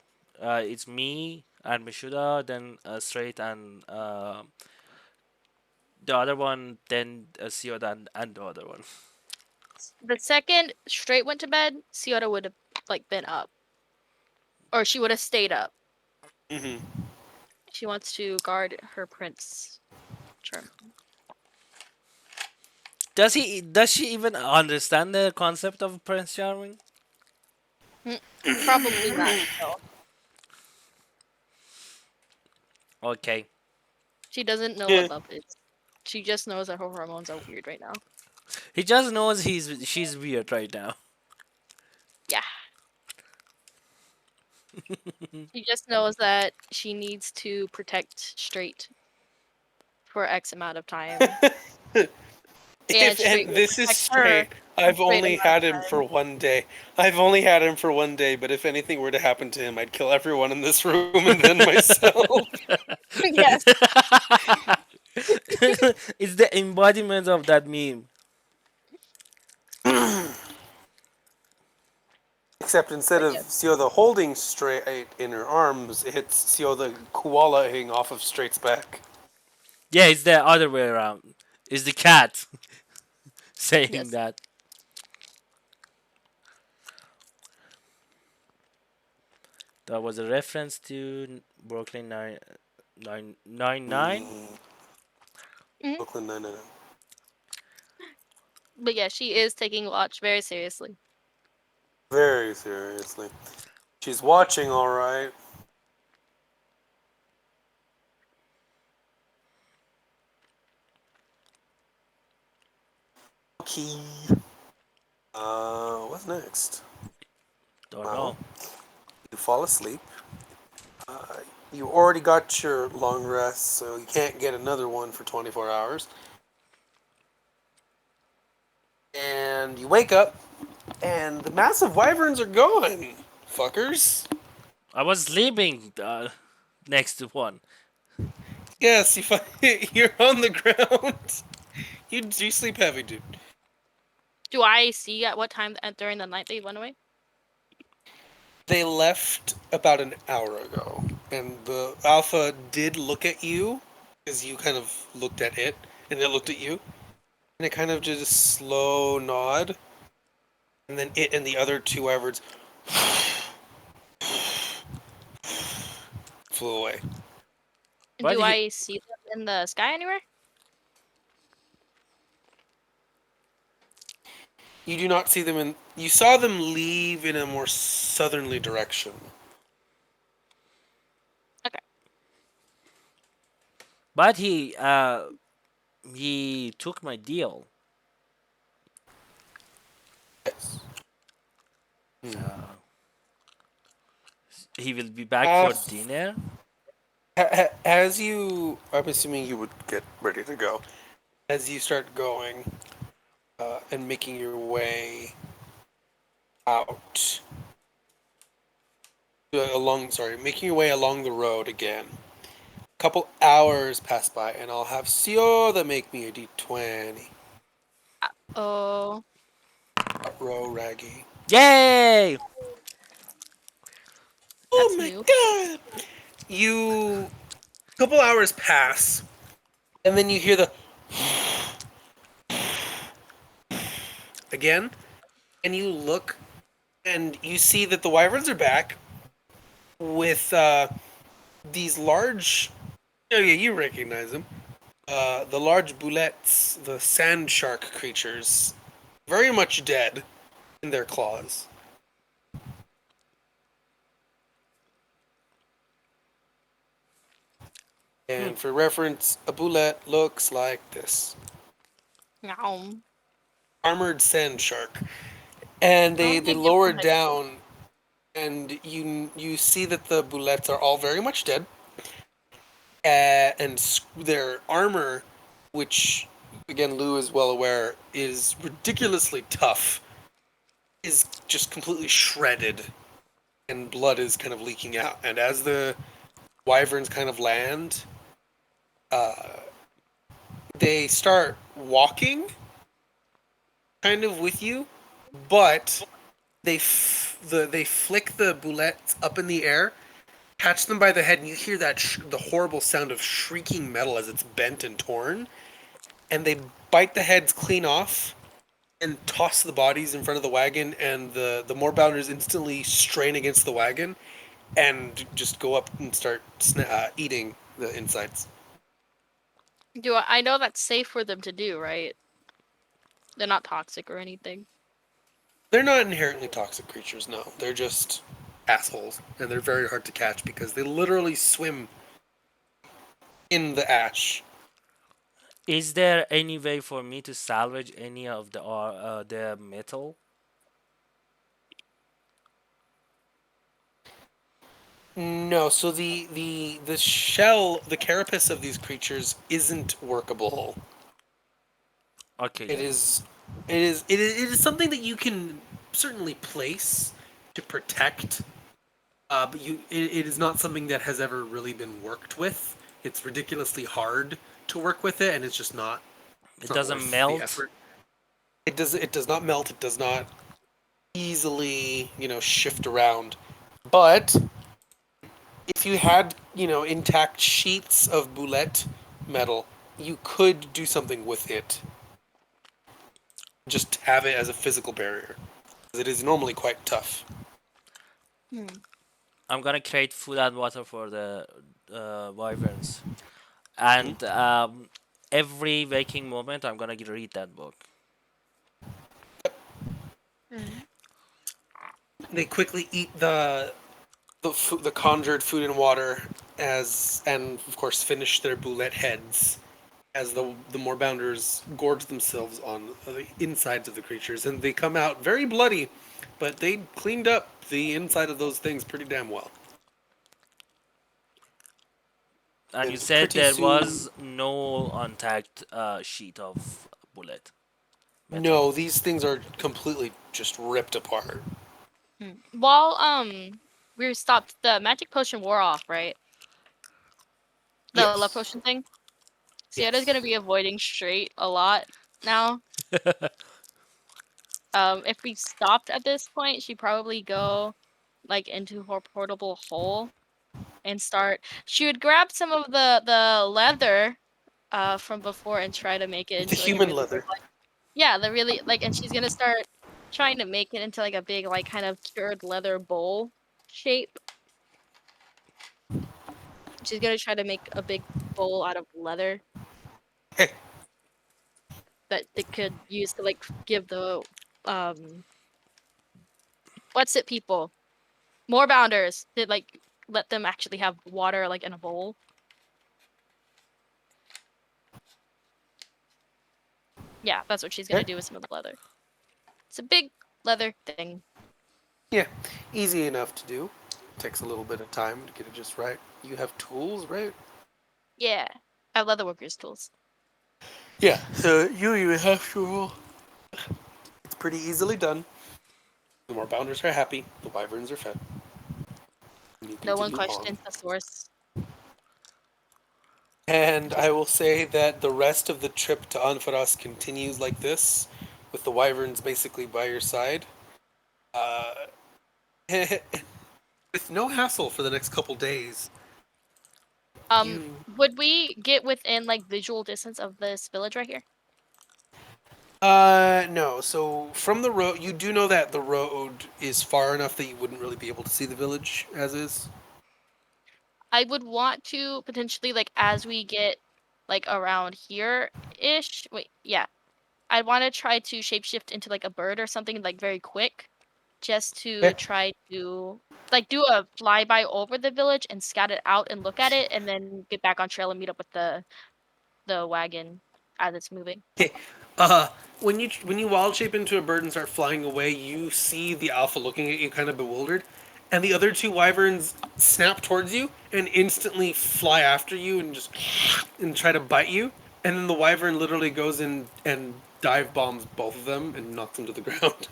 It's me and Mishuda, then Straight and the other one, then Sioda and the other one. The second straight went to bed, Ciota would have like been up, or she would have stayed up. Hmm. She wants to guard her prince charm. Does she even understand the concept of Prince Charming? Mm, Probably not. No, Okay. she doesn't know Yeah. what love is. She just knows that her hormones are weird right now. He just knows she's weird right now. Yeah, she just knows that she needs to protect straight for X amount of time, and If straight and will this is protect her straight, for I've straight only amount had him of for time. one day. I've only had him for one day, but if anything were to happen to him, I'd kill everyone in this room and then myself. Yes, It's the embodiment of that meme. Except instead but of yes, Sioda holding Straight in her arms, it's Sioda koalaing off of Straight's back. Yeah, it's the other way around. It's the cat saying yes. that. That was a reference to Brooklyn Nine. Mhm. Brooklyn Nine-Nine. But yeah, she is taking watch very seriously. Very seriously. She's watching, all right. Okay. What's next? Don't Well, know. you fall asleep. You already got your long rest, so you can't get another one for 24 hours. And you wake up, and the massive wyverns are gone. Fuckers. I was sleeping next to one. Yes, you find you're on the ground. You sleep heavy, dude. Do I see at what time during the night they went away? They left about an hour ago, and the alpha did look at you as you kind of looked at it, and it looked at you, and it kind of did a slow nod, and then it and the other two wyverns flew away. But Do he, I see them in the sky anywhere? You do not see them in. You saw them leave in a more southerly direction. Okay. but he took my deal. Yes. Uh, he will be back Uh, for dinner. as you, I'm assuming you would get ready to go. As you start going and making your way out making your way along the road again. A couple hours pass by, and I'll have Sio that make me a d20. Oh, Row Raggy. Yay! Oh that's my new. god! You. Couple hours pass, and then you hear the again, and you look, and you see that the wyverns are back with these large. Oh yeah, you recognize them. The large boulettes, the sand shark creatures, very much dead in their claws. Hmm. And for reference, a boulette looks like this: Nom. armored sand shark. And I they don't they think I lower give them down, and you see that the boulettes are all very much dead. And their armor, which again Lou is well aware is ridiculously tough, is just completely shredded, and blood is kind of leaking out. And as the wyverns kind of land, they start walking kind of with you, but they flick the boulettes up in the air, catch them by the head, and you hear that the horrible sound of shrieking metal as it's bent and torn, and they bite the heads clean off and toss the bodies in front of the wagon, and the moorbounders instantly strain against the wagon and just go up and start eating the insides. Do I know that's safe for them to do, right? They're not toxic or anything. They're not inherently toxic creatures, no. They're just assholes, and they're very hard to catch because they literally swim in the ash. Is there any way for me to salvage any of the metal? No, so the shell, the carapace of these creatures isn't workable. Okay, It yeah. is, it is something that you can certainly place to protect, but it is not something that has ever really been worked with. It's ridiculously hard to work with it, and it's just not. It's It not doesn't worth the melt. effort. It does not melt. It does not easily shift around. But if you had intact sheets of boulette metal, you could do something with it. Just have it as a physical barrier. It is normally quite tough. Hmm. I'm gonna create food and water for the wyverns, Mhm. and every waking moment I'm gonna read that book. Hmm. They quickly eat the conjured food and water, and of course finish their boulette heads as the moorbounders gorge themselves on the insides of the creatures, and they come out very bloody, but they cleaned up the inside of those things pretty damn well. And you And said pretty there soon, was no untagged sheet of bullet metal. no, these things are completely just ripped apart. Hmm. While we stopped, the magic potion wore off, right? the love Yes. potion thing. Sierra's Yes. gonna be avoiding straight a lot now. If we stopped at this point, she'd probably go like into her portable hole and start. She would grab some of the leather from before and try to make it The into like a human really big leather. like yeah, the really like and she's gonna start trying to make it into like a big like kind of cured leather bowl shape. She's gonna try to make a big bowl out of leather Hey, that they could use to like give the um what's it people more bounders to like let them actually have water like in a bowl. Yeah, that's what she's gonna okay. do with some of the leather. It's a big leather thing. Yeah, easy enough to do. Takes a little bit of time to get it just right. You have tools, right? Yeah, I have leather workers tools. Yeah. So you even have to. It's pretty easily done. The more bounders are happy, the wyverns are fed. And you No one continue on. questions the source. And I will say that the rest of the trip to Anfaras continues like this, with the wyverns basically by your side. Uh, with no hassle for the next couple days. You Would we get within like visual distance of this village right here? no. So from the road, you do know that the road is far enough that you wouldn't really be able to see the village as is. I would want to potentially like as we get like around here ish. Wait, yeah. I'd want to try to shapeshift into like a bird or something like very quick, just to Okay. try to like do a flyby over the village and scout it out and look at it, and then get back on trail and meet up with the wagon as it's moving. Okay. Uh, when you wild shape into a bird and start flying away, you see the alpha looking at you, kind of bewildered, and the other two wyverns snap towards you and instantly fly after you and just and try to bite you. And then the wyvern literally goes in and dive bombs both of them and knocks them to the ground.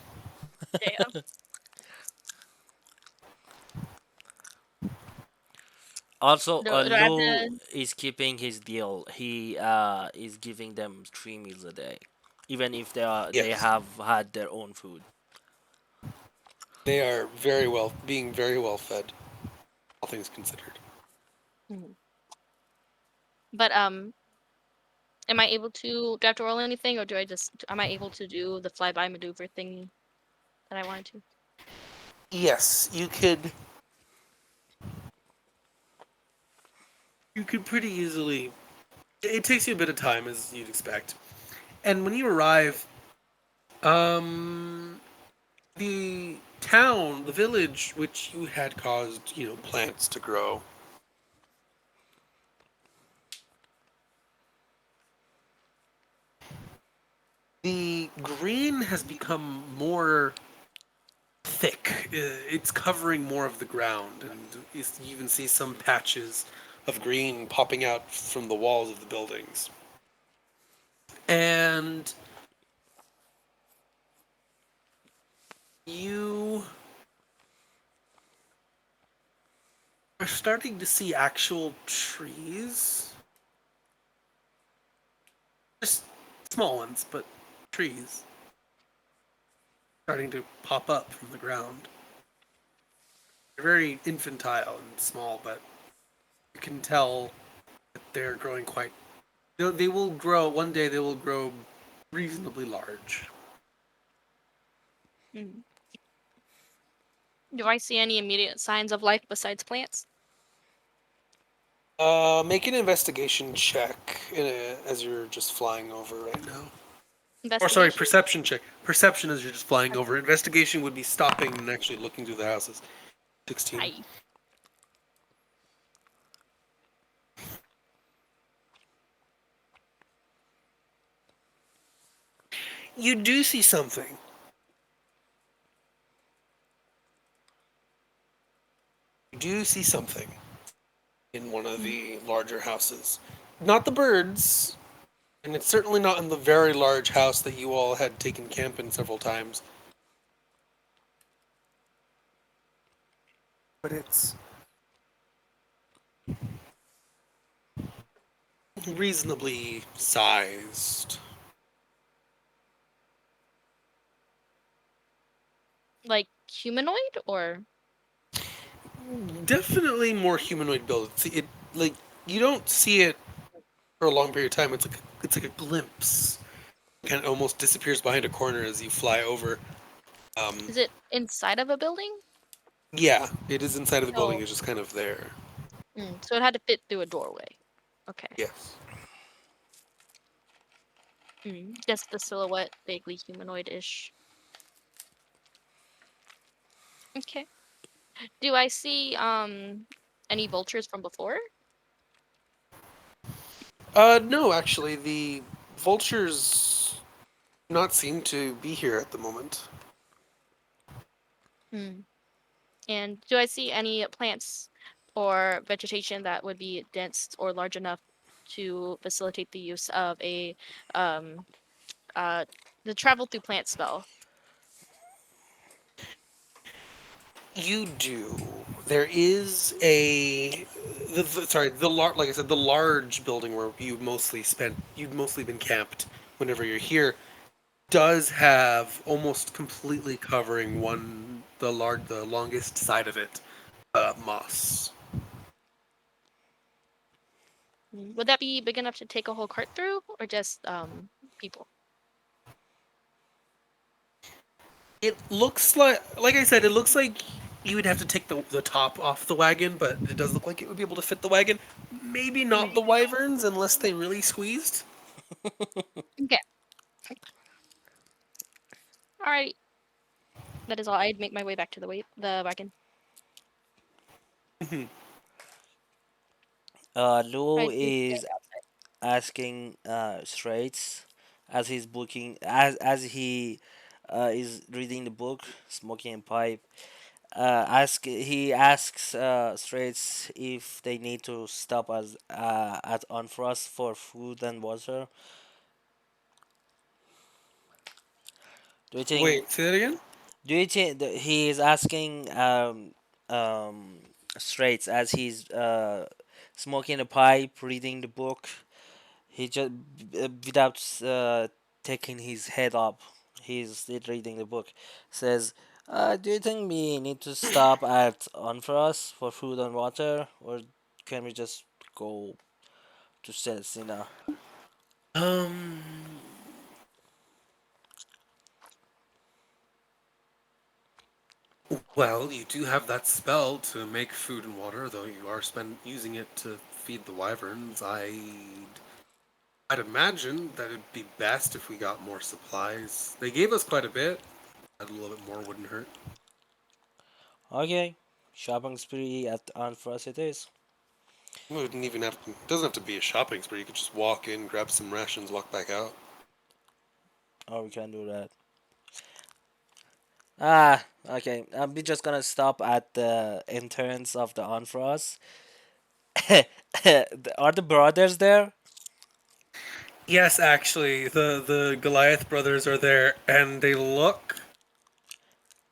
Damn. Also, Do I have Lou to? is keeping his deal. He is giving them 3 meals a day, even if they Yes, have had their own food. they are very well fed, all things considered. Mhm. But am I able to? Do I have to roll anything, or do I just? Am I able to do the flyby maneuver thing that I wanted to? Yes, you could. You could pretty easily. It takes you a bit of time, as you'd expect. And when you arrive, um, the town, the village, which you had caused, plants to grow, the green has become more thick. It's covering more of the ground, and you even see some patches of green popping out from the walls of the buildings. And you are starting to see actual trees. Just small ones, but trees starting to pop up from the ground. They're very infantile and small, but you can tell that they're growing quite. They will grow one day. They will grow reasonably large. Mhm. Do I see any immediate signs of life besides plants? Make an investigation check as you're just flying over right now. Or sorry, Investigation? perception check. Perception as you're just flying Okay. over. Investigation would be stopping and actually looking through the houses. 16. I You do see something. You do see something in one of mm, the larger houses. Not the birds, and it's certainly not in the very large house that you all had taken camp in several times. But it's reasonably sized. Like humanoid or Definitely more humanoid build. It like you don't see it for a long period of time. It's like a glimpse. It kind of almost disappears behind a corner as you fly over. Um, is it inside of a building? yeah, it is inside of the building. Oh, It's just kind of there. so it had to fit through a doorway. Okay. Yes. Just the silhouette, vaguely humanoid-ish. Okay. Do I see any vultures from before? No, actually, the vultures not seem to be here at the moment. Hmm. And do I see any plants or vegetation that would be dense or large enough to facilitate the use of a um the travel through plant spell? You do. There is sorry, like I said, the large building where you've mostly been camped whenever you're here does have almost completely covering the longest side of it, moss. Would that be big enough to take a whole cart through, or just people? It looks like I said, it looks like you would have to take the top off the wagon, but it does look like it would be able to fit the wagon. Maybe not Mm. the wyverns unless they really squeezed. Okay. All right. That is all. I'd make my way back to the wagon. Lou I do is stand outside. asking Straits as he's booking as he is reading the book, smoking a pipe. He asks Straits if they need to stop as at Unfrost for food and water. Do you think? Wait, say that again. Do you think that he is asking um Straits as he's smoking a pipe, reading the book? He just without taking his head up, he's still reading the book. Says, "Do you think we need to stop at Unfrost for food and water, or can we just go to Celsina?" Um, well, you do have that spell to make food and water, though you are using it to feed the wyverns. I'd imagine that it'd be best if we got more supplies. They gave us quite a bit. A little bit more wouldn't hurt. Okay, shopping spree at Unfrost it is. We wouldn't even have to. It doesn't have to be a shopping spree. You could just walk in, grab some rations, walk back out. Or we can do that. Okay. We just gonna stop at the entrance of the Unfrost. Are the brothers there? Yes, actually, the Goliath brothers are there, and they look,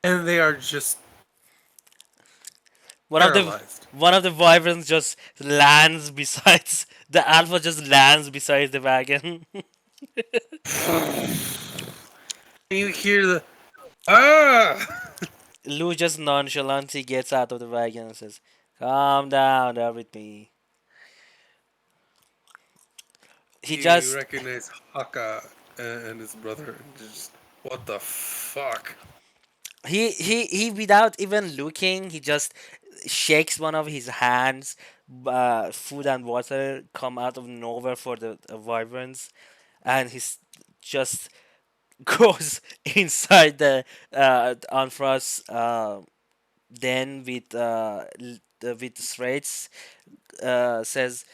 and they are just One of the paralyzed. one of the wyverns just lands besides the alpha just lands beside the wagon. You hear the ah. Lou just nonchalantly gets out of the wagon and says, "Calm down there with me." He You just recognize Haka and his brother. And just what the fuck? he without even looking, he just shakes one of his hands. Food and water come out of nowhere for the wyverns, and he's just goes inside the Anfras den with Straits. Says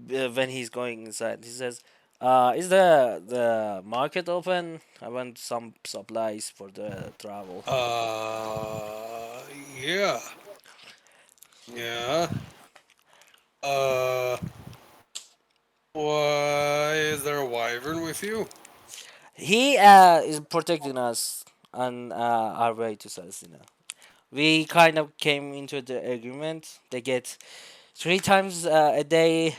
when he's going inside, he says, "Is the market open? I want some supplies for the travel." Yeah, yeah. Uh, why is there a wyvern with you? He is protecting us on our way to Celestina. We kind of came into the agreement. They get three times a day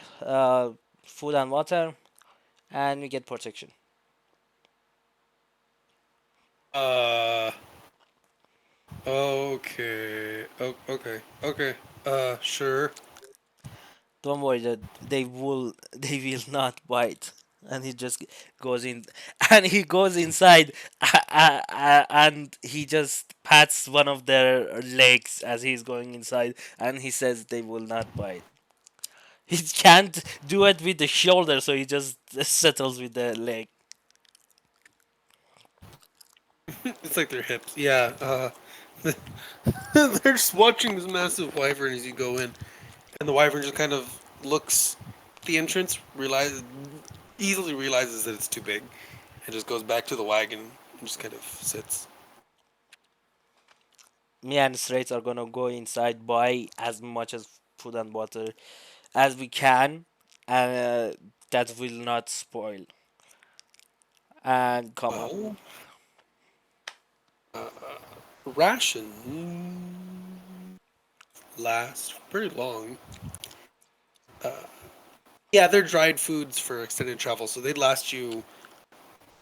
food and water, and we get protection. Uh, okay. Okay. Okay. Sure. Don't worry that they will they will not bite. And he just goes in, and he goes inside, and he just pats one of their legs as he's going inside, and he says they will not bite. He can't do it with the shoulder, so he just settles with the leg. It's like their hips. Yeah. They're just watching this massive wyvern as you go in, and the wyvern just kind of looks at the entrance, easily realizes that it's too big, and just goes back to the wagon and just kind of sits. Me and Straits are gonna go inside, buy as much as food and water as we can, and that will not spoil, and come up. Well, ration last pretty long. Yeah, they're dried foods for extended travel, so they'd last you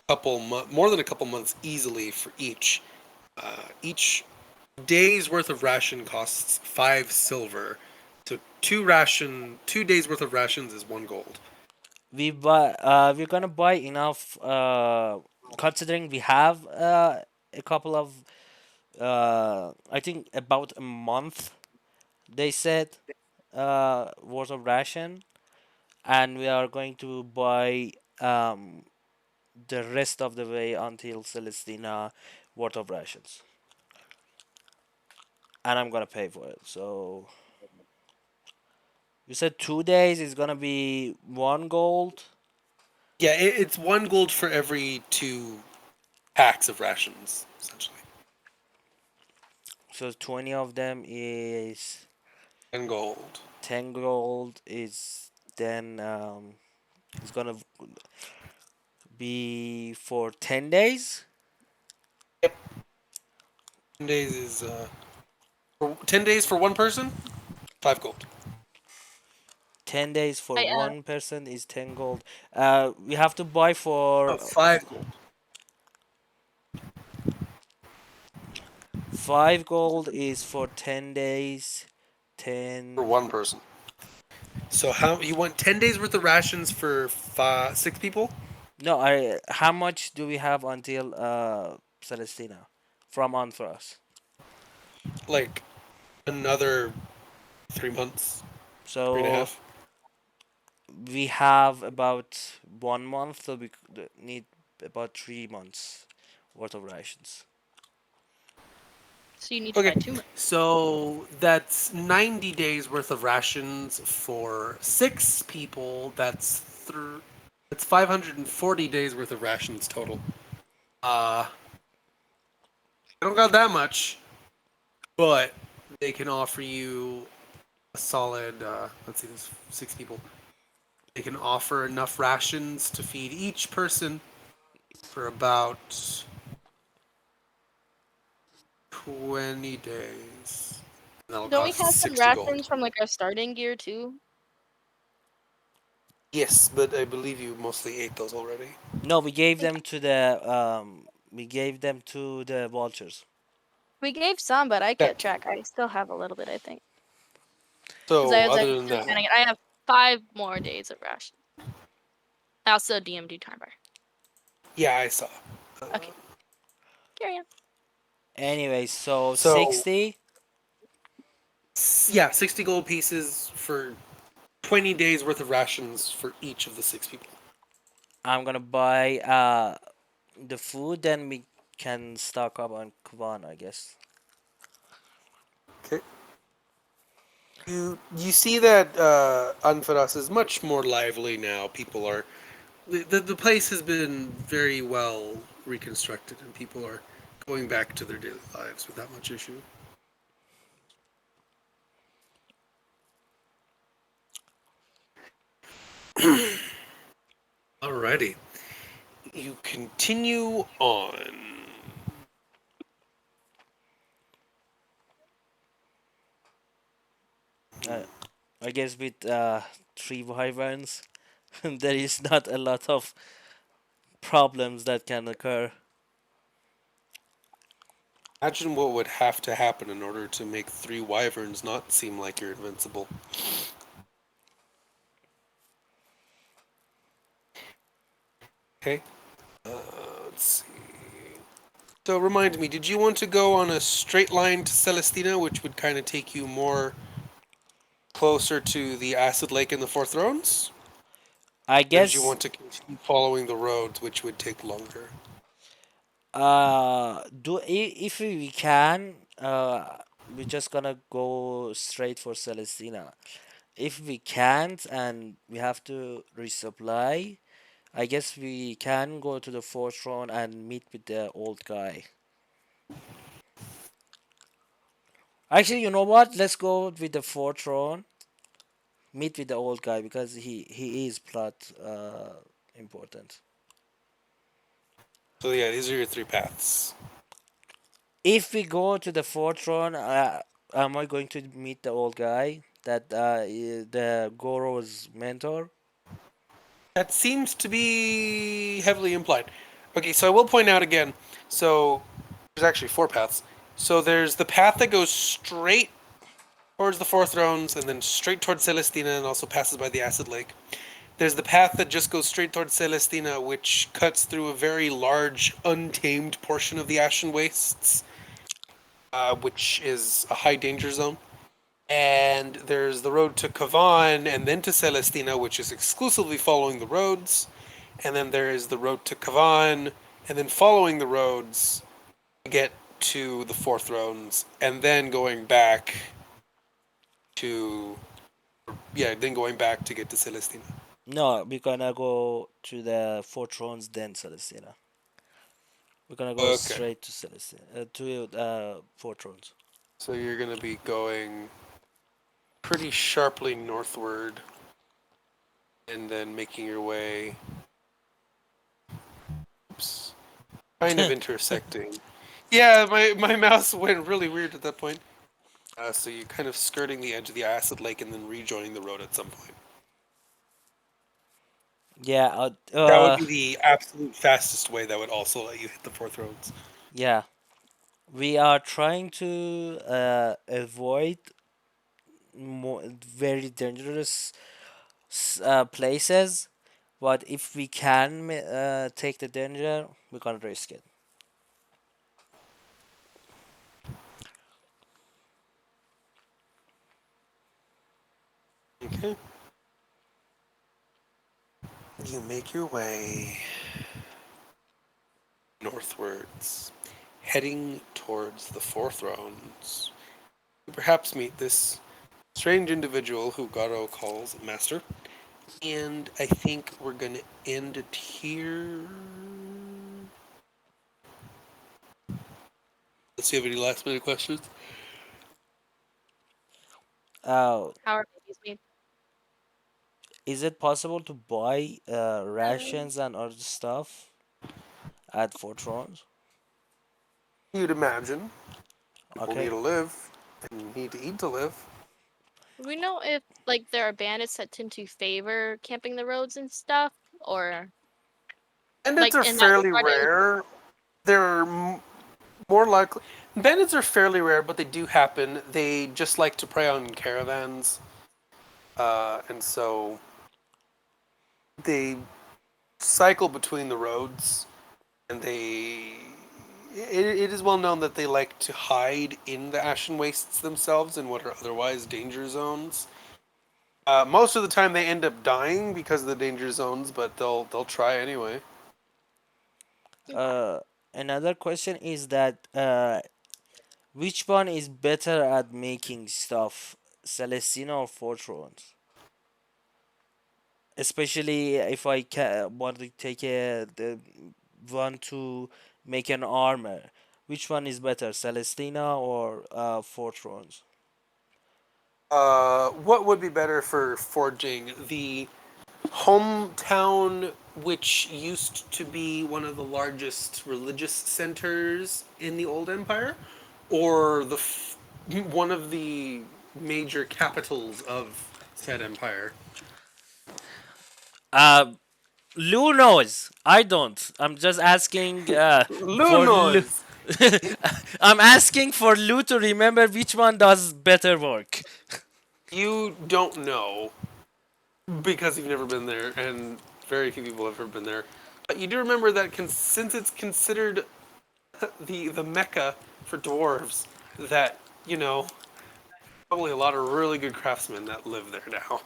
more than a couple months easily for each. Each day's worth of ration costs 5 silver. So 2 days worth of rations is 1 gold. We're gonna buy enough, considering we have a couple of, I think about a month, they said, worth of ration, and we are going to buy um the rest of the way until Celestina worth of rations, and I'm gonna pay for it. So you said 2 days is gonna be 1 gold, Yeah, it's 1 gold for every 2 packs of rations, essentially. so 20 of them is 10 gold. 10 gold. Is then it's gonna be for 10 days. Yep, 10 days is 10 days for one person, 5 gold. 10 days for I one person is 10 gold. We have to buy Oh, for 5 gold 5 gold is for 10 days. for 10. one person. So how you want 10 days worth of rations for 6 people? No, I how much do we have until Celestina from on for us? Like another 3 months, three and a So half. we have about 1 month, so we need about 3 months worth of rations. so you need to Okay, buy 2 months. so that's 90 days worth of rations for 6 people. That's 540 days worth of rations total. I don't got that much, but they can offer you a solid. Let's see, there's 6 people. They can offer enough rations to feed each person for about 20 days. And that'll Don't we cost have some 60 gold. rations from like our starting gear too? Yes, but I believe you mostly ate those already. No, we gave Think them to the vultures. we gave some, but I Yeah. kept track. I still have a little bit, I think, because I So was other actually than that, counting it. I have 5 more days of rations. I also DMD timer. yeah, I saw. Okay, carry on. Anyway, so So 60. yeah, 60 gold pieces for 20 days worth of rations for each of the 6 people. I'm gonna buy the food, then we can stock up on Kuban, I guess. Okay. You see that Anfaras is much more lively now. People are the place has been very well reconstructed, and people are going back to their daily lives without much issue. Alrighty, you continue on. Uh, I guess with 3 wyverns. There is not a lot of problems that can occur. Imagine what would have to happen in order to make three wyverns not seem like you're invincible. Okay, let's see. So remind me, did you want to go on a straight line to Celestina, which would kind of take you more closer to the Acid Lake and the Four Thrones? I Or did you guess want to continue following the roads, which would take longer? if we can, we're just gonna go straight for Celestina. If we can't and we have to resupply, I guess we can go to the fourth round and meet with the old guy. Actually, you know what? Let's go with the fourth round. Meet with the old guy because he is plot important. So yeah, these are your three paths. If we go to the fourth round, am I going to meet the old guy that the Goro's mentor? That seems to be heavily implied. Okay, so I will point out again. So there's actually four paths. So there's the path that goes straight towards the Four Thrones and then straight towards Celestina and also passes by the Acid Lake. There's the path that just goes straight towards Celestina, which cuts through a very large, untamed portion of the Ashen Wastes, which is a high danger zone. And there's the road to Kavan and then to Celestina, which is exclusively following the roads. And then there is the road to Kavan, and then following the roads to get to the Four Thrones, and then going back to then going back to get to Celestina. No, we're gonna go to the four thrones, then Celestina. We're gonna go Okay, straight to Celestina, to four thrones. so you're gonna be going pretty sharply northward, and then making your way. Oops, kind of intersecting. Yeah, my mouse went really weird at that point. So you're kind of skirting the edge of the acid lake and then rejoining the road at some point. Yeah, That would be the absolute fastest way that would also let you hit the fourth roads. yeah. We are trying to avoid very dangerous places, but if we can take the danger, we're gonna risk it. Okay. You make your way northwards, heading towards the Four Thrones. You perhaps meet this strange individual who Garo calls Master. And I think we're gonna end it here. Let's see if any last minute questions. Uh, How are babies made? is it possible to buy rations and other stuff at Fort Thrones? You'd imagine people need Okay. to live and need to eat to live. Do we know if like there are bandits that tend to favor camping the roads and stuff, or Bandits like are in that fairly regard? rare. They're more likely. Bandits are fairly rare, but they do happen. They just like to prey on caravans, and so they cycle between the roads, and it is well known that they like to hide in the ashen wastes themselves in what are otherwise danger zones. Most of the time, they end up dying because of the danger zones, but they'll try anyway. Uh, Another question is that which one is better at making stuff, Celestina or Fort Thrones? Especially if I want to take the one to make an armor. Which one is better, Celestina or Fort Thrones? What would be better for forging? The hometown, which used to be one of the largest religious centers in the old empire, or one of the major capitals of said empire. Uh, Lou knows. I don't. I'm just asking for Lou. Lunoz. I'm asking for Lou to remember which one does better work. You don't know because you've never been there, and very few people have ever been there. But you do remember that since it's considered the mecca for dwarves, that probably a lot of really good craftsmen that live there now.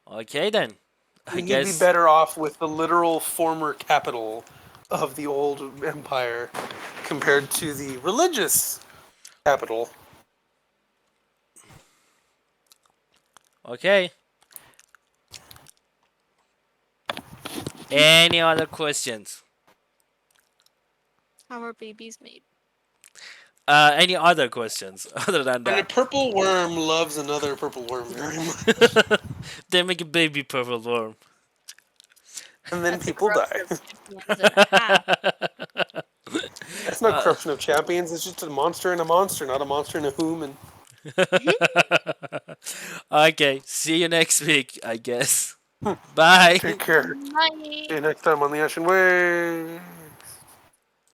Okay then. I You'd be guess. better off with the literal former capital of the old empire compared to the religious capital. Okay. Any other questions? How are babies made? Any other questions other than When a that? purple worm loves another purple worm very much, They make a baby purple worm. and then That's a people die. corruption of champions and a half. That's no corruption of champions. It's just a monster and a monster, not a monster and a human. Okay, see you next week, I guess. Bye. Take care. See Bye. you next time on the Ashen Way.